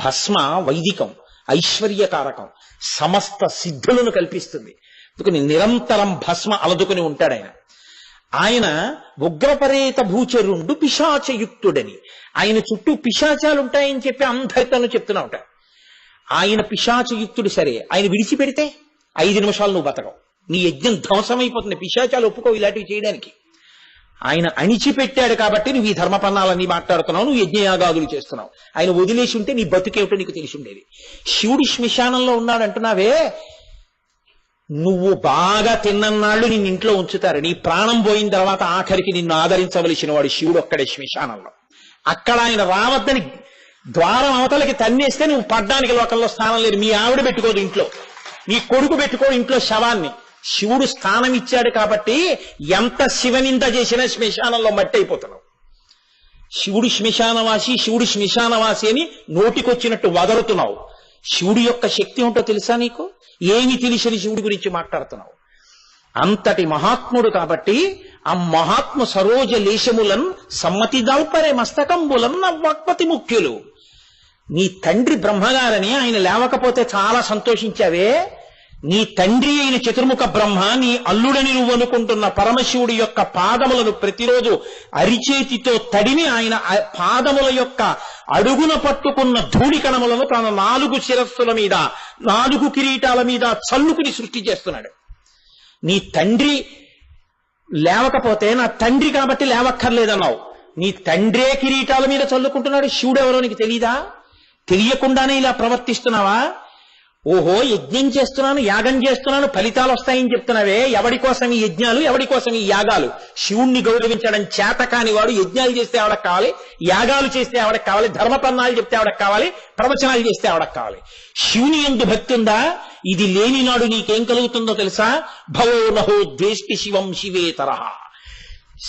భస్మ వైదికం, ఐశ్వర్యకారకం, సమస్త సిద్ధులను కల్పిస్తుంది. అందుకని నిరంతరం భస్మ అలదుకుని ఉంటాడు ఆయన. ఆయన ఉగ్రపరేత భూచరుండు పిశాచయుక్తుడని. ఆయన చుట్టూ పిశాచాలు ఉంటాయని చెప్పి అందరితోనూ చెప్తున్నా ఉంటాడు. ఆయన పిశాచయుక్తుడు. సరే, ఆయన విడిచిపెడితే 5 నిమిషాలు నువ్వు బతకవు, నీ యజ్ఞం ధ్వంసమైపోతుంది. పిశాచాలు ఒప్పుకోవు ఇలాంటివి చేయడానికి. ఆయన అణిచిపెట్టాడు కాబట్టి నువ్వు ఈ ధర్మపన్నాలన్నీ మాట్లాడుతున్నావు, నువ్వు యజ్ఞయాగాదులు చేస్తున్నావు. ఆయన వదిలేసి ఉంటే నీ బతుకేమిటో నీకు తెలిసి ఉండేది. శివుడి శ్మశానంలో ఉన్నాడంటున్నావే, నువ్వు బాగా తిన్నన్నాళ్ళు నిన్ను ఇంట్లో ఉంచుతారు. నీ ప్రాణం పోయిన తర్వాత ఆఖరికి నిన్ను ఆదరించవలసిన వాడు శివుడు ఒక్కడే శ్మశానంలో. అక్కడ ఆయన రావద్దని ద్వారం అవతలకి తన్నేస్తే నువ్వు పడ్డానికి లోకల్లో స్థానం లేదు. మీ ఆవిడ పెట్టుకోదు ఇంట్లో, నీ కొడుకు పెట్టుకోడు ఇంట్లో శవాన్ని. శివుడు స్థానం ఇచ్చాడు కాబట్టి ఎంత శివనింద చేసినా శ్మశానంలో మట్టి అయిపోతున్నావు. శివుడు శ్మశానవాసి, శివుడు శ్మశానవాసి అని నోటికొచ్చినట్టు వదరుతున్నావు. శివుడి యొక్క శక్తి ఏంటో తెలుసా నీకు? ఏమి తెలిసిన శివుడి గురించి మాట్లాడుతున్నావు? అంతటి మహాత్ముడు కాబట్టి ఆ మహాత్మ సరోజ లేశములన్ సమ్మతి దాల్పరే మస్తకంబులన్ నవ్వక్పతి ముఖ్యులు. నీ తండ్రి బ్రహ్మగారని ఆయన లేవకపోతే చాలా సంతోషించావే. నీ తండ్రి అయిన చతుర్ముఖ బ్రహ్మ, నీ అల్లుడని నువ్వు అనుకుంటున్న పరమశివుడి యొక్క పాదములను ప్రతిరోజు అరిచేతితో తడిని ఆయన పాదముల యొక్క అడుగున పట్టుకున్న ధూళి కణములను తన 4 శిరస్సుల మీద 4 కిరీటాల మీద చల్లుకుని సృష్టి చేస్తున్నాడు. నీ తండ్రి లేవకపోతే నా తండ్రి కాబట్టి లేవక్కర్లేదన్నావు. నీ తండ్రే కిరీటాల మీద చల్లుకుంటున్నాడు. శివుడు ఎవరో నీకు తెలీదా? తెలియకుండానే ఇలా ప్రవర్తిస్తున్నావా? ఓహో, యజ్ఞం చేస్తున్నాను, యాగం చేస్తున్నాను, ఫలితాలు వస్తాయని చెప్తున్నావే. ఎవడి కోసం ఈ యజ్ఞాలు, ఎవడి కోసం ఈ యాగాలు? శివుణ్ణి గౌరవించడం చేత కాని వాడు యజ్ఞాలు చేస్తే ఆవిడకు కావాలి, యాగాలు చేస్తే ఆవిడకు కావాలి, ధర్మపన్నాలు చెప్తే ఆవిడకు కావాలి, ప్రవచనాలు చేస్తే ఆవిడకు కావాలి. శివుని యందు భక్తి ఉందా? ఇది లేని నాడు నీకేం కలుగుతుందో తెలుసా? భవో నహో ద్వేష్టి శివం శివే తరహ.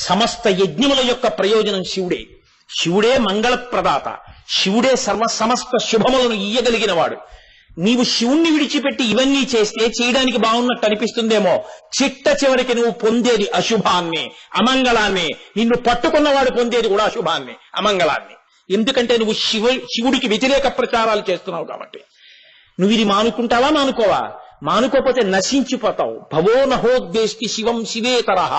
సమస్త యజ్ఞముల యొక్క ప్రయోజనం శివుడే. శివుడే మంగళ ప్రదాత, శివుడే సమస్త శుభములను ఇయ్యగలిగిన వాడు. నీవు శివుణ్ణి విడిచిపెట్టి ఇవన్నీ చేస్తే చేయడానికి బాగున్నట్టు అనిపిస్తుందేమో. చిట్ట చివరికి నువ్వు పొందేది అశుభాన్ని, అమంగళాన్ని. నిన్ను పట్టుకున్నవాడు పొందేది కూడా అశుభాన్ని, అమంగళాన్ని. ఎందుకంటే నువ్వు శివుడికి వ్యతిరేక ప్రచారాలు చేస్తున్నావు కాబట్టి. నువ్వు ఇది మానుకుంటావా? మానుకోవా? మానుకోపోతే నశించిపోతావు. భవో నహోద్వేష్టి శివం శివే తరహ.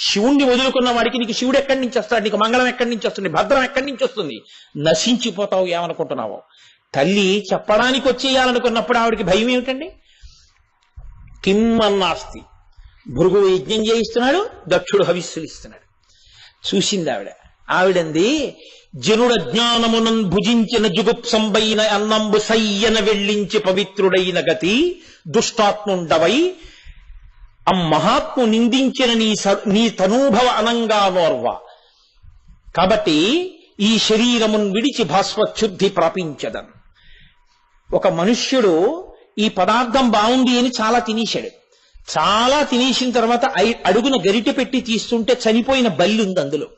శివుణ్ణి వదులుకున్న వాడికి నీకు శివుడు ఎక్కడి నుంచి వస్తాడు? నీకు మంగళం ఎక్కడి నుంచి వస్తుంది? భద్రం ఎక్కడి నుంచి వస్తుంది? నశించిపోతావు. ఏమనుకుంటున్నావు? తల్లి చెప్పడానికి వచ్చేయాలనుకున్నప్పుడు ఆవిడికి భయం ఏమిటండి? కిమ్మన్నాస్తి. భృగువు యజ్ఞం చేయిస్తున్నాడు, దక్షుడు హవిస్సులు ఇస్తున్నాడు. చూసింది ఆవిడ. ఆవిడంది, జనుడ జ్ఞానమునన్ భుజించిన జుగుప్సంబైన అన్నంబు సయ్యన వెళ్ళించి పవిత్రుడైన గతి దుష్టాత్ముండవై మహాత్ము నిందించిన నీ తనూభవ అనంగా నోర్వ. కాబట్టి ఈ శరీరమున్ విడిచి భాస్వచ్ఛుద్ధి ప్రాపించదన్. ఒక మనుష్యుడు ఈ పదార్థం బాగుంది అని చాలా తినేశాడు. చాలా తినేసిన తర్వాత అడుగున గరిటె పెట్టి తీస్తుంటే చనిపోయిన బల్లి ఉంది అందులో.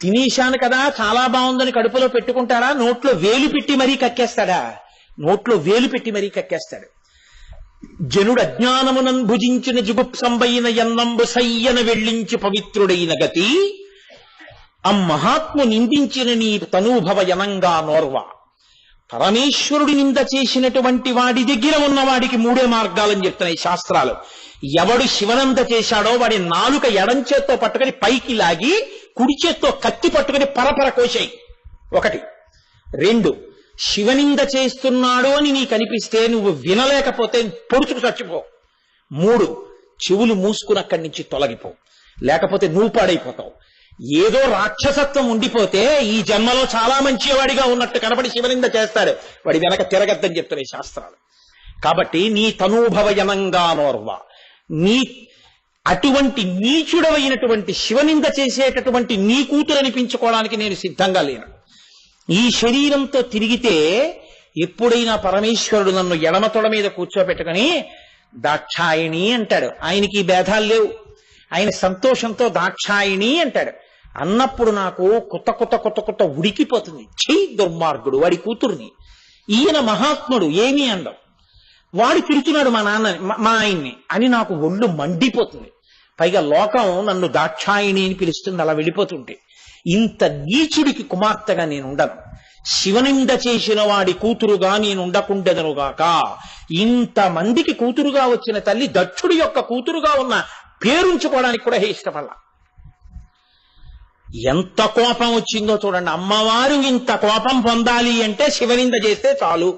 తినేశాను కదా చాలా బాగుందని కడుపులో పెట్టుకుంటాడా? నోట్లో వేలు పెట్టి మరీ కక్కేస్తాడా? నోట్లో వేలు పెట్టి మరీ కక్కేస్తాడు. జనుడు అజ్ఞానమునన్ భుజించిన జుగుప్సంబైన ఎన్నంబు సయ్యన వెళ్ళించి పవిత్రుడైన గతి మహాత్ము నిందించిన నీ తనూభవ యనంగా నోర్వ. పరమేశ్వరుడి నింద చేసినటువంటి వాడి దగ్గర ఉన్నవాడికి మూడే మార్గాలని చెప్తున్నాయి శాస్త్రాలు. ఎవడు శివనంద చేశాడో వాడి నాలుక ఎడం చేత్తో పట్టుకుని పైకి లాగి కుడి చేత్తో కత్తి పట్టుకుని పరపర కోసేయి. 1. 2, శివనింద చేస్తున్నాడు అని నీకు అనిపిస్తే నువ్వు వినలేకపోతే పొడుచుకు చచ్చిపో. 3, చెవులు మూసుకుని అక్కడి నుంచి తొలగిపో, లేకపోతే నువ్వు పాడైపోతావు. ఏదో రాక్షసత్వం ఉండిపోతే ఈ జన్మలో చాలా మంచివాడిగా ఉన్నట్టు కనబడి శివనింద చేస్తాడు, వాడి వెనక తిరగద్దని చెప్తున్నాయి శాస్త్రాలు. కాబట్టి నీ తనూభవయనంగా నోర్వ, నీ అటువంటి నీచుడవైనటువంటి శివనింద చేసేటటువంటి నీ కూతురు అనిపించుకోవడానికి నేను సిద్ధంగా లేను. ఈ శరీరంతో తిరిగితే ఎప్పుడైనా పరమేశ్వరుడు నన్ను ఎడమ తొడ మీద కూర్చోబెట్టుకుని దాక్షాయిణి అంటాడు. ఆయనకి భేదాలు లేవు, ఆయన సంతోషంతో దాక్షాయిణి అంటాడు. అన్నప్పుడు నాకు కొత్త కొత్త కొత్త కొత్త ఉడికిపోతుంది. ఛీ దుర్మార్గుడు, వాడి కూతుర్ని, ఈయన మహాత్ముడు ఏమీ అండం, వాడు తిరుగుతున్నాడు మా ఆయన్ని అని నాకు ఒళ్ళు మండిపోతుంది. పైగా లోకం నన్ను దాక్షాయిణి అని పిలుస్తుంది అలా వెళ్ళిపోతుంటే. ఇంత నీచుడికి కుమార్తెగా నేను ఉండను. శివనింద చేసిన వాడి కూతురుగా నేను ఉండకుండెదనుగాక. ఇంతమందికి కూతురుగా వచ్చిన తల్లి దక్షుడి యొక్క కూతురుగా ఉన్న పేరుంచుకోవడానికి కూడా ఇష్టపడాల. ఎంత కోపం వచ్చిందో చూడండి. అమ్మవారు ఇంత కోపం పొందాలి అంటే శివనింద చేస్తే చాలు.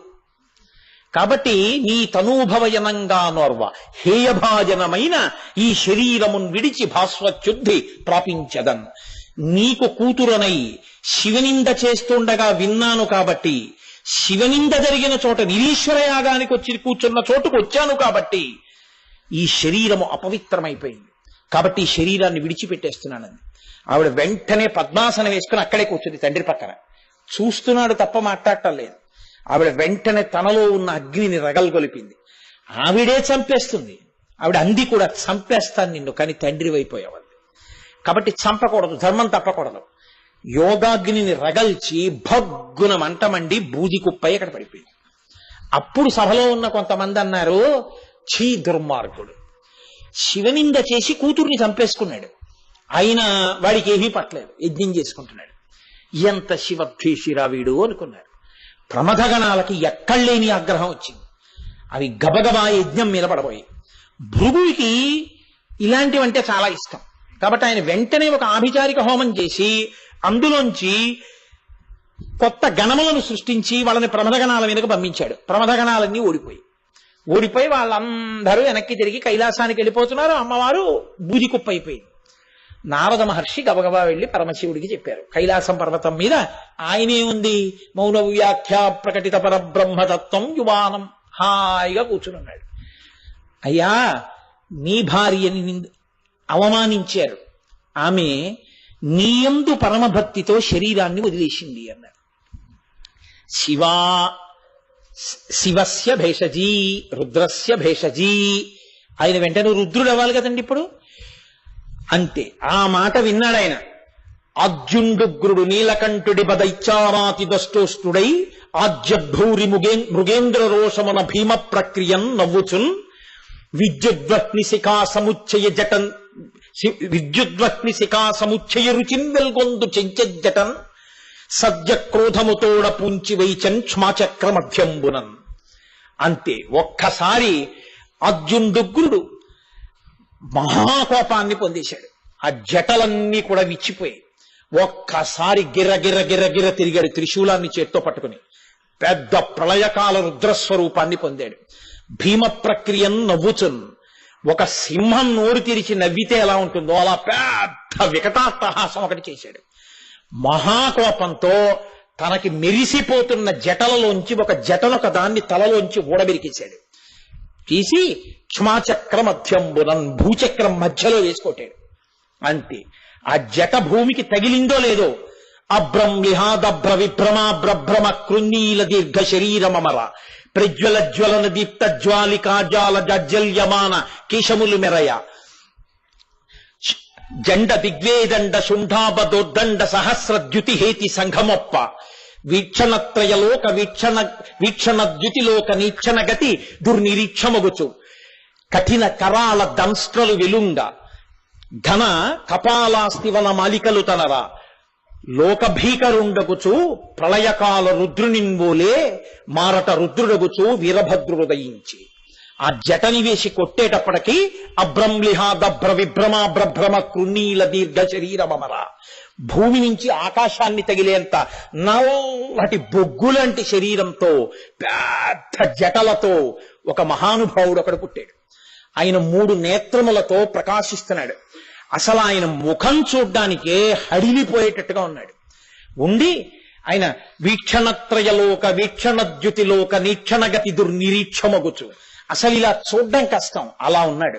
కాబట్టి నీ తనూభవయనంగా నోర్వ, హేయభాజనమైన ఈ శరీరమున్ విడిచి భాస్వచ్ఛుద్ధి ప్రాపించదన్. నీకు కూతురనై శివనింద చేస్తుండగా విన్నాను కాబట్టి, శివనింద జరిగిన చోట నిరీశ్వర యాగానికి వచ్చి కూర్చున్న చోటుకు వచ్చాను కాబట్టి ఈ శరీరము అపవిత్రమైపోయింది. కాబట్టి ఈ శరీరాన్ని విడిచిపెట్టేస్తున్నానని ఆవిడ వెంటనే పద్మాసనం వేసుకుని అక్కడే కూర్చుంది తండ్రి పక్కన. చూస్తున్నాడు తప్ప మాట్లాడటం లేదు. ఆవిడ వెంటనే తనలో ఉన్న అగ్నిని రగల్గొలిపింది. ఆవిడే చంపేస్తుంది. ఆవిడ అంది కూడా, చంపేస్తాను నిన్ను, కానీ తండ్రి అయిపోయావు. కాబట్టి చంపకూడదు, ధర్మం తప్పకూడదు. యోగాగ్నిని రగల్చి భగ్గున మంటమండి బూది కుప్పై అక్కడ పడిపోయింది. అప్పుడు సభలో ఉన్న కొంతమంది అన్నారు, ఛీ దుర్మార్గుడు, శివనింద చేసి కూతుర్ని చంపేసుకున్నాడు, ఆయన వాడికి ఏమీ పట్టలేదు, యజ్ఞం చేసుకుంటున్నాడు. ఎంత శివద్వేషిరా వీడు అనుకున్నారు. ప్రమథగణాలకి ఎక్కడలేని ఆగ్రహం వచ్చింది. అవి గబగబా యజ్ఞం మీద పడబోయి. భృగుడికి ఇలాంటివంటే చాలా ఇష్టం. కాబట్టి ఆయన వెంటనే ఒక ఆభిచారిక హోమం చేసి అందులోంచి కొత్త గణములను సృష్టించి వాళ్ళని ప్రమథగణాల మీదకు పంపించాడు. ప్రమథగణాలన్నీ ఓడిపోయి వాళ్ళందరూ వెనక్కి తిరిగి కైలాసానికి వెళ్ళిపోతున్నారు. అమ్మవారు బూది కుప్ప అయిపోయింది. నారద మహర్షి గబగబా వెళ్లి పరమశివుడికి చెప్పారు. కైలాసం పర్వతం మీద ఆయనే ఉంది, మౌన వ్యాఖ్య ప్రకటిత పరబ్రహ్మతత్వం యువానం, హాయిగా కూర్చున్నాడు. అయ్యా, నీ భార్యని అవమానించారు, ఆమె నీయందు పరమభక్తితో శరీరాన్ని వదిలేసింది అన్నారు. శివస్య భేషజీ రుద్రస్య భేషజీ. ఆయన వెంటనే రుద్రుడు అవ్వాలి కదండి ఇప్పుడు. అంతే, ఆ మాట విన్నాడు ఆయన. అర్జుండుగ్రుడు నీలకంఠుడి బదైచారాతి దష్టోష్టుడై ఆజ్యభూరి మృగేంద్ర రోషమున భీమ ప్రక్రియన్ నవ్వుచున్ విద్యుద్వహ్ని శిఖా సముచ్చయ రుచిన్ వెల్గొందు చెంచజటన్ సద్య క్రోధముతోడ పూంచి వైచన్ క్షమాచక్ర మధ్యంబునన్. అంతే, ఒక్కసారి అర్జునుడుగ్రుడు మహాకోపాన్ని పొందేశాడు. ఆ జటలన్నీ కూడా విచ్చిపోయి ఒక్కసారి గిర్ర తిరిగాడు, త్రిశూలాన్ని చేత్తో పట్టుకుని పెద్ద ప్రళయకాల రుద్రస్వరూపాన్ని పొందాడు. భీమ ప్రక్రియను నవ్వుచున్, ఒక సింహం నోరు తెరిచి నవ్వితే ఎలా ఉంటుందో అలా పెద్ద వికటాట్టహాసం ఒకటి చేశాడు. మహాకోపంతో తనకి మెరిసిపోతున్న జటలలోంచి ఒక జటనొక దాన్ని తలలోంచి ఊడబెరికేశాడు. తీసి క్షమాచక్ర మధ్యంబునన్ భూచక్రం మధ్యలో వేసుకోటాడు. అంతే. ఆ జట భూమికి తగిలిందో లేదో అబ్రంలిహాదభ్ర విభ్రమాభ్రభ్రమ కృన్నీల దీర్ఘ శరీరమర ప్రజ్వల జ్వలన దీప్త జ్వాలికాజాల జజ్జల్యమాన కేశములు మెరయ జండ దిగ్వేదండ శుంఠాబదోద్దండ సహస్రద్యుతి హేతి సంఘమొప్ప వీక్షణత్రయలోక వీక్షణ ద్యుతిలోక నీక్షణ గతి దుర్నిరీక్షమగుచు కఠిన కరాల దంస్ట్రలు వెలుంగ ఘన కపాలాస్తివన మాలికలు తనరా లోకభీకరుండగుచు ప్రళయకాల రుద్రునిన్వోలే మారట రుద్రుడగుచు వీరభద్రుడు దయించి ఆ జటని వేసి కొట్టేటప్పటికి అబ్రంలిహాదభ్ర విభ్రమాభ్రభ్రమ కృన్నీల దీర్ఘ శరీరమర భూమి నుంచి ఆకాశాన్ని తగిలేంత నల్లటి బొగ్గులాంటి శరీరంతో పెద్ద జటలతో ఒక మహానుభావుడు ఒకడు పుట్టాడు. ఆయన 3 నేత్రములతో ప్రకాశిస్తున్నాడు. అసలు ఆయన ముఖం చూడ్డానికే హడిలిపోయేటట్టుగా ఉన్నాడు. ఉండి ఆయన వీక్షణత్రయలోక వీక్షణద్యుతిలోక నీక్షణగతి దుర్నిరీక్షమగుచు అసలు ఇలా చూడ్డం కష్టం, అలా ఉన్నాడు.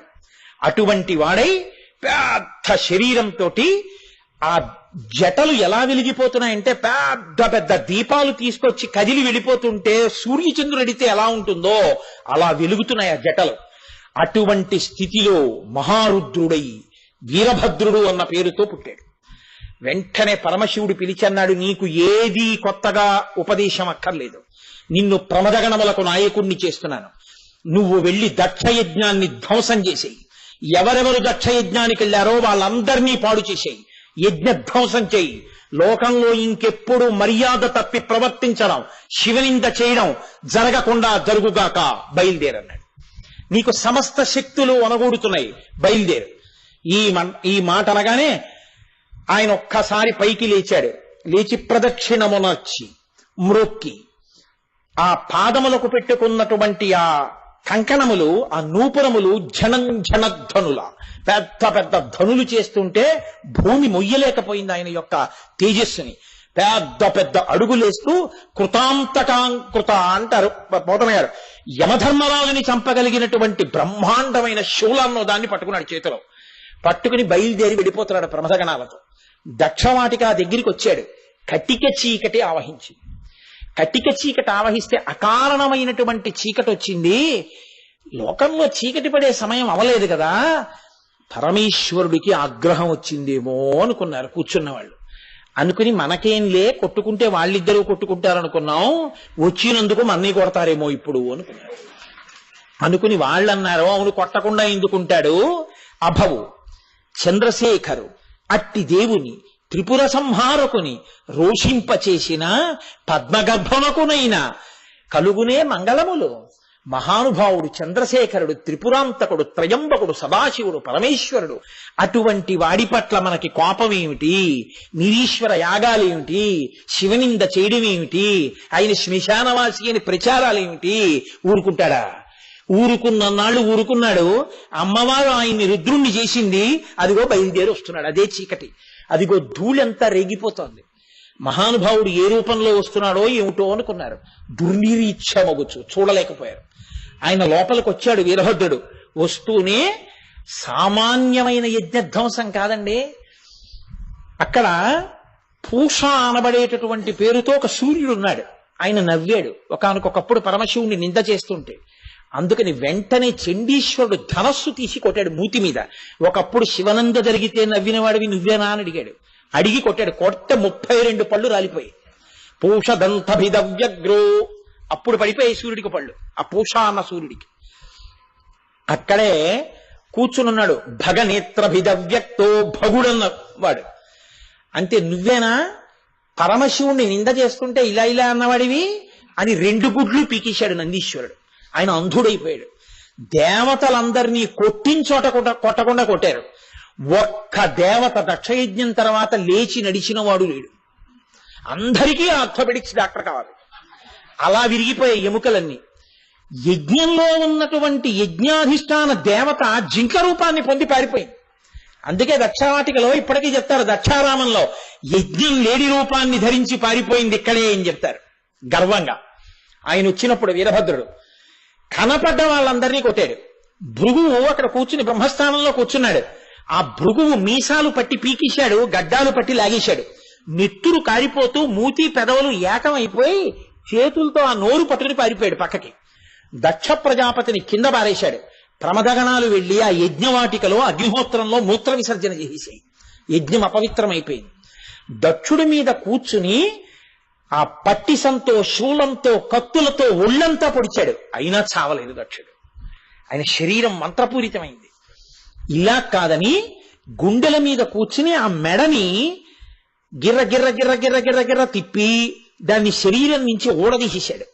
అటువంటి వాడై పెద్ద శరీరంతో ఆ జటలు ఎలా వెలిగిపోతున్నాయంటే పెద్ద పెద్ద దీపాలు తీసుకొచ్చి కదిలి వెళ్ళిపోతుంటే సూర్యచంద్రుడితే ఎలా ఉంటుందో అలా వెలుగుతున్నాయి ఆ జటలు. అటువంటి స్థితిలో మహారుద్రుడై వీరభద్రుడు అన్న పేరుతో పుట్టాడు. వెంటనే పరమశివుడు పిలిచన్నాడు, నీకు ఏదీ కొత్తగా ఉపదేశం అక్కర్లేదు, నిన్ను ప్రమదగణములకు నాయకుణ్ణి చేస్తున్నాను. నువ్వు వెళ్లి దక్షయజ్ఞాన్ని ధ్వంసం చేసేయి. ఎవరెవరు దక్షయజ్ఞానికి వెళ్లారో వాళ్ళందరినీ పాడు చేసేయి, యజ్ఞ ధ్వంసం చేయి. లోకంలో ఇంకెప్పుడు మర్యాద తప్పి ప్రవర్తించడం, శివనింద చేయడం జరగకుండా జరుగుగాక, బయలుదేరన్నాడు. నీకు సమస్త శక్తులు అనగూడుతున్నాయి, బయలుదేరు. ఈ మాట అనగానే ఆయన ఒక్కసారి పైకి లేచాడు. లేచి ప్రదక్షిణమునర్చి మ్రొక్కి ఆ పాదములకు పెట్టుకున్నటువంటి ఆ కంకణములు, ఆ నూపురములు ఝనధ్వనుల పెద్ద పెద్ద ధనులు చేస్తుంటే భూమి మొయ్యలేకపోయింది ఆయన యొక్క తేజస్సుని. పెద్ద పెద్ద అడుగులేస్తూ కృతాంతకాంకృత అంటారు పోతమయ్యారు. యమధర్మరాజుని చంపగలిగినటువంటి బ్రహ్మాండమైన శూలాన్నో దాన్ని పట్టుకున్నాడు చేతిలో. పట్టుకుని బయలుదేరి వెళ్ళిపోతున్నాడు ప్రమథగణాలతో. దక్షవాటిక దగ్గరికి వచ్చాడు. కటిక చీకటి ఆవహించింది. కటిక చీకటి ఆవహిస్తే అకారణమైనటువంటి చీకటి వచ్చింది. లోకంలో చీకటి పడే సమయం అవలేదు కదా, పరమేశ్వరుడికి ఆగ్రహం వచ్చిందేమో అనుకున్నారు కూర్చున్న వాళ్ళు. అనుకుని మనకేంలే, కొట్టుకుంటే వాళ్ళిద్దరూ కొట్టుకుంటారనుకున్నాం, వచ్చినందుకు మన్నీ కొడతారేమో ఇప్పుడు అనుకున్నారు. అనుకుని వాళ్ళన్నారు, అవును కొట్టకుండా ఎందుకుంటాడు, అభవు చంద్రశేఖరు అట్టి దేవుని త్రిపుర సంహారకుని రోషింపచేసిన పద్మగర్భమకునైనా కలుగునే మంగళములు. మహానుభావుడు చంద్రశేఖరుడు, త్రిపురాంతకుడు, త్రయంబకుడు, సదాశివుడు, పరమేశ్వరుడు. అటువంటి వాడి పట్ల మనకి కోపం ఏమిటి, నిరీశ్వర యాగాలేమిటి, శివనింద చేయడం ఏమిటి, ఆయన శ్మశానవాసి అని ప్రచారాలేమిటి, ఊరుకుంటాడా? ఊరుకున్న నాళ్ళు ఊరుకున్నాడు. అమ్మవారు ఆయన్ని రుద్రుణ్ణి చేసింది, అదిగో బయలుదేరి వస్తున్నాడు. అదే చీకటి, అదిగో ధూళంతా రేగిపోతోంది. మహానుభావుడు ఏ రూపంలో వస్తున్నాడో ఏమిటో అనుకున్నారు. దుర్నిరీక్షమగుచు చూడలేకపోయారు. ఆయన లోపలికి వచ్చాడు వీరభద్రుడు. వస్తూనే సామాన్యమైన యజ్ఞధ్వంసం కాదండి, అక్కడ పూష అనబడేటటువంటి పేరుతో ఒక సూర్యుడు ఉన్నాడు. ఆయన నవ్వాడు ఒకానొకప్పుడు పరమశివుణ్ణి నింద చేస్తుంటే. అందుకని వెంటనే చండీశ్వరుడు ధనస్సు తీసి కొట్టాడు మూతి మీద. ఒకప్పుడు శివనంద జరిగితే నవ్విన వాడివి నువ్వేనా అని అడిగాడు. అడిగి కొట్టాడు. కొట్టే 32 పళ్ళు రాలిపోయి. పూషదంతభిదవ్యగ్రో, అప్పుడు పడిపోయాయి సూర్యుడికి పళ్ళు, ఆ పూష అన్న సూర్యుడికి. అక్కడే కూర్చునున్నాడు భగనేత్రభిదవ్యక్తో, భగుడన్న వాడు. అంతే, నువ్వేనా పరమశివుణ్ణి నింద చేస్తుంటే ఇలా ఇలా అన్నవాడివి అని 2 గుడ్లు పీకేశాడు నందీశ్వరుడు. ఆయన అంధుడైపోయాడు. దేవతలందరినీ కొట్టించోట కొట్టకుండా కొట్టారు. ఒక్క దేవత దక్షయజ్ఞం తర్వాత లేచి నడిచిన వాడు లేడు. అందరికీ ఆర్థోపెడిక్స్ డాక్టర్ కావాలి. అలా విరిగిపోయే ఎముకలన్నీ. యజ్ఞంలో ఉన్నటువంటి యజ్ఞాధిష్టాన దేవత జింక రూపాన్ని పొంది పారిపోయింది. అందుకే దక్షవాటికలో ఇప్పటికీ చెప్తారు, దక్షారామంలో యజ్ఞం లేడి రూపాన్ని ధరించి పారిపోయింది ఇక్కడే అని చెప్తారు గర్వంగా. ఆయన వచ్చినప్పుడు వీరభద్రుడు కనపడ్డ వాళ్ళందరినీ కొట్టాడు. భృగువు అక్కడ కూర్చుని బ్రహ్మస్థానంలో కూర్చున్నాడు. ఆ భృగువు మీసాలు పట్టి పీకేశాడు, గడ్డాలు పట్టి లాగేశాడు. నెత్తురు కారిపోతూ మూతి పెదవులు ఏకమైపోయి చేతులతో ఆ నోరు పట్టుకుని పారిపోయాడు పక్కకి. దక్ష ప్రజాపతిని కింద పారేశాడు. ప్రమదగణాలు వెళ్లి ఆ యజ్ఞవాటికలో అగ్నిహోత్రంలో మూత్ర విసర్జన చేసేసాయి. యజ్ఞం అపవిత్రమైపోయింది. దక్షుడి మీద కూర్చుని ఆ పట్టిసంతో శూలంతో కత్తులతో ఒళ్ళంతా పొడిచాడు. అయినా చావలేదు దక్షుడు. ఆయన శరీరం మంత్రపూరితమైంది. ఇలా కాదని గుండెల మీద కూర్చుని ఆ మెడని గిర్ర గిర్ర గిర్ర గిర్ర గిర్ర గిర్ర తిప్పి దాన్ని శరీరం నుంచి ఊడదీసేశాడు.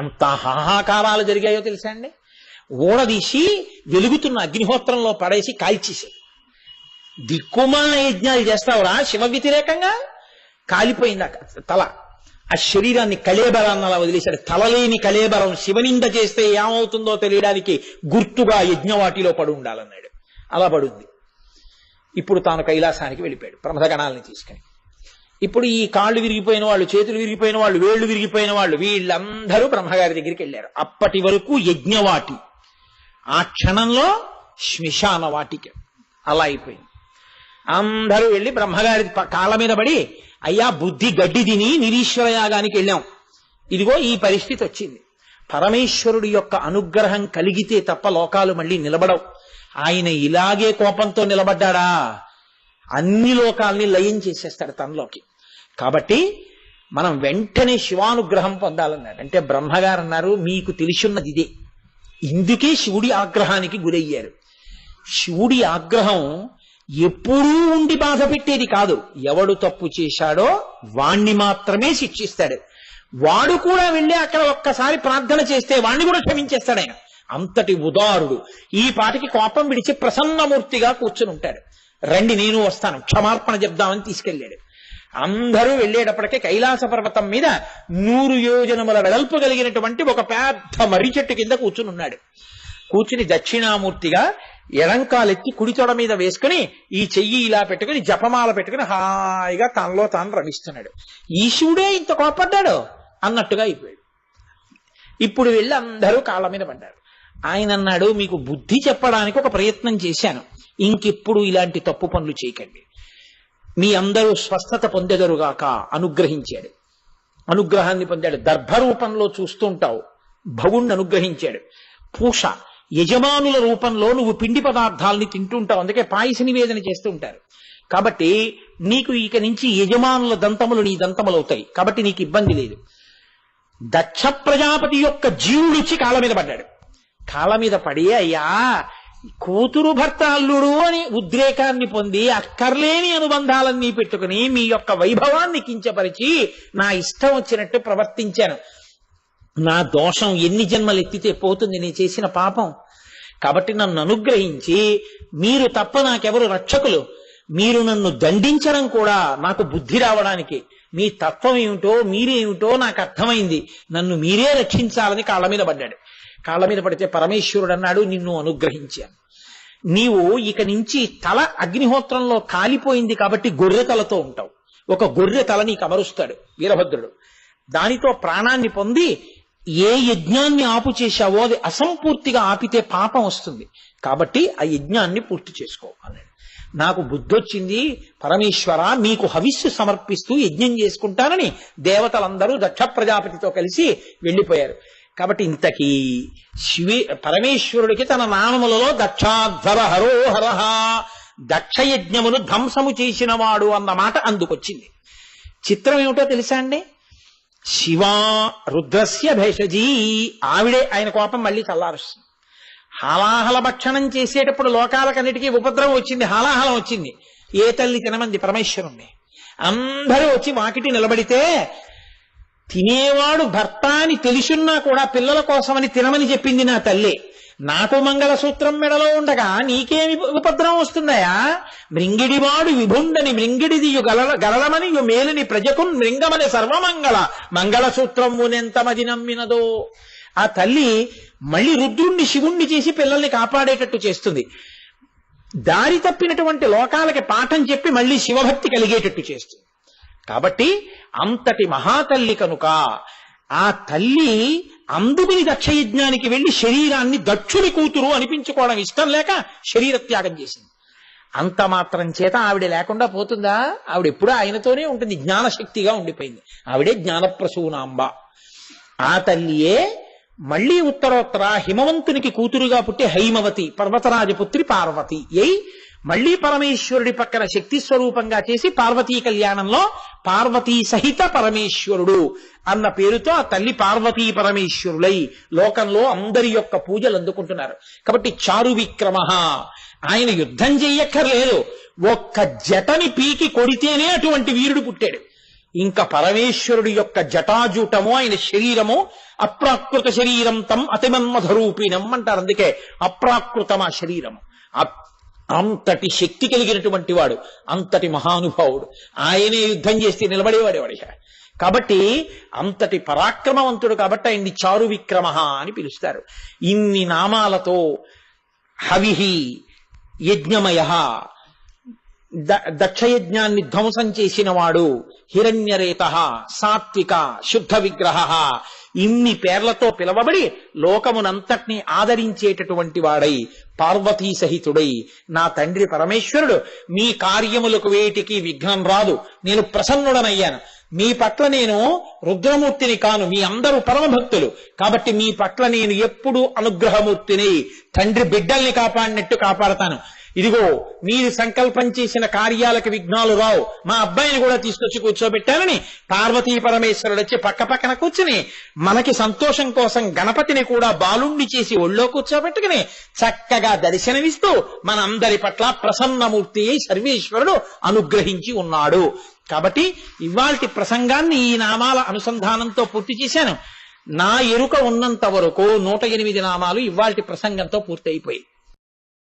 ఎంత హాహాకారాలు జరిగాయో తెలుసా అండి. ఊడదీసి వెలుగుతున్న అగ్నిహోత్రంలో పడేసి కాల్చేశాడు. దిక్కుమాల యజ్ఞాలు చేస్తావురా శివ వ్యతిరేకంగా? కాలిపోయింది తల. ఆ శరీరాన్ని కళేబరాన్ని అలా వదిలేశాడు. తలలేని కళేబరం శివనింద చేస్తే ఏమవుతుందో తెలియడానికి గుర్తుగా యజ్ఞవాటిలో పడి ఉండాలన్నాడు. అలా పడుంది. ఇప్పుడు తాను కైలాసానికి వెళ్ళిపోయాడు ప్రమథగణాలని తీసుకుని. ఇప్పుడు ఈ కాళ్ళు విరిగిపోయిన వాళ్ళు, చేతులు విరిగిపోయిన వాళ్ళు, వేళ్లు విరిగిపోయిన వాళ్ళు వీళ్ళందరూ బ్రహ్మగారి దగ్గరికి వెళ్ళారు. అప్పటి వరకు యజ్ఞవాటి, ఆ క్షణంలో శ్మశాన వాటిక. అలా అయిపోయింది. అందరూ వెళ్ళి బ్రహ్మగారి కాళ్ళ మీద పడి, అయ్యా బుద్ధి గడ్డి తిని నిరీశ్వర యాగానికి వెళ్ళాం, ఇదిగో ఈ పరిస్థితి వచ్చింది. పరమేశ్వరుడి యొక్క అనుగ్రహం కలిగితే తప్ప లోకాలు మళ్ళీ నిలబడవు. ఆయన ఇలాగే కోపంతో నిలబడ్డాడా అన్ని లోకాల్ని లయం చేసేస్తాడు తనలోకి. కాబట్టి మనం వెంటనే శివానుగ్రహం పొందాలన్నాడు. అంటే బ్రహ్మగారు అన్నారు, మీకు తెలిసిన్నది ఇదే, ఇందుకే శివుడి ఆగ్రహానికి గురయ్యారు. శివుడి ఆగ్రహం ఎప్పుడూ ఉండి బాధ పెట్టేది కాదు. ఎవడు తప్పు చేశాడో వాణ్ణి మాత్రమే శిక్షిస్తాడు. వాడు కూడా వెళ్ళి అక్కడ ఒక్కసారి ప్రార్థన చేస్తే వాణ్ణి కూడా క్షమించేస్తాడు ఆయన. అంతటి ఉదారుడు. ఈ పాటికి కోపం విడిచి ప్రసన్నమూర్తిగా కూర్చుని ఉంటాడు. రండి నేను వస్తాను, క్షమార్పణ చెప్దామని తీసుకెళ్లాడు. అందరూ వెళ్ళేటప్పటికే కైలాస పర్వతం మీద 100 యోజనముల వెడల్పు కలిగినటువంటి ఒక పెద్ద మర్రి చెట్టు కింద కూర్చుని ఉన్నాడు. కూర్చుని దక్షిణామూర్తిగా ఎడంకాలెత్తి కుడి తొడ మీద వేసుకుని ఈ చెయ్యి ఇలా పెట్టుకుని జపమాల పెట్టుకుని హాయిగా తనలో తాను రమిస్తున్నాడు. ఈశుడే ఇంత కోపడ్డాడు అన్నట్టుగా అయిపోయాడు. ఇప్పుడు వెళ్ళి అందరూ కాళ్ళ మీద పడ్డారు. ఆయన అన్నాడు, మీకు బుద్ధి చెప్పడానికి ఒక ప్రయత్నం చేశాను, ఇంకెప్పుడు ఇలాంటి తప్పు పనులు చేయకండి, మీ అందరూ స్వస్థత పొందెదరుగాక అనుగ్రహించాడు. అనుగ్రహాన్ని పొందాడు. దర్భరూపంలో చూస్తుంటావు, భవుణ్ణి అనుగ్రహించాడు. పూష యజమానుల రూపంలో నువ్వు పిండి పదార్థాలని తింటుంటావు, అందుకే పాయస నివేదన చేస్తూ ఉంటారు. కాబట్టి నీకు ఇక నుంచి యజమానుల దంతములు నీ దంతములు అవుతాయి, కాబట్టి నీకు ఇబ్బంది లేదు. దక్ష ప్రజాపతి యొక్క జీవుడిచ్చి కాళ్ళ మీద పడ్డాడు. కాళ్ళ మీద పడి, అయ్యా కూతురు భర్త అల్లుడు అని ఉద్రేకాన్ని పొంది అక్కర్లేని అనుబంధాలన్నీ పెట్టుకుని మీ యొక్క వైభవాన్ని కించపరిచి నా ఇష్టం వచ్చినట్టు ప్రవర్తించాను. నా దోషం ఎన్ని జన్మలు ఎత్తితే పోతుంది, నేను చేసిన పాపం. కాబట్టి నన్ను అనుగ్రహించి, మీరు తప్ప నాకెవరు రక్షకులు, మీరు నన్ను దండించడం కూడా నాకు బుద్ధి రావడానికి, మీ తత్వం ఏమిటో మీరేమిటో నాకు అర్థమైంది, నన్ను మీరే రక్షించాలని కాళ్ళ మీద పడ్డాడు. కాళ్ళ మీద పడితే పరమేశ్వరుడు అన్నాడు, నిన్ను అనుగ్రహించాను. నీవు ఇక నుంచి తల అగ్నిహోత్రంలో కాలిపోయింది కాబట్టి గొర్రె తలతో ఉంటావు. ఒక గొర్రె తల నీకు అమరుస్తాడు వీరభద్రుడు. దానితో ప్రాణాన్ని పొంది ఏ యజ్ఞాన్ని ఆపు చేశావో అది అసంపూర్తిగా ఆపితే పాపం వస్తుంది, కాబట్టి ఆ యజ్ఞాన్ని పూర్తి చేసుకోవాలి. నాకు బుద్ధొచ్చింది పరమేశ్వర, మీకు హవిస్సు సమర్పిస్తూ యజ్ఞం చేసుకుంటానని దేవతలందరూ దక్ష ప్రజాపతితో కలిసి వెళ్ళిపోయారు. కాబట్టి ఇంతకీ పరమేశ్వరుడికి తన నామములలో దక్షాధ్వర హరోహర, దక్షయజ్ఞమును ధ్వంసము చేసినవాడు అన్న మాట అందుకొచ్చింది. చిత్రం ఏమిటో తెలుసా అండి? శివా రుద్రస్య భేషజీ, ఆవిడే ఆయన కోపం మళ్ళీ చల్లారుస్తుంది. హాలాహల భక్షణం చేసేటప్పుడు లోకాలకన్నిటికీ ఉపద్రవం వచ్చింది, హాలాహలం వచ్చింది. ఏ తల్లి తినమంది పరమేశ్వరుణ్ణి. అందరూ వచ్చి వాకిటి నిలబడితే తినేవాడు భర్త అని తెలిసున్నా కూడా పిల్లల కోసమని తినమని చెప్పింది నా తల్లి. నాకు మంగళసూత్రం మెడలో ఉండగా నీకేమి ఉపద్రవం వస్తుందయా? మృంగిడివాడు విభుండని మృంగిడిదియు గలమని మేలుని ప్రజకున్ మృంగమని సర్వమంగళ మంగళసూత్రమునెంతమది నమ్మినదో. ఆ తల్లి మళ్ళీ రుద్రుణ్ణి శివుణ్ణి చేసి పిల్లల్ని కాపాడేటట్టు చేస్తుంది. దారి తప్పినటువంటి లోకాలకి పాఠం చెప్పి మళ్ళీ శివభక్తి కలిగేటట్టు చేస్తుంది. కాబట్టి అంతటి మహాతల్లి కనుక ఆ తల్లి అందుకుని దక్షయజ్ఞానికి వెళ్లి శరీరాన్ని దక్షుని కూతురు అనిపించుకోవడం ఇష్టం లేక శరీర త్యాగం చేసింది. అంత మాత్రం చేత ఆవిడ లేకుండా పోతుందా? ఆవిడ ఎప్పుడూ ఆయనతోనే ఉంటుంది, జ్ఞానశక్తిగా ఉండిపోయింది. ఆవిడే జ్ఞానప్రసూనాంబ. ఆ తల్లియే మళ్లీ ఉత్తరోత్తర హిమవంతునికి కూతురుగా పుట్టి హైమవతి, పర్వతరాజపుత్రి పార్వతి అయి మళ్లీ పరమేశ్వరుడి పక్కన శక్తి స్వరూపంగా చేసి పార్వతీ కళ్యాణంలో పార్వతీ సహిత పరమేశ్వరుడు అన్న పేరుతో ఆ తల్లి పార్వతీ పరమేశ్వరులై లోకంలో అందరి యొక్క పూజలు అందుకుంటున్నారు. కాబట్టి చారు విక్రమ, ఆయన యుద్ధం చెయ్యక్కర్లేదు, ఒక్క జటని పీకి కొడితేనే అటువంటి వీరుడు పుట్టాడు. ఇంకా పరమేశ్వరుడు యొక్క జటాజూటము, ఆయన శరీరము అప్రాకృత శరీరం తం అతిమన్మధరూపిణం అంటారు. అందుకే అప్రాకృతమా శరీరము. అంతటి శక్తి కలిగినటువంటి వాడు, అంతటి మహానుభావుడు. ఆయనే యుద్ధం చేస్తే నిలబడేవాడేవాడు. కాబట్టి అంతటి పరాక్రమవంతుడు కాబట్టి ఆయన్ని చారు విక్రమ అని పిలుస్తారు. ఇన్ని నామాలతో హవిహి యజ్ఞమయ, దక్షయజ్ఞాన్ని ధ్వంసం చేసిన వాడు, హిరణ్యరేత, సాత్విక, శుద్ధ విగ్రహ, ఇన్ని పేర్లతో పిలవబడి లోకమునంతటినీ ఆదరించేటటువంటి వాడై పార్వతీ సహితుడై నా తండ్రి పరమేశ్వరుడు మీ కార్యములకు వేటికి విఘ్నం రాదు, నేను ప్రసన్నుడనయ్యాను, మీ పట్ల నేను రుద్రమూర్తిని కాను, మీ అందరూ పరమభక్తులు కాబట్టి మీ పట్ల నేను ఎప్పుడూ అనుగ్రహమూర్తిని, తండ్రి బిడ్డల్ని కాపాడినట్టు కాపాడతాను. ఇదిగో మీరు సంకల్పం చేసిన కార్యాలకు విఘ్నాలు రావు, మా అబ్బాయిని కూడా తీసుకొచ్చి కూర్చోబెట్టానని పార్వతీ పరమేశ్వరుడు వచ్చి పక్క పక్కన కూర్చుని మనకి సంతోషం కోసం గణపతిని కూడా బాలుణ్ణి చేసి ఒళ్ళో కూర్చోబెట్టుకుని చక్కగా దర్శనమిస్తూ మనందరి పట్ల ప్రసన్నమూర్తి అయి సర్వేశ్వరుడు అనుగ్రహించి ఉన్నాడు. కాబట్టి ఇవాల్టి ప్రసంగాన్ని ఈ నామాల అనుసంధానంతో పూర్తి చేశాను. నా ఎరుక ఉన్నంత వరకు 108 నామాలు ఇవాల్టి ప్రసంగంతో పూర్తి అయిపోయి.